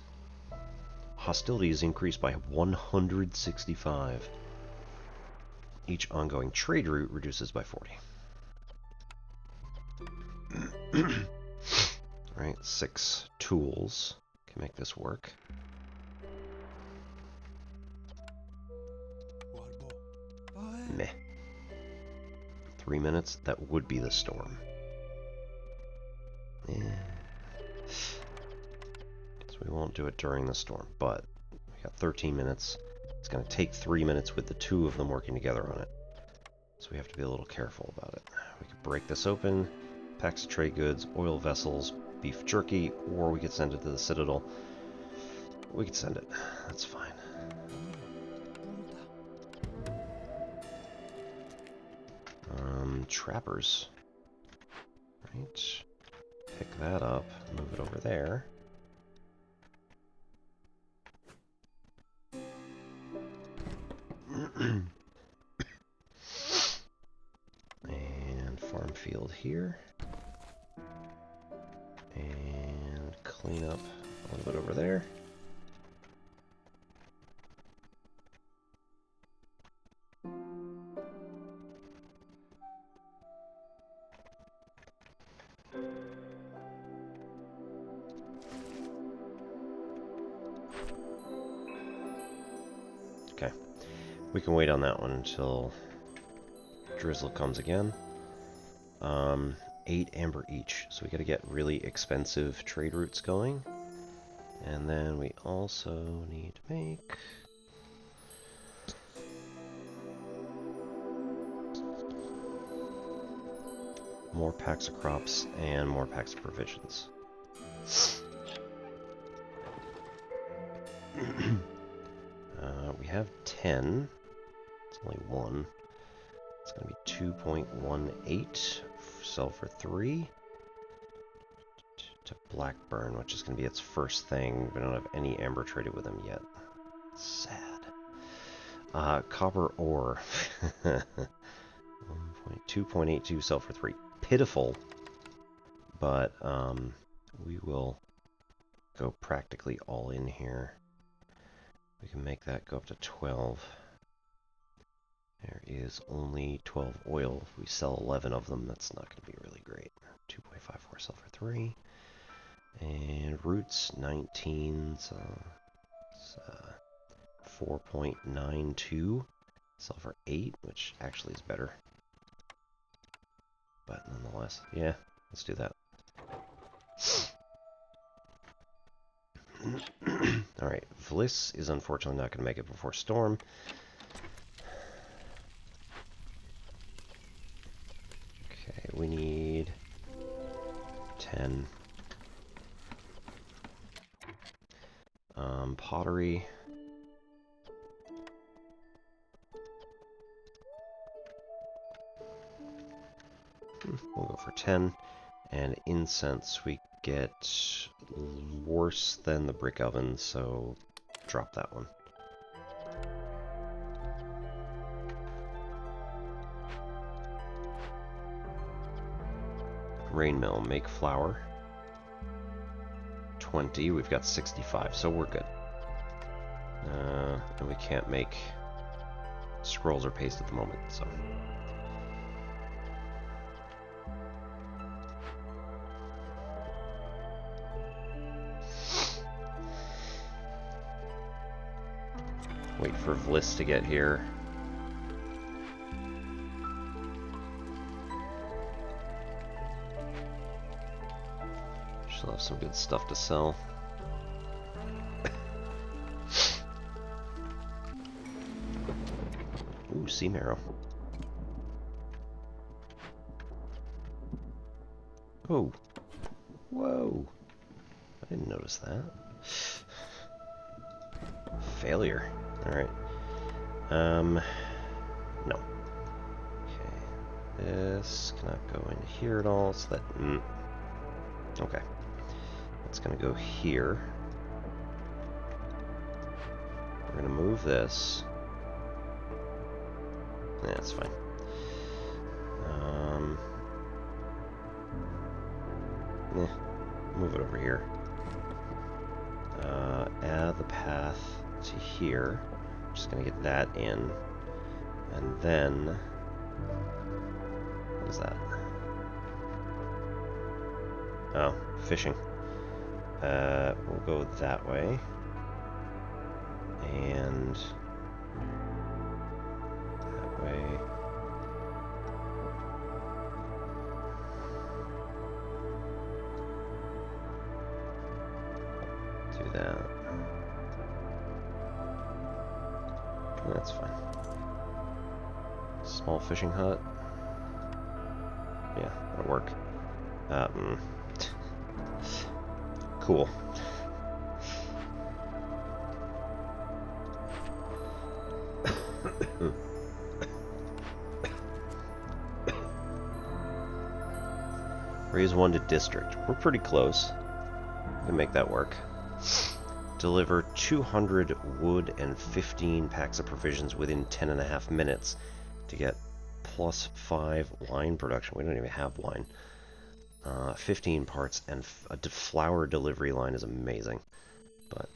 Hostility is increased by 165. Each ongoing trade route reduces by 40. Alright, 6 tools can make this work. Meh. 3 minutes, that would be the storm. So we won't do it during the storm, but we got 13 minutes. It's going to take 3 minutes with the 2 of them working together on it. So we have to be a little careful about it. We could break this open, packs of trade goods, oil vessels, beef jerky, or we could send it to the Citadel. We could send it. That's fine. Trappers. Right. Pick that up, move it over there. And farm field here. And clean up a little bit over there. Okay, we can wait on that one until Drizzle comes again. 8 amber each, so we gotta get really expensive trade routes going. And then we also need to make more packs of crops and more packs of provisions. We have 10. It's only 1. It's going to be 2.18. Sell for 3. To Blackburn, which is going to be its first thing. We don't have any amber traded with them yet. Sad. Copper ore. 2.82 sell for 3. Pitiful. But we will go practically all in here. We can make that go up to 12. There is only 12 oil. If we sell 11 of them, that's not going to be really great. 2.54 sell for 3. And roots, 19. So it's 4.92. Sell for 8, which actually is better. But nonetheless, yeah, let's do that. Alright, Vliss is unfortunately not going to make it before Storm. Okay, we need 10. Pottery. We'll go for 10. And incense, we get worse than the brick oven, so drop that one. grain mill. Make flour. 20. We've got 65, so we're good. And we can't make scrolls or paste at the moment, so. Wait for Vliss to get here. She'll have some good stuff to sell. Ooh, sea marrow. Oh. Whoa. I didn't notice that. Failure. Alright. No. Okay. This cannot go in here at all, so that... Okay. It's gonna go here. We're gonna move this. Yeah, that's fine. Move it over here. Add the path to here. Just gonna get that in. And then... What is that? Oh, fishing. We'll go that way. And... that way. Do that. That's fine. Small fishing hut. Yeah, that'll work. Cool. Raise 1 to district. We're pretty close. We can make that work. Deliver 200 wood and 15 packs of provisions within 10.5 minutes to get +5 wine production. We don't even have wine. 15 parts and a flour delivery line is amazing. But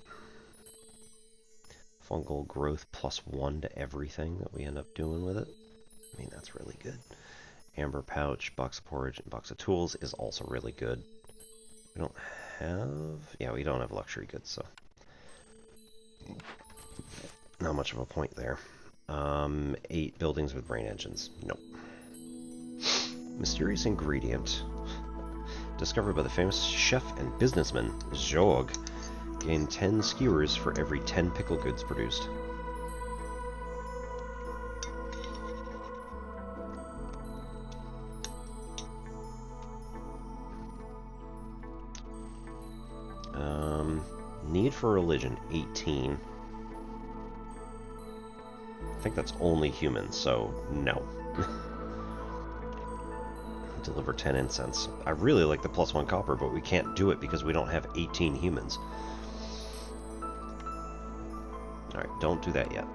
fungal growth +1 to everything that we end up doing with it. I mean, that's really good. Amber pouch, box of porridge, and box of tools is also really good. We don't have... Yeah, we don't have luxury goods, so... Not much of a point there. 8 buildings with brain engines. Nope. Mysterious ingredient. Discovered by the famous chef and businessman, Zhog. Gain 10 skewers for every 10 pickle goods produced. Need for religion, 18. I think that's only humans, so no. Deliver 10 incense. I really like the +1 copper, but we can't do it because we don't have 18 humans. Alright, don't do that yet.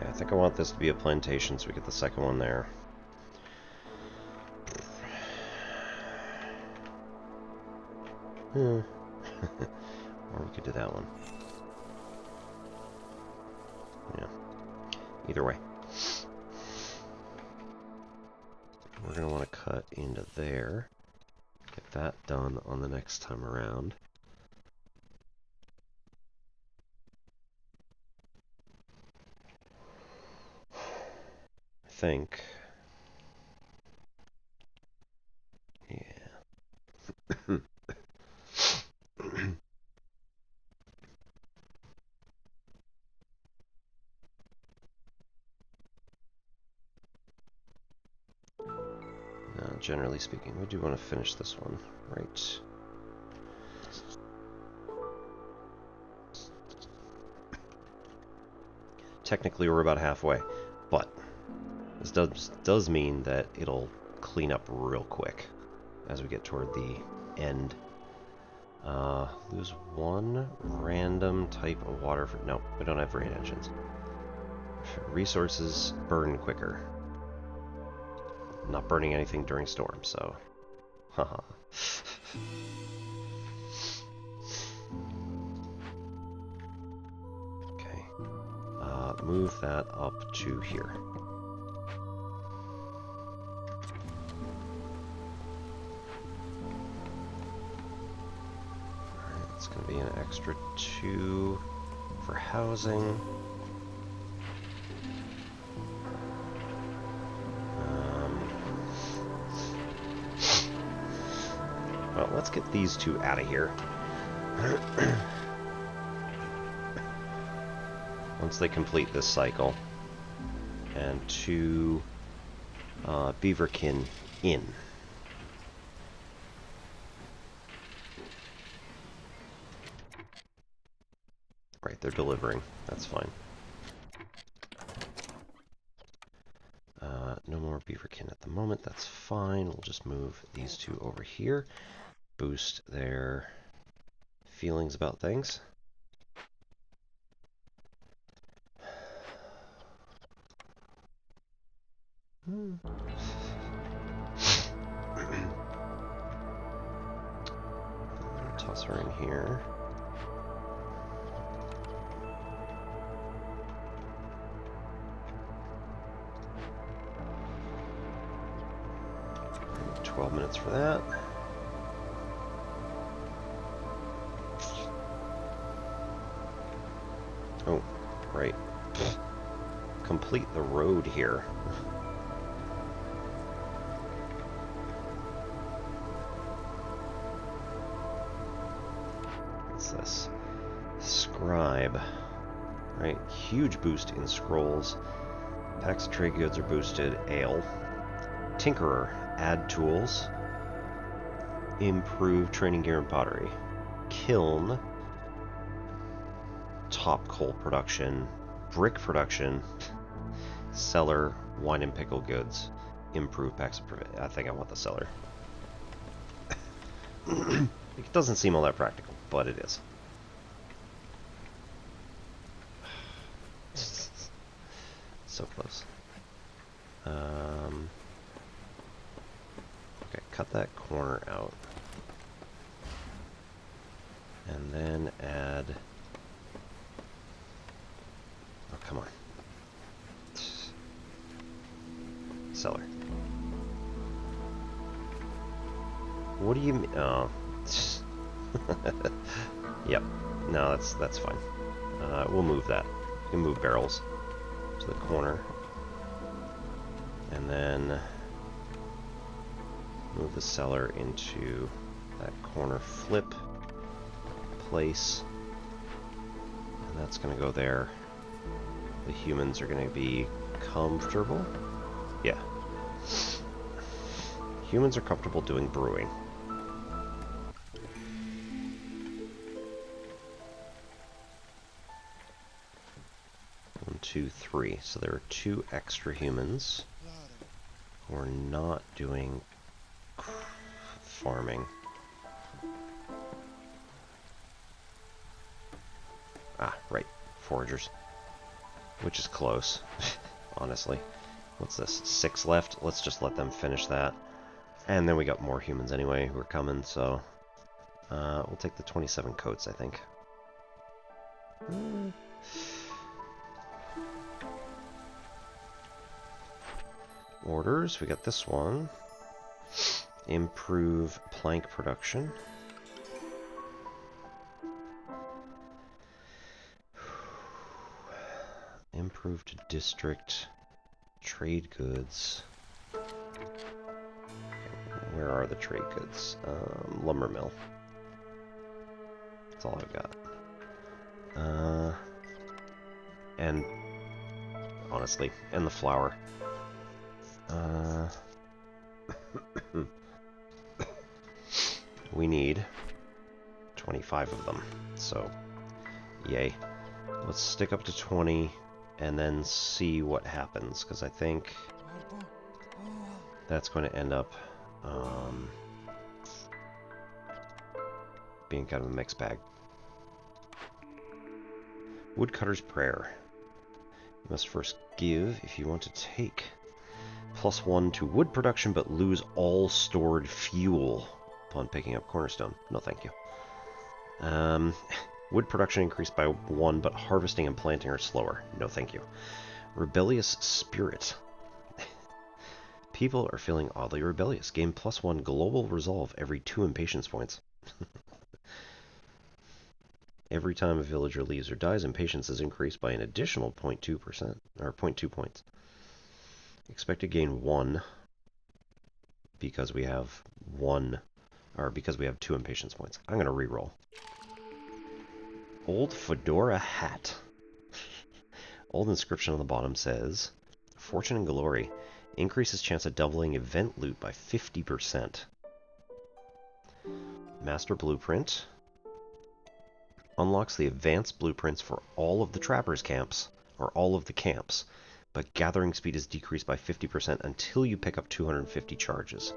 I think I want this to be a plantation, so we get the second one there. Or we could do that one. Yeah. Either way. We're going to want to cut into there. Get that done on the next time around. Think. Yeah. generally speaking. We do want to finish this one, right? Technically, we're about halfway, but this does mean that it'll clean up real quick as we get toward the end. Lose one random type of water for... No, we don't have rain engines. Resources burn quicker. Not burning anything during storms, so... Haha. Okay. Move that up to here. Alright, it's going to be an extra 2 for housing. Well, let's get these 2 out of here. Once they complete this cycle. And 2 beaverkin in. Right, they're delivering. That's fine. No more beaverkin at the moment. That's fine. We'll just move these 2 over here. Boost their feelings about things. Toss her in here. And 12 minutes for that. Oh, right. Complete the road here. What's this? Scribe. Right, huge boost in scrolls. Packs of trade goods are boosted. Ale. Tinkerer. Add tools. Improve training gear and pottery. Kiln. Top coal production, brick production, cellar, wine and pickle goods, improve packs of I think I want the cellar. It doesn't seem all that practical, but it is. So close. Okay, cut that corner out. And then add... Oh, come on. Cellar. What do you mean? Oh. Yep. No, that's fine. We'll move that. We can move barrels to the corner. And then move the cellar into that corner flip place. And that's going to go there. The humans are going to be comfortable. Yeah. Humans are comfortable doing brewing. One, two, three. So there are 2 extra humans who are not doing farming. Ah, right. Foragers. Which is close, honestly. What's this? 6 left? Let's just let them finish that. And then we got more humans anyway who are coming, so... we'll take the 27 coats, I think. Orders, we got this one. Improve plank production. Improve to district trade goods. Where are the trade goods? Lumber mill. That's all I've got. And honestly, and the flour. We need 25 of them, so yay. Let's stick up to 20 and then see what happens, because I think that's going to end up being kind of a mixed bag. Woodcutter's Prayer. You must first give if you want to take +1 to wood production, but lose all stored fuel upon picking up Cornerstone. No, thank you. Wood production increased by 1, but harvesting and planting are slower. No, thank you. Rebellious Spirit. People are feeling oddly rebellious. Gain +1 global resolve every 2 impatience points. Every time a villager leaves or dies, impatience is increased by an additional 0.2%, or 0.2 points. Expect to gain 1 because we have 2 impatience points. I'm going to reroll. Old fedora hat. Old inscription on the bottom says, Fortune and Glory. Increases chance of doubling event loot by 50%. Master Blueprint. Unlocks the advanced blueprints for all of the trappers' camps, or all of the camps, but gathering speed is decreased by 50% until you pick up 250 charges.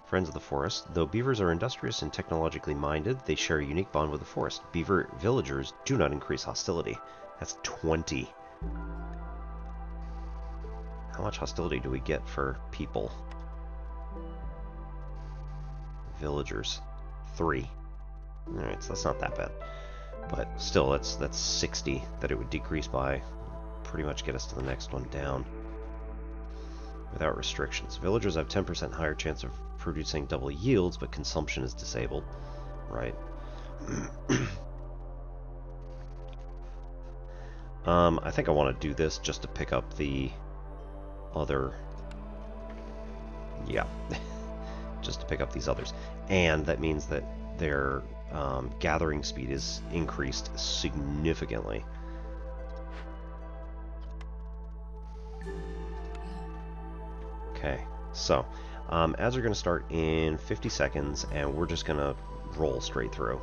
Friends of the Forest. Though beavers are industrious and technologically minded, they share a unique bond with the forest. Beaver villagers do not increase hostility. That's 20. How much hostility do we get for people? Villagers. 3. Alright, so that's not that bad. But still, that's 60 that it would decrease by. Pretty much get us to the next one down. Without restrictions. Villagers have 10% higher chance of producing double yields, but consumption is disabled. Right. I think I want to do this just to pick up the other... Yeah. Just to pick up these others. And that means that their gathering speed is increased significantly. Okay, so ads are going to start in 50 seconds, and we're just going to roll straight through.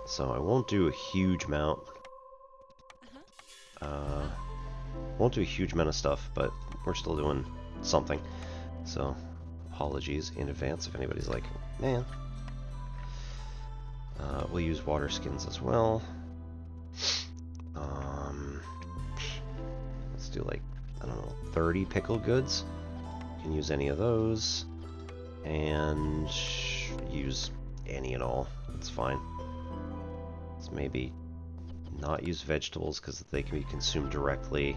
So I won't do a huge amount. Won't do a huge amount of stuff, but we're still doing something. So apologies in advance if anybody's like, man. We'll use water skins as well. Let's do like, I don't know, 30 pickle goods. You can use any of those. And use any and all. That's fine. Let's maybe not use vegetables because they can be consumed directly.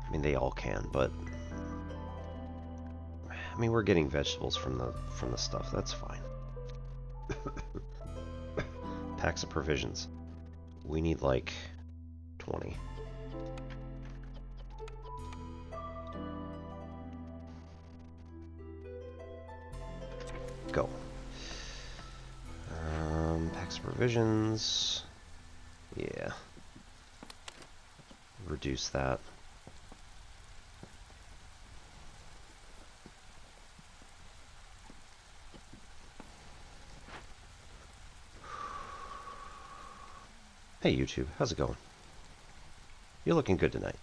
I mean, they all can, but I mean, we're getting vegetables from the stuff. That's fine. Packs of provisions. We need like 20. Go. Packs of provisions. Yeah. Reduce that. Hey YouTube, how's it going? You're looking good tonight.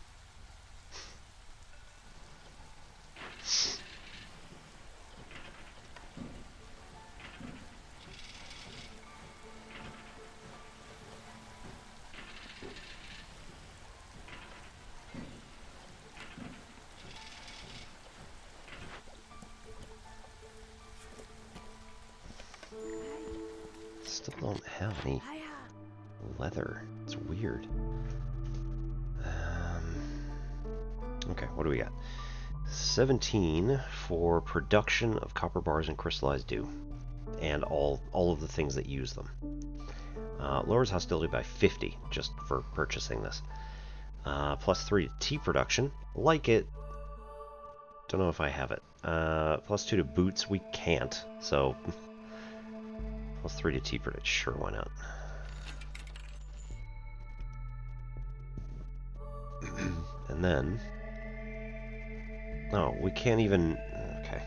Still don't have any leather. It's weird. Okay, what do we got? 17 for production of copper bars and crystallized dew, and all of the things that use them. Lowers hostility by 50 just for purchasing this. +3 to tea production. Like it. Don't know if I have it. +2 to boots. We can't. So +3 to tea production. Sure, why not? And then... Oh, we can't even... Okay.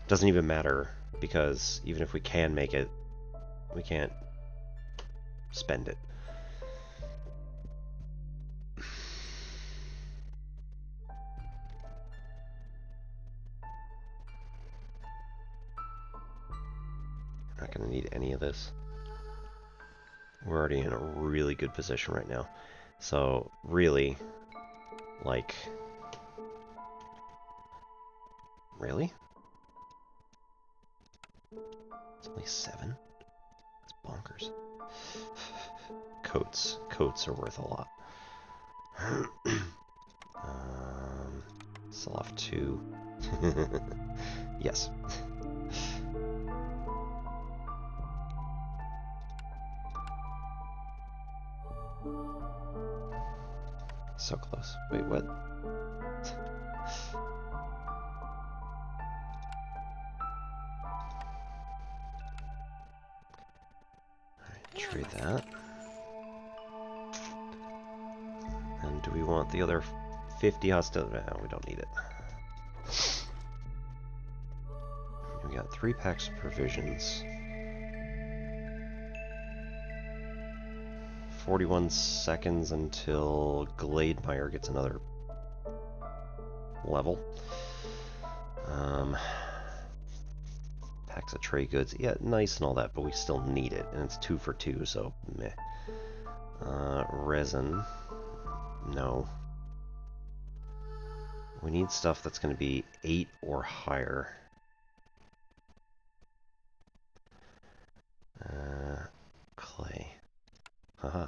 Doesn't even matter, because even if we can make it, we can't spend it. We're not going to need any of this. We're already in a really good position right now. So, really, like... Really? It's only 7? That's bonkers. Coats. Coats are worth a lot. Sell off 2. Yes. So close. Wait, what? Alright, trade that. And do we want the other 50 hostility? No, we don't need it. We got 3 packs of provisions. 41 seconds until Glademire gets another level. Packs of trade goods. Yeah, nice and all that, but we still need it. And it's 2 for 2, so meh. Resin. No. We need stuff that's going to be 8 or higher. Clay. Haha.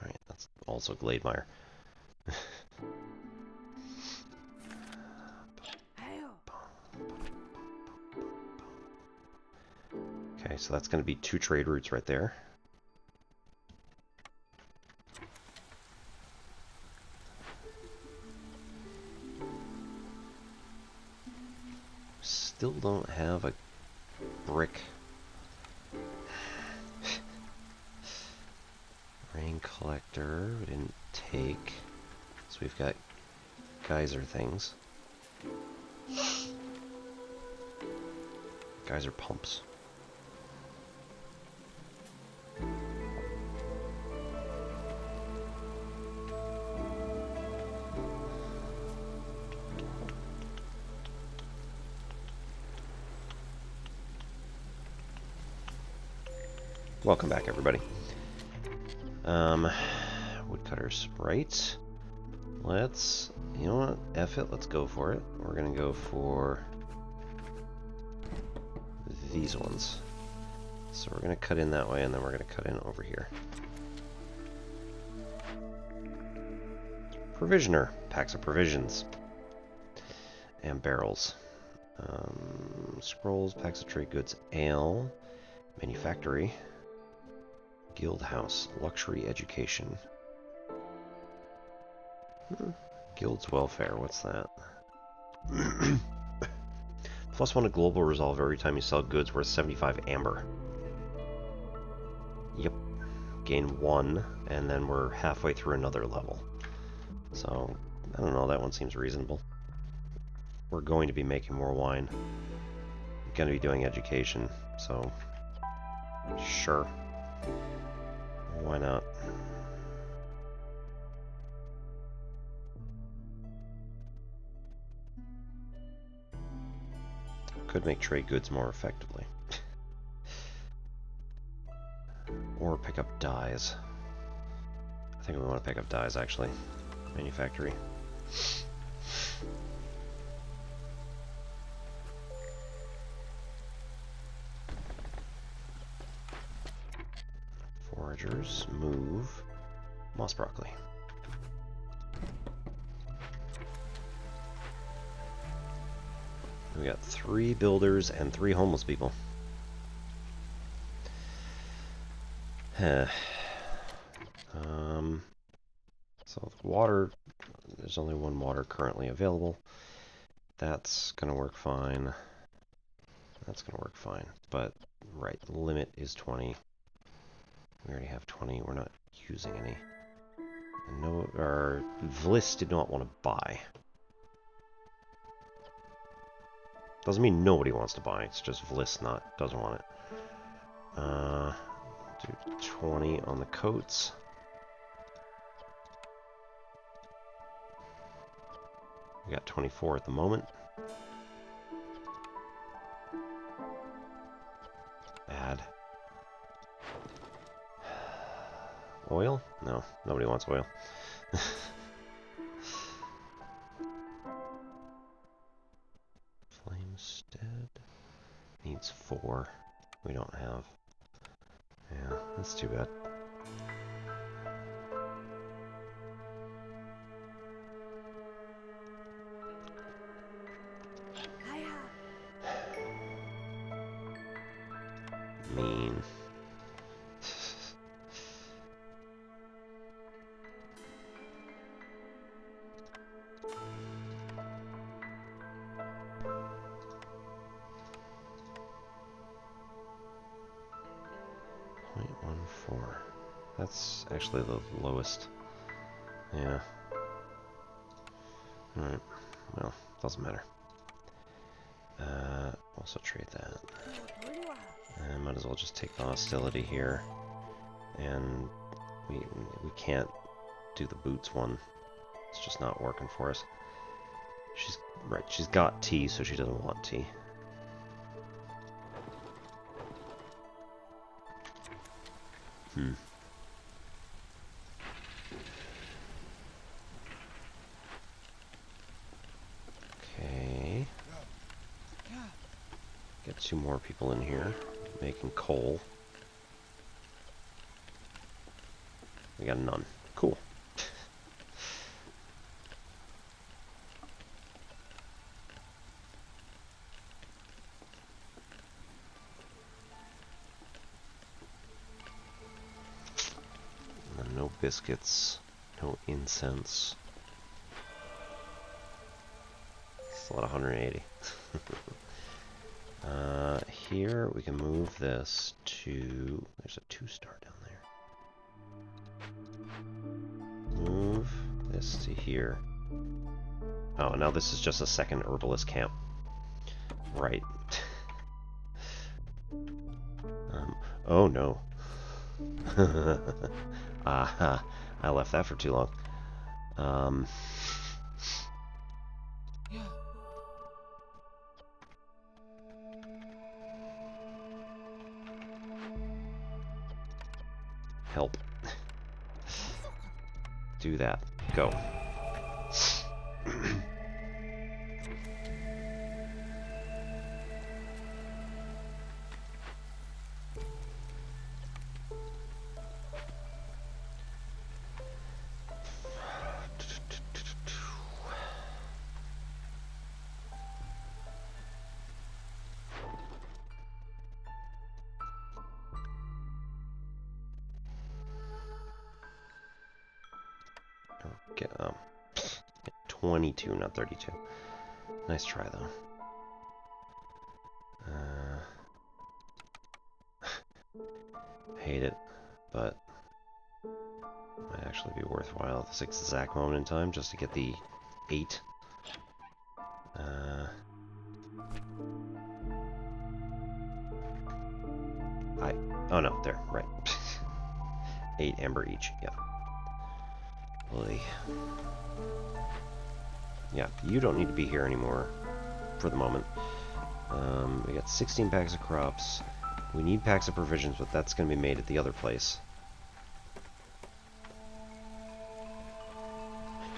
Alright, that's also Glademire. Okay, so that's going to be 2 trade routes right there. Still don't have a brick. Rain collector, we didn't take. So we've got geyser things. Geyser pumps. Welcome back, everybody. Woodcutters, right? Let's, you know what? F it, let's go for it. We're gonna go for these ones. So we're gonna cut in that way, and then we're gonna cut in over here. Provisioner, packs of provisions. And barrels. Scrolls, packs of trade goods, ale, manufactory. Guild house, luxury education. Guild's welfare, what's that? +1 to global resolve every time you sell goods worth 75 amber. Yep. Gain 1, and then we're halfway through another level. So, I don't know, that one seems reasonable. We're going to be making more wine. We're going to be doing education, so sure. Why not? Could make trade goods more effectively. Or pick up dyes. I think we want to pick up dyes, actually. Manufactory. Foragers, move. Moss broccoli. We got 3 builders and 3 homeless people. So the water, there's only 1 water currently available. That's gonna work fine. That's going to work fine. But, right, the limit is 20. We already have 20. We're not using any. And no, our Vliss did not want to buy. Doesn't mean nobody wants to buy. It's just Vliss doesn't want it. Do 20 on the coats. We got 24 at the moment. Add oil? No, nobody wants oil. Flamestead needs 4. We don't have. Yeah, that's too bad. Mean. .14. That's actually the lowest. Yeah. Alright. Well, doesn't matter. Also trade that. And might as well just take the hostility here. And we can't do the boots one. It's just not working for us. She's got tea, so she doesn't want tea. Okay. Get 2 more people in here making coal. We got none. Cool. No biscuits, no incense. Still at 180. Here we can move this to. There's a 2-star down there. Move this to here. Oh, now this is just a second herbalist camp. Right. Oh no. Aha, I left that for too long. Help. Do that. Go. Get 22, not 32. Nice try, though. Hate it, but might actually be worthwhile at this exact moment in time just to get the 8. Oh no, there, right. 8 amber each, yeah. Oy. Yeah, you don't need to be here anymore for the moment. We got 16 packs of crops. We need packs of provisions, but that's going to be made at the other place.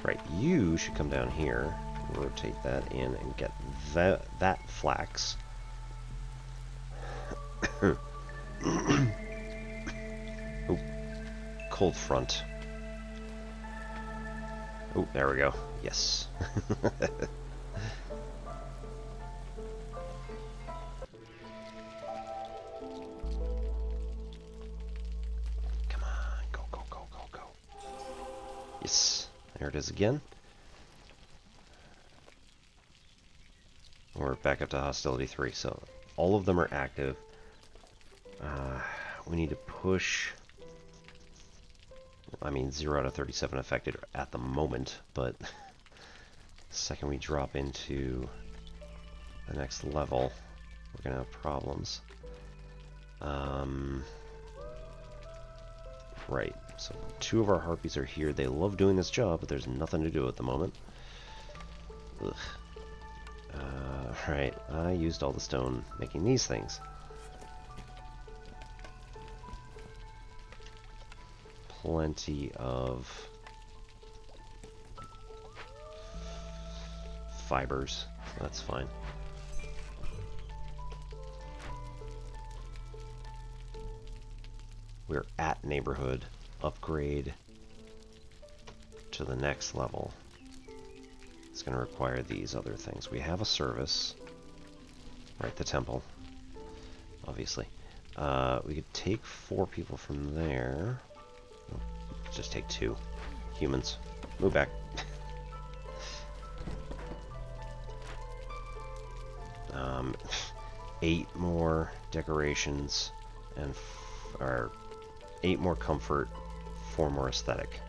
Right, you should come down here, rotate that in, and get that flax. Oh, cold front. Oh, there we go. Yes. Come on, go, go, go, go, go. Yes, there it is again. We're back up to hostility 3, so all of them are active. We need to push... I mean, 0 out of 37 affected at the moment, but the second we drop into the next level, we're going to have problems. Right, so 2 of our harpies are here. They love doing this job, but there's nothing to do at the moment. Ugh. Right, I used all the stone making these things. Plenty of fibers. That's fine. We're at neighborhood. Upgrade to the next level. It's going to require these other things. We have a service. Right, the temple. Obviously. We could take 4 people from there. Just take 2. Humans. Move back. 8 more decorations and 8 more comfort, 4 more aesthetic.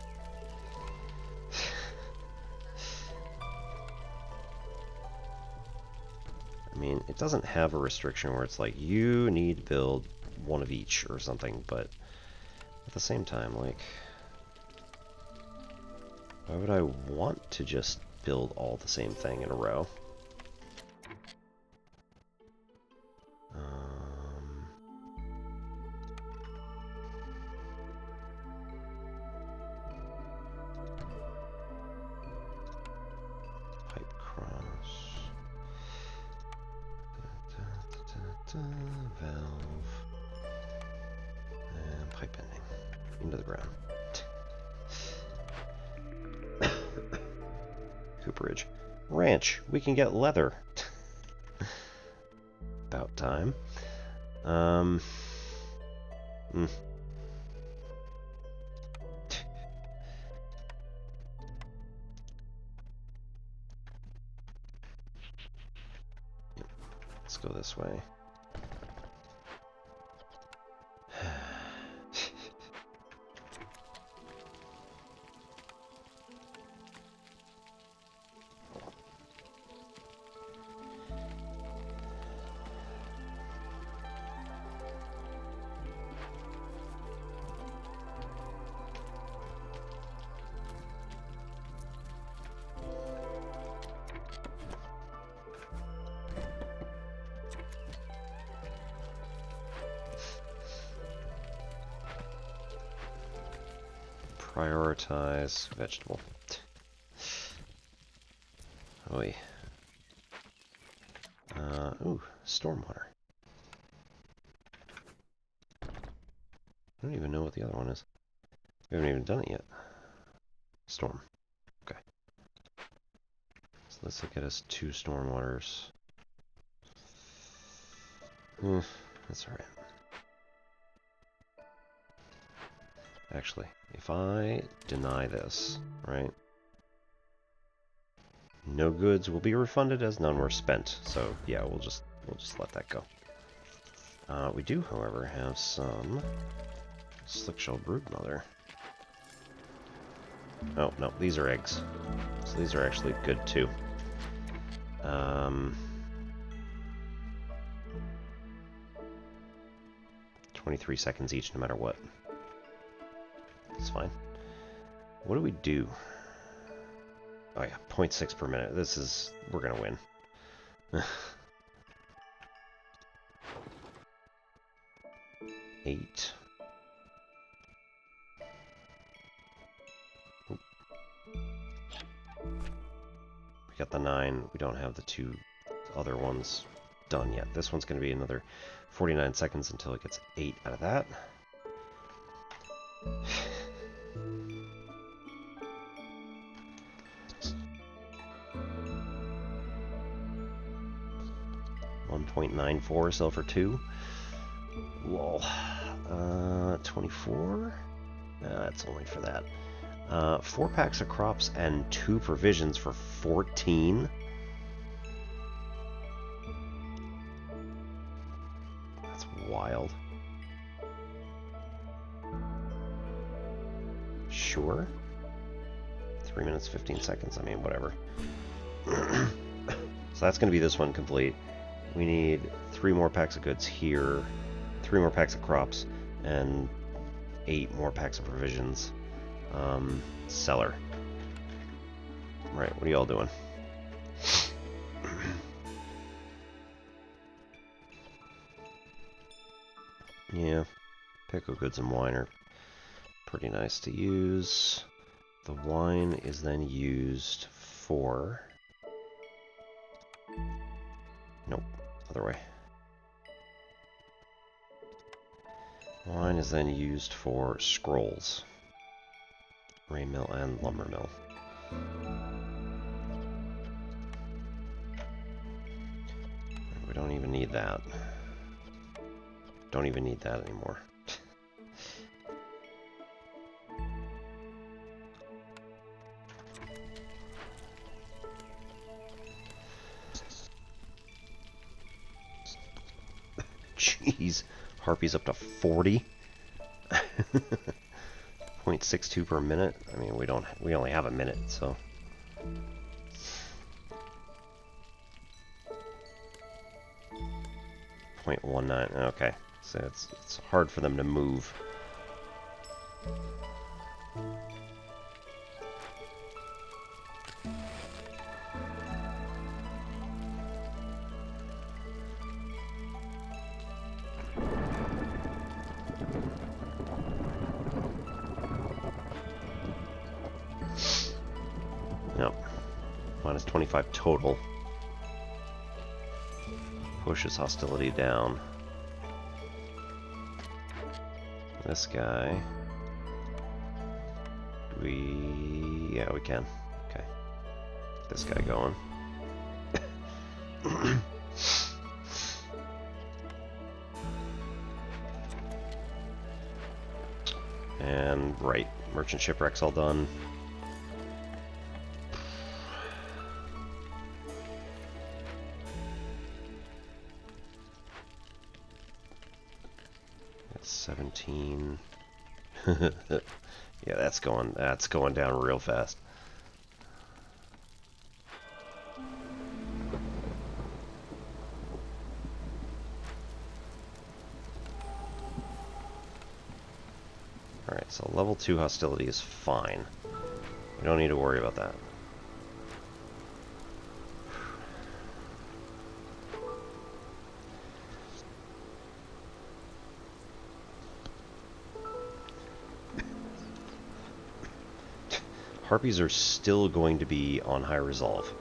I mean, it doesn't have a restriction where it's like, you need to build 1 of each or something, but at the same time, like, why would I want to just build all the same thing in a row? Pipe cross. Valve. And pipe ending. Into the ground. Cooperage. Ranch. We can get leather. About time. Let's go this way. Prioritize vegetable. Oi. Ooh, stormwater. I don't even know what the other one is. We haven't even done it yet. Storm. Okay. So this will get us 2 stormwaters. That's alright. Actually, if I deny this, right? No goods will be refunded as none were spent. So yeah, we'll just let that go. We do, however, have some slickshell broodmother. Oh no, these are eggs. So these are actually good too. 23 seconds each, no matter what. It's fine. What do we do? Oh yeah, 0.6 per minute. This is... we're gonna win. Eight. Oop. We got the 9. We don't have the 2 other ones done yet. This one's gonna be another 49 seconds until it gets 8 out of that. 1.94 sell for 2. Lol. 24? That's only for that. 4 packs of crops and 2 provisions for 14. Sure. 3 minutes, 15 seconds. I mean, whatever. So that's going to be this one complete. We need 3 more packs of goods here, 3 more packs of crops, and 8 more packs of provisions. Cellar. Right, what are y'all doing? Yeah, pickle goods and wine are pretty nice to use. The wine is then used for... Nope, other way. Wine is then used for scrolls. Ray mill and lumber mill. We don't even need that. Don't even need that anymore. Jeez, Harpy's up to 40. 0.62 per minute. I mean, we only have a minute, so. .19. Okay, so it's hard for them to move. Yep. Minus 25 total. Pushes hostility down. This guy. Yeah, we can. Okay. Get this guy going. And, right. Merchant shipwreck's all done. That's 17. Yeah, that's going down real fast. Alright, so level 2 hostility is fine. We don't need to worry about that. Harpies are still going to be on high resolve.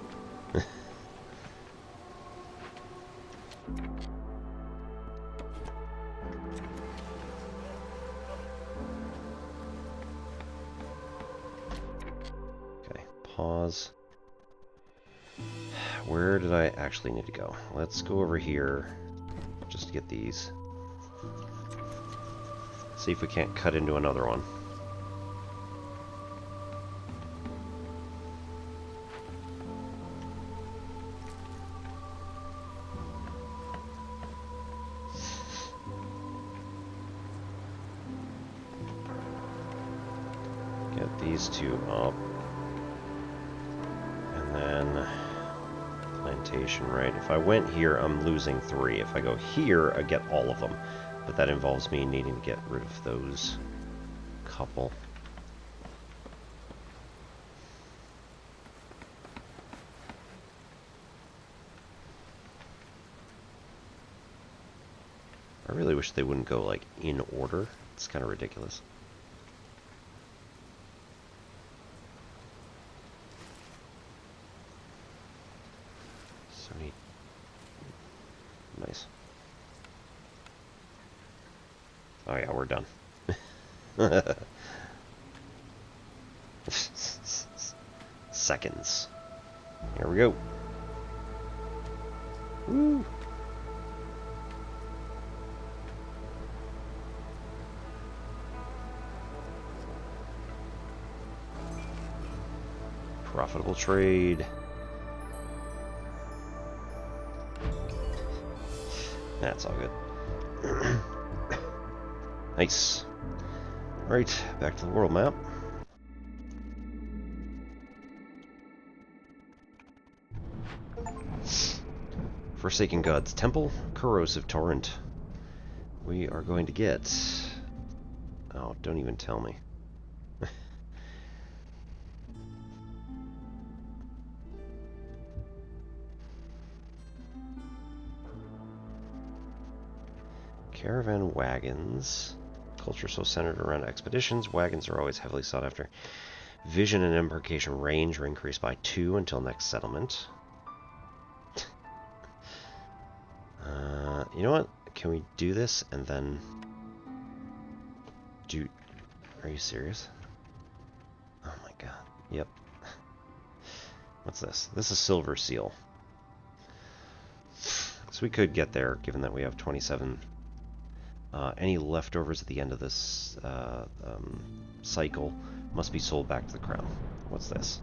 Okay, pause. Where did I actually need to go? Let's go over here just to get these. See if we can't cut into another one. Get these two up. And then plantation, right? If I went here, I'm losing 3. If I go here, I get all of them. But that involves me needing to get rid of those couple. I really wish they wouldn't go, like, in order. It's kind of ridiculous. Nice. Oh yeah, we're done. Seconds. Here we go. Woo! Profitable trade. That's all good. Nice. Alright, back to the world map. Forsaken God's Temple, Corrosive Torrent. We are going to get... Oh, don't even tell me. Caravan wagons. Culture so centered around expeditions. Wagons are always heavily sought after. Vision and embarkation range are increased by 2 until next settlement. You know what? Can we do this and then do... Are you serious? Oh my god. Yep. What's this? This is Silver Seal. So we could get there, given that we have 27. Any leftovers at the end of this cycle must be sold back to the crown. What's this?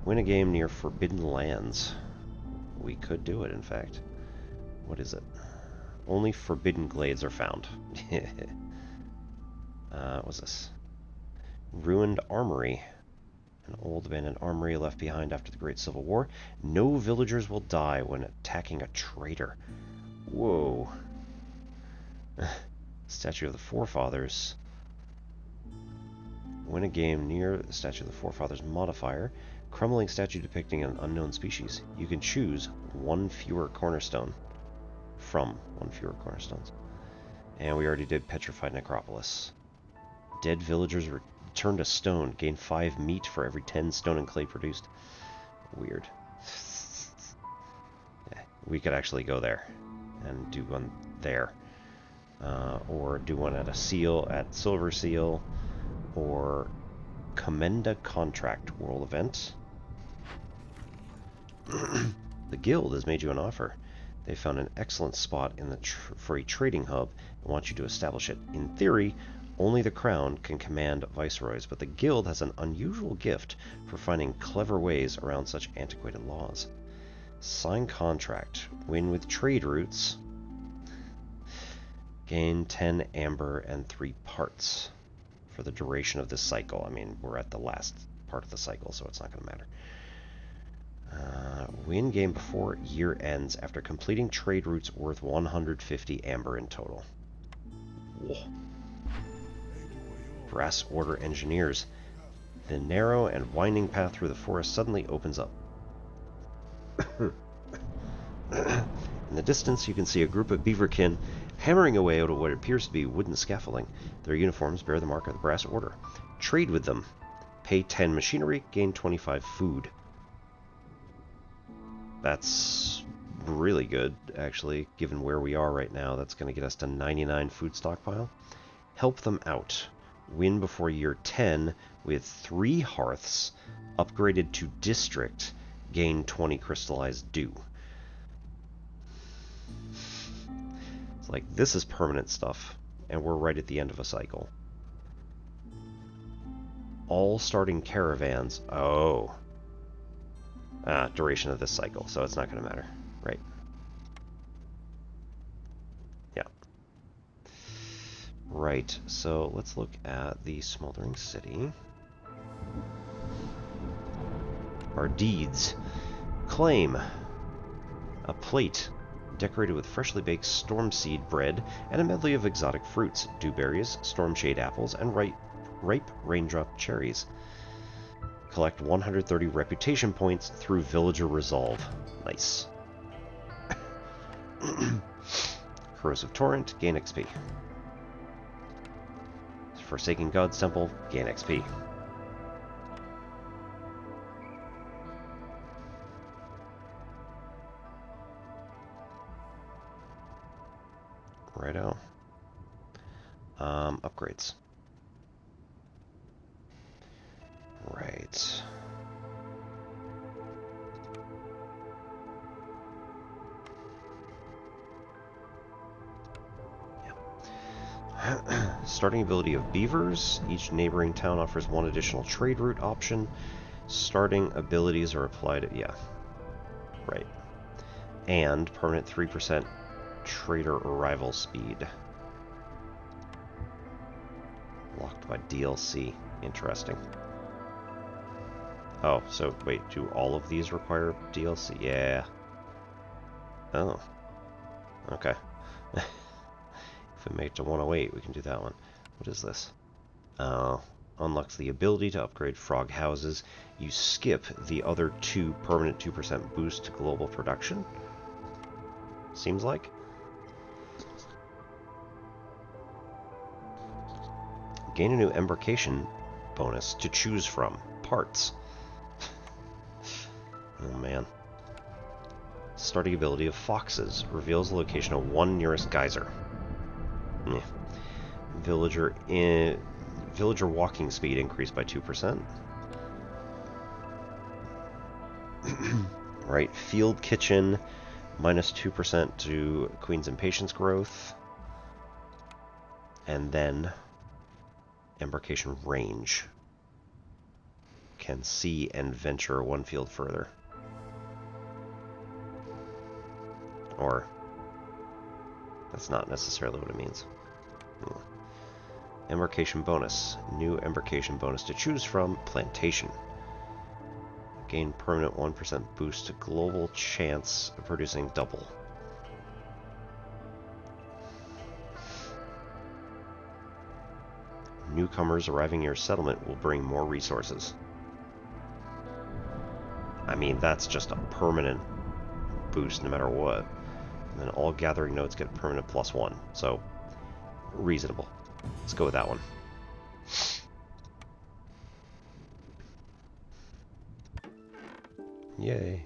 Win a game near Forbidden Lands. We could do it, in fact. What is it? Only forbidden glades are found. What's this? Ruined Armory. An old abandoned armory left behind after the Great Civil War. No villagers will die when attacking a traitor. Whoa. Statue of the Forefathers. Win a game near the Statue of the Forefathers modifier. Crumbling statue depicting an unknown species. You can choose one fewer cornerstone. From one fewer cornerstones. And we already did Petrified Necropolis. Dead villagers return to stone. Gain 5 meat for every 10 stone and clay produced. Weird. Yeah, we could actually go there and do one there. Or do one at a seal, at Silver Seal, or Commenda Contract World Event. The Guild has made you an offer. They found an excellent spot in the for a trading hub and want you to establish it. In theory, only the Crown can command viceroys, but the Guild has an unusual gift for finding clever ways around such antiquated laws. Sign contract. Win with trade routes. Gain 10 amber and 3 parts for the duration of this cycle. I mean, we're at the last part of the cycle, so it's not going to matter. Win game before year ends after completing trade routes worth 150 amber in total. Whoa. Brass Order Engineers. The narrow and winding path through the forest suddenly opens up. In the distance, you can see a group of beaverkin hammering away out of what appears to be wooden scaffolding. Their uniforms bear the mark of the Brass Order. Trade with them. Pay 10 machinery, gain 25 food. That's really good, actually, given where we are right now. That's going to get us to 99 food stockpile. Help them out. Win before year 10 with 3 hearths, upgraded to district, gain 20 crystallized dew. It's like, this is permanent stuff, and we're right at the end of a cycle. All starting caravans. Oh. Duration of this cycle, so it's not going to matter. Right. Yeah. Right, so let's look at the Smoldering City. Our deeds. Claim a plate decorated with freshly baked storm seed bread and a medley of exotic fruits, dewberries, stormshade apples, and ripe raindrop cherries. Collect 130 reputation points through Villager Resolve. Nice. Corrosive Torrent, gain XP. Forsaken God's Temple, gain XP. Righto. Upgrades. Right. Yeah. Starting ability of beavers. Each neighboring town offers 1 additional trade route option. Starting abilities are applied at... Yeah. Right. And permanent 3% trader arrival speed. Locked by DLC. Interesting. Oh, so wait, do all of these require DLC? Yeah. Oh, okay. If we make it to 108, we can do that one. What is this? Unlocks the ability to upgrade frog houses. You skip the other two permanent 2% boost to global production. Seems like. Gain a new embarkation bonus to choose from. Parts. Oh man. Starting ability of foxes. Reveals the location of one nearest geyser. Yeah. Villager walking speed increased by 2%. Right, field kitchen minus 2% to Queen's Impatience growth. And then embarkation range. Can see and venture one field further. Or, that's not necessarily what it means. Embarkation bonus. New embarkation bonus to choose from. Plantation. Gain permanent 1% boost to global chance of producing double. Newcomers arriving near settlement will bring more resources. I mean, that's just a permanent boost no matter what. And then all gathering nodes get permanent +1. So, reasonable. Let's go with that one. Yay.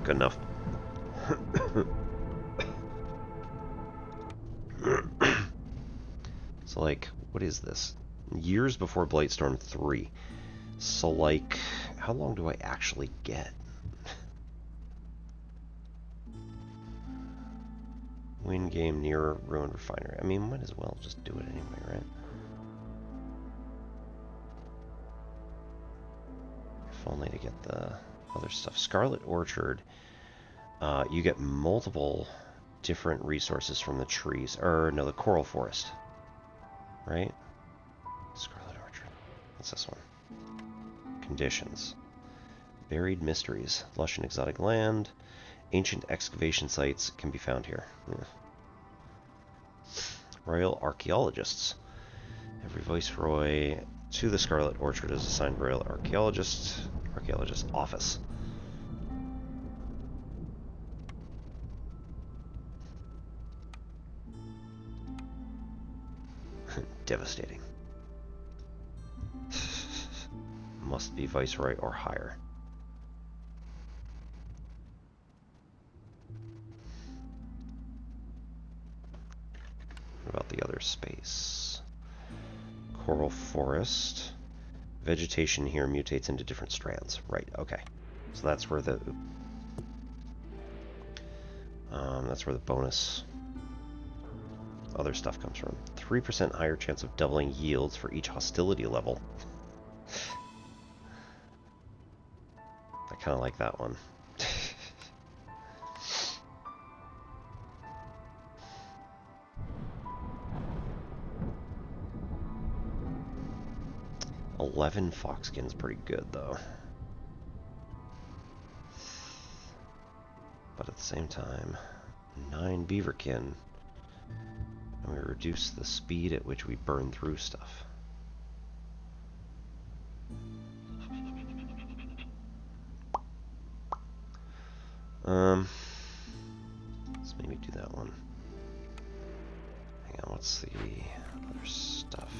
Good enough. So, like, what is this? Years before Blightstorm 3. So, like, how long do I actually get? Win game near ruined refinery. I mean, might as well just do it anyway, right? If only to get the other stuff. Scarlet Orchard. You get multiple different resources from the trees. Or, no, the coral forest. Right? Scarlet Orchard. What's this one? Conditions. Buried mysteries. Lush and exotic land. Ancient excavation sites can be found here. Yeah. Royal archaeologists. Every viceroy to the Scarlet Orchard is assigned royal archaeologist office. Devastating. Must be viceroy or higher. What about the other space? Coral forest. Vegetation here mutates into different strands. Right, okay. So that's where the bonus other stuff comes from. 3% higher chance of doubling yields for each hostility level. I kind of like that one. $11 foxskin's pretty good though. But at the same time, 9 beaverkin. And we reduce the speed at which we burn through stuff. Let's maybe do that one. Hang on, what's the other stuff?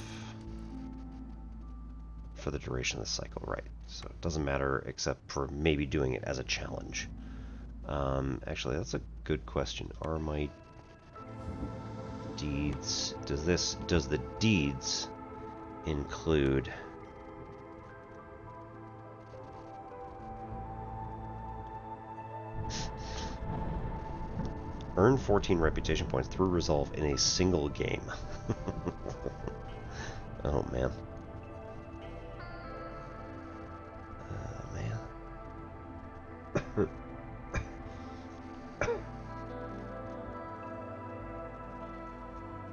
For the duration of the cycle, right. So it doesn't matter except for maybe doing it as a challenge. Actually, that's a good question. Are my deeds... Does the deeds include... Earn 14 reputation points through resolve in a single game. Oh, man.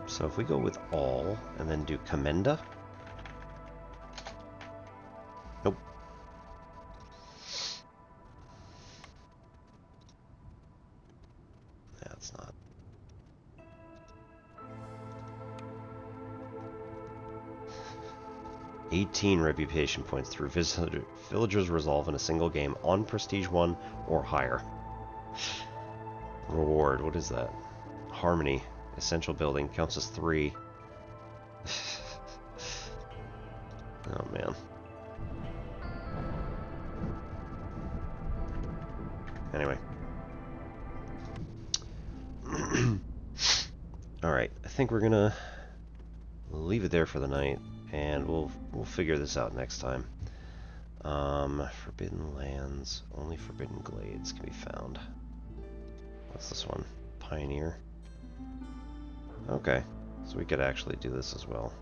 So if we go with all and then do commenda. Nope. 18 reputation points through villagers resolve in a single game on Prestige 1 or higher. Reward, what is that? Harmony, essential building, counts as 3. Oh man. Anyway. Alright, I think we're gonna leave it there for the night, and we'll figure this out next time. Forbidden lands, only forbidden glades can be found. What's this one? Pioneer. Okay, so we could actually do this as well.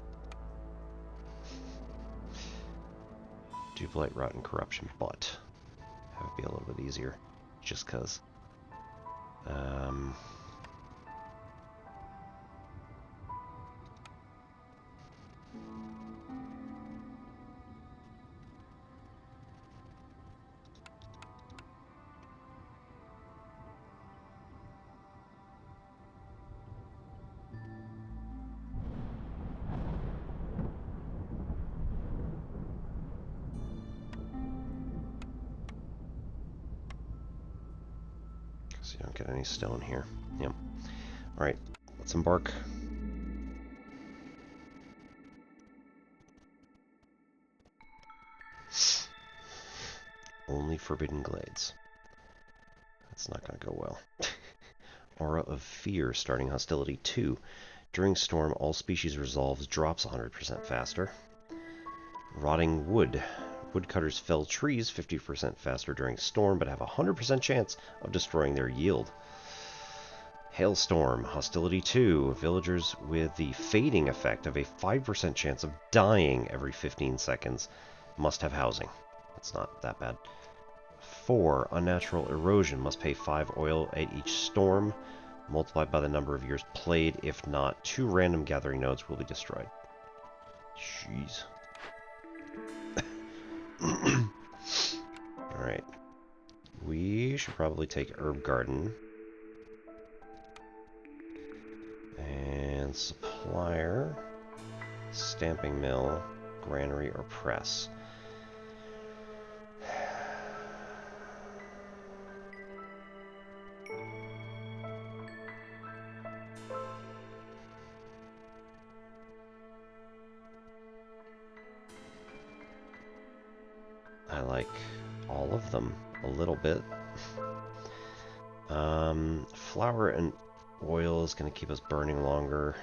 Do blight, rot, and corruption, but have it be a little bit easier, just cause. So you don't get any stone here. Yep. Alright, let's embark. Only forbidden glades. That's not going to go well. Aura of Fear, starting hostility 2. During storm, all species resolves drops 100% faster. Rotting wood. Woodcutters fell trees 50% faster during storm, but have a 100% chance of destroying their yield. Hailstorm, hostility 2. Villagers with the fading effect of a 5% chance of dying every 15 seconds must have housing. That's not that bad. 4. Unnatural erosion, must pay 5 oil at each storm, multiplied by the number of years played. If not, 2 random gathering nodes will be destroyed. Jeez. Alright. We should probably take Herb Garden. And Supplier, Stamping Mill, Granary, or Press. I like all of them a little bit. Flour and oil is going to keep us burning longer.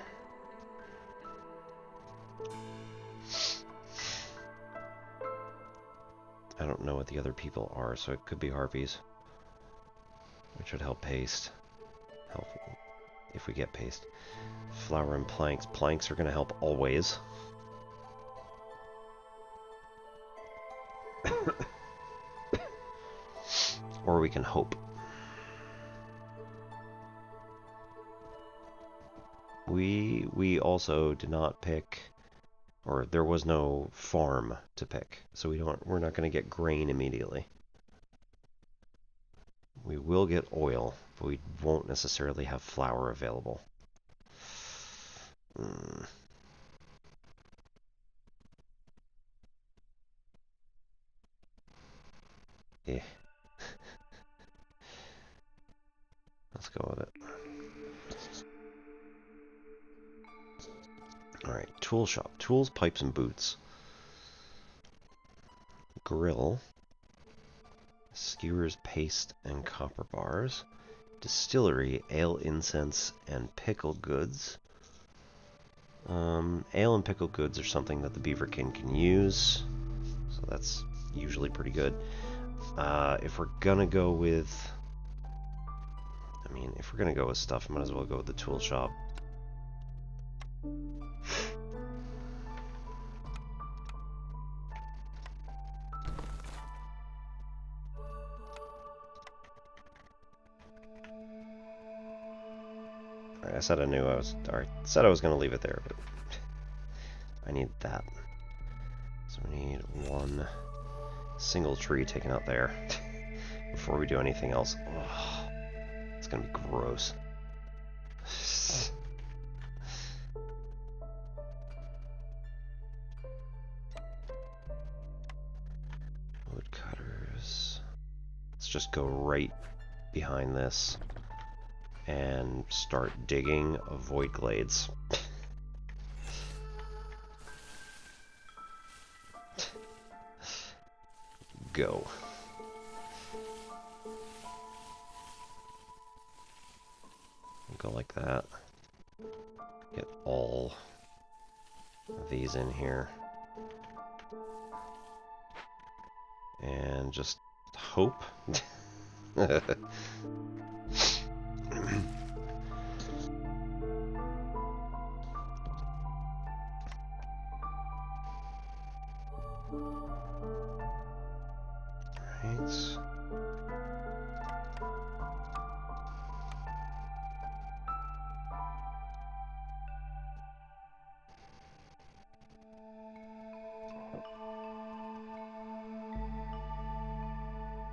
I don't know what the other people are, so it could be harpies, which would help paste. Help if we get paste. Flour and planks. Planks are going to help always. Or we can hope. We also did not pick, or there was no farm to pick, so we're not going to get grain immediately. We will get oil, but we won't necessarily have flour available. Yeah. Let's go with it. Alright, tool shop. Tools, pipes, and boots. Grill. Skewers, paste, and copper bars. Distillery, ale, incense, and pickled goods. Ale and pickled goods are something that the Beaver King can use, so that's usually pretty good. If we're gonna go with... if we're gonna go with stuff, I might as well go with the tool shop. Alright, I said I knew I was... Alright, said I was gonna leave it there, but... I need that. So we need one single tree taken out there before we do anything else. Ugh, it's gonna be gross. just go right behind this and start digging void glades. Go. Go like that. Get all of these in here. And just hope. Right.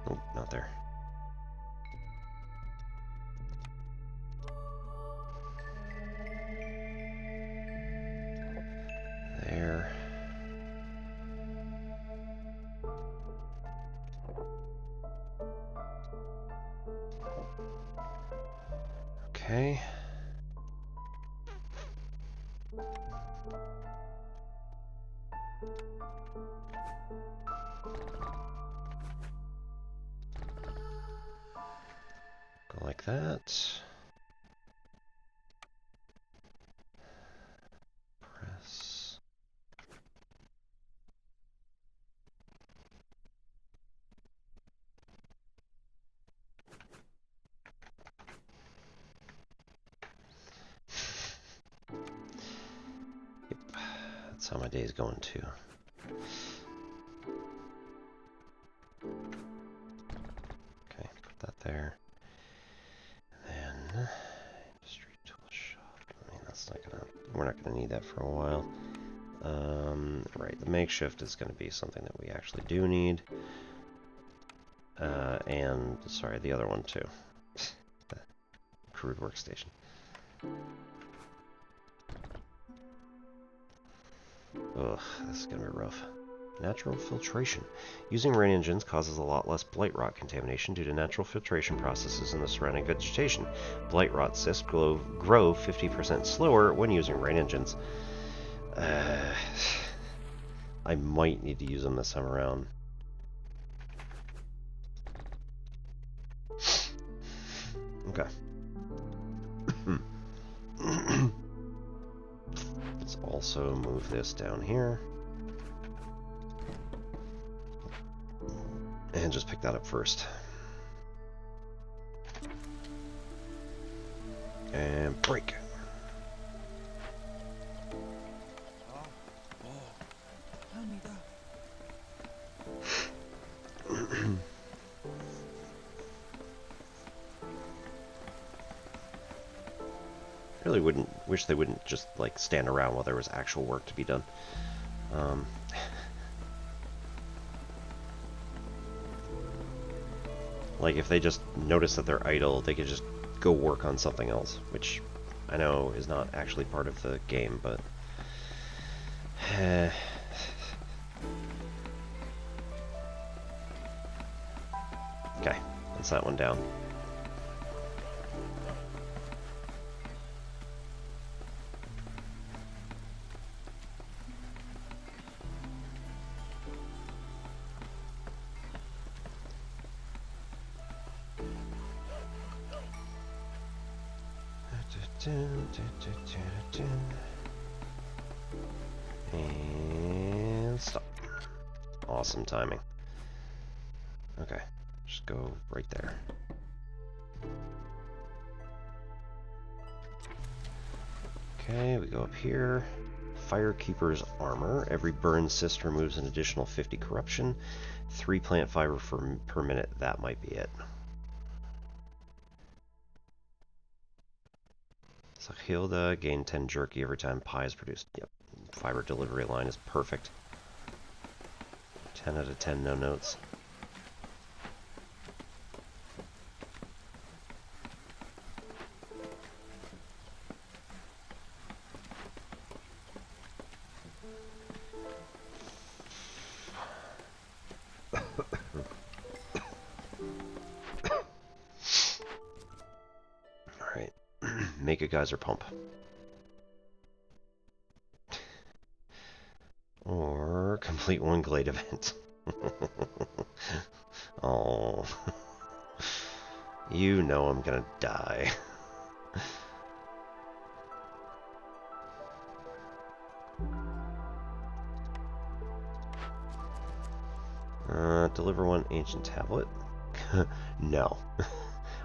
Oh, not there. There. Okay. Go like that. Press. Yep, that's how my day's going too. Okay, put that there. And then industry tool shop. I mean, that's not gonna. We're not gonna need that for a while. Right, the makeshift is going to be something that we actually do need. And, sorry, the other one too. The crude workstation. Ugh, this is going to be rough. Natural filtration. Using rain engines causes a lot less blight rot contamination due to natural filtration processes in the surrounding vegetation. Blight rot cysts grow 50% slower when using rain engines. I might need to use them this time around. Okay. Let's also move this down here. And just pick that up first. And break. Really wish they wouldn't just like stand around while there was actual work to be done. Like if they just notice that they're idle, they could just go work on something else, which I know is not actually part of the game, but okay, that's that one down. And stop. Awesome timing. Okay, just go right there. Okay, we go up here. Firekeeper's armor. Every burn cyst removes an additional 50 corruption. 3 plant fiber per minute. That might be it. Hilda, gain 10 jerky every time pie is produced. Yep, fiber delivery line is perfect. 10 out of 10, no notes. make a geyser pump. Or complete one glade event. Oh. You know I'm gonna die. Deliver one ancient tablet. No.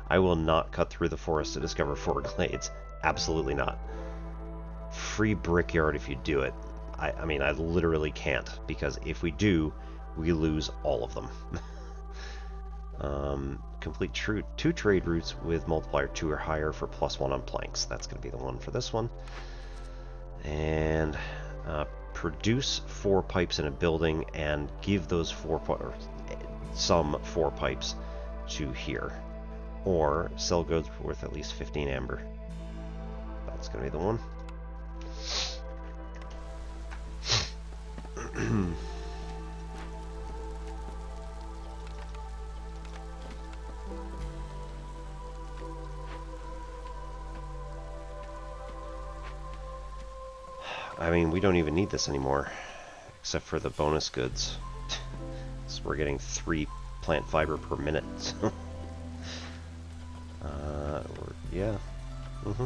I will not cut through the forest to discover 4 glades. Absolutely not. Free brickyard if you do it. I mean, I literally can't, because if we do, we lose all of them. Complete 2 trade routes with multiplier 2 or higher for +1 on planks. That's going to be the one for this one. And produce 4 pipes in a building and give those 4 pipes to here. Or sell goods worth at least 15 amber. That's going to be the one. I mean, we don't even need this anymore, except for the bonus goods. So we're getting 3 plant fiber per minute. So. Yeah. Mm-hmm.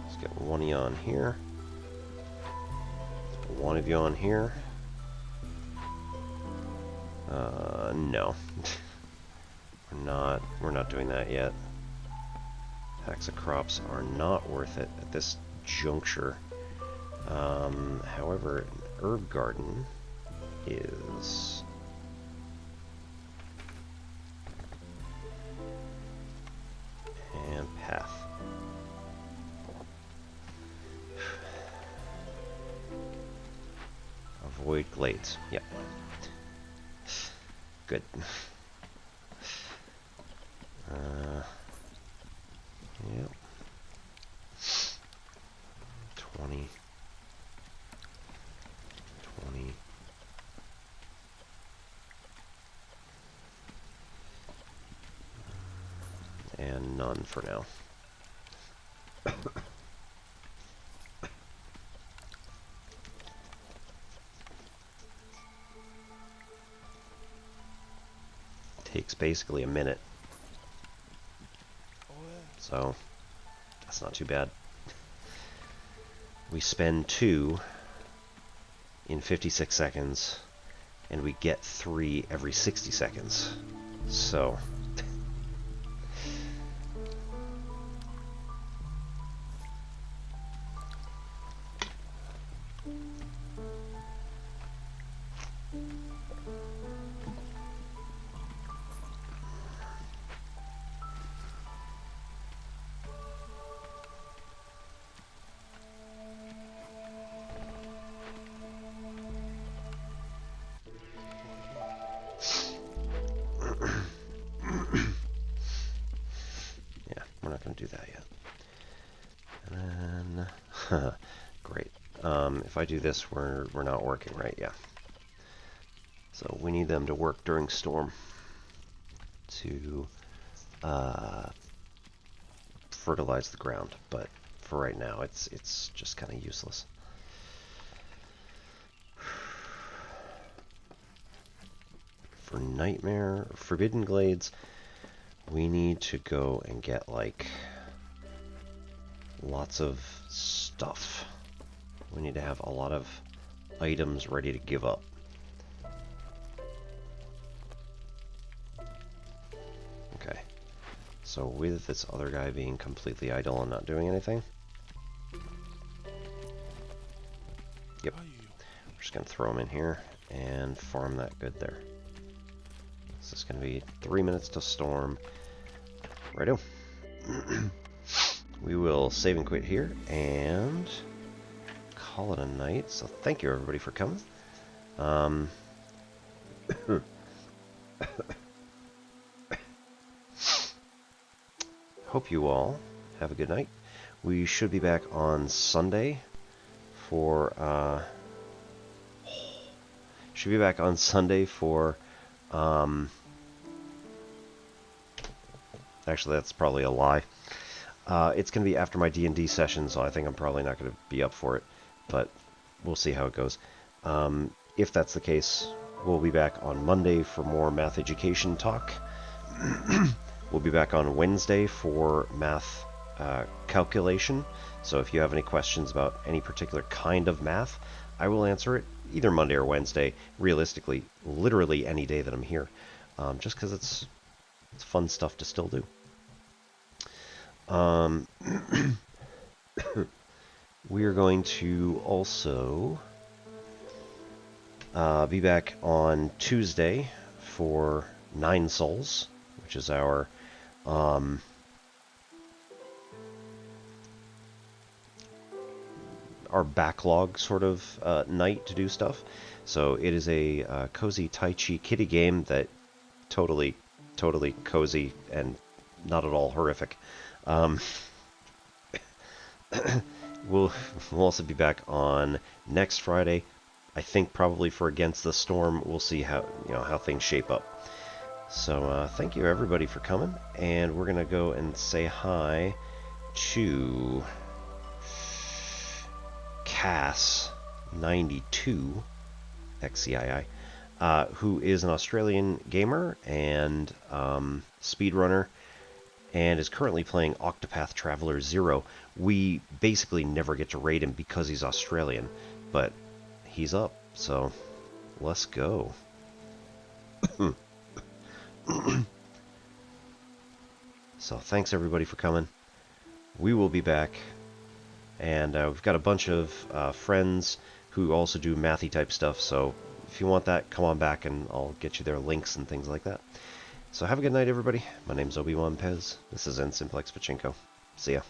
Let's get one of you on here. One of you on here. No. We're not doing that yet. Packs of crops are not worth it at this juncture. However, an herb garden is... And path. Avoid glades. Yep. Good. Yep. 20. And none for now. Takes basically a minute. So, that's not too bad. We spend 2 in 56 seconds, and we get 3 every 60 seconds. So... do that yet. And then, great. If I do this, we're not working, right? Yeah. So we need them to work during storm to fertilize the ground. But for right now, it's just kind of useless. For Nightmare, Forbidden Glades, we need to go and get, like, lots of stuff. We need to have a lot of items ready to give up. Okay. So with this other guy being completely idle and not doing anything. Yep. We're just going to throw him in here and farm that good there. This is going to be 3 minutes to storm. Righto. We will save and quit here and call it a night. So thank you everybody for coming. Hope you all have a good night. We should be back on Sunday for should be back on Sunday for, actually that's probably a lie. It's going to be after my D&D session, so I think I'm probably not going to be up for it, but we'll see how it goes. If that's the case, we'll be back on Monday for more math education talk. We'll be back on Wednesday for math calculation. So if you have any questions about any particular kind of math, I will answer it either Monday or Wednesday. Realistically, literally any day that I'm here, just because it's fun stuff to still do. We are going to also be back on Tuesday for 9 Souls, which is our backlog sort of night to do stuff. So it is a cozy Tai Chi kitty game that totally cozy and not at all horrific. We'll also be back on next Friday. I think probably for Against the Storm. We'll see how things shape up. So thank you everybody for coming, and we're gonna go and say hi to Cass92 XCII, who is an Australian gamer and speedrunner, and is currently playing Octopath Traveler 0. We basically never get to raid him because he's Australian, but he's up, so let's go. So thanks everybody for coming. We will be back, and we've got a bunch of friends who also do mathy type stuff, so if you want that, come on back and I'll get you their links and things like that. So have a good night everybody. My name's Obi-Wan Pez. This is N Simplex Pachinko. See ya.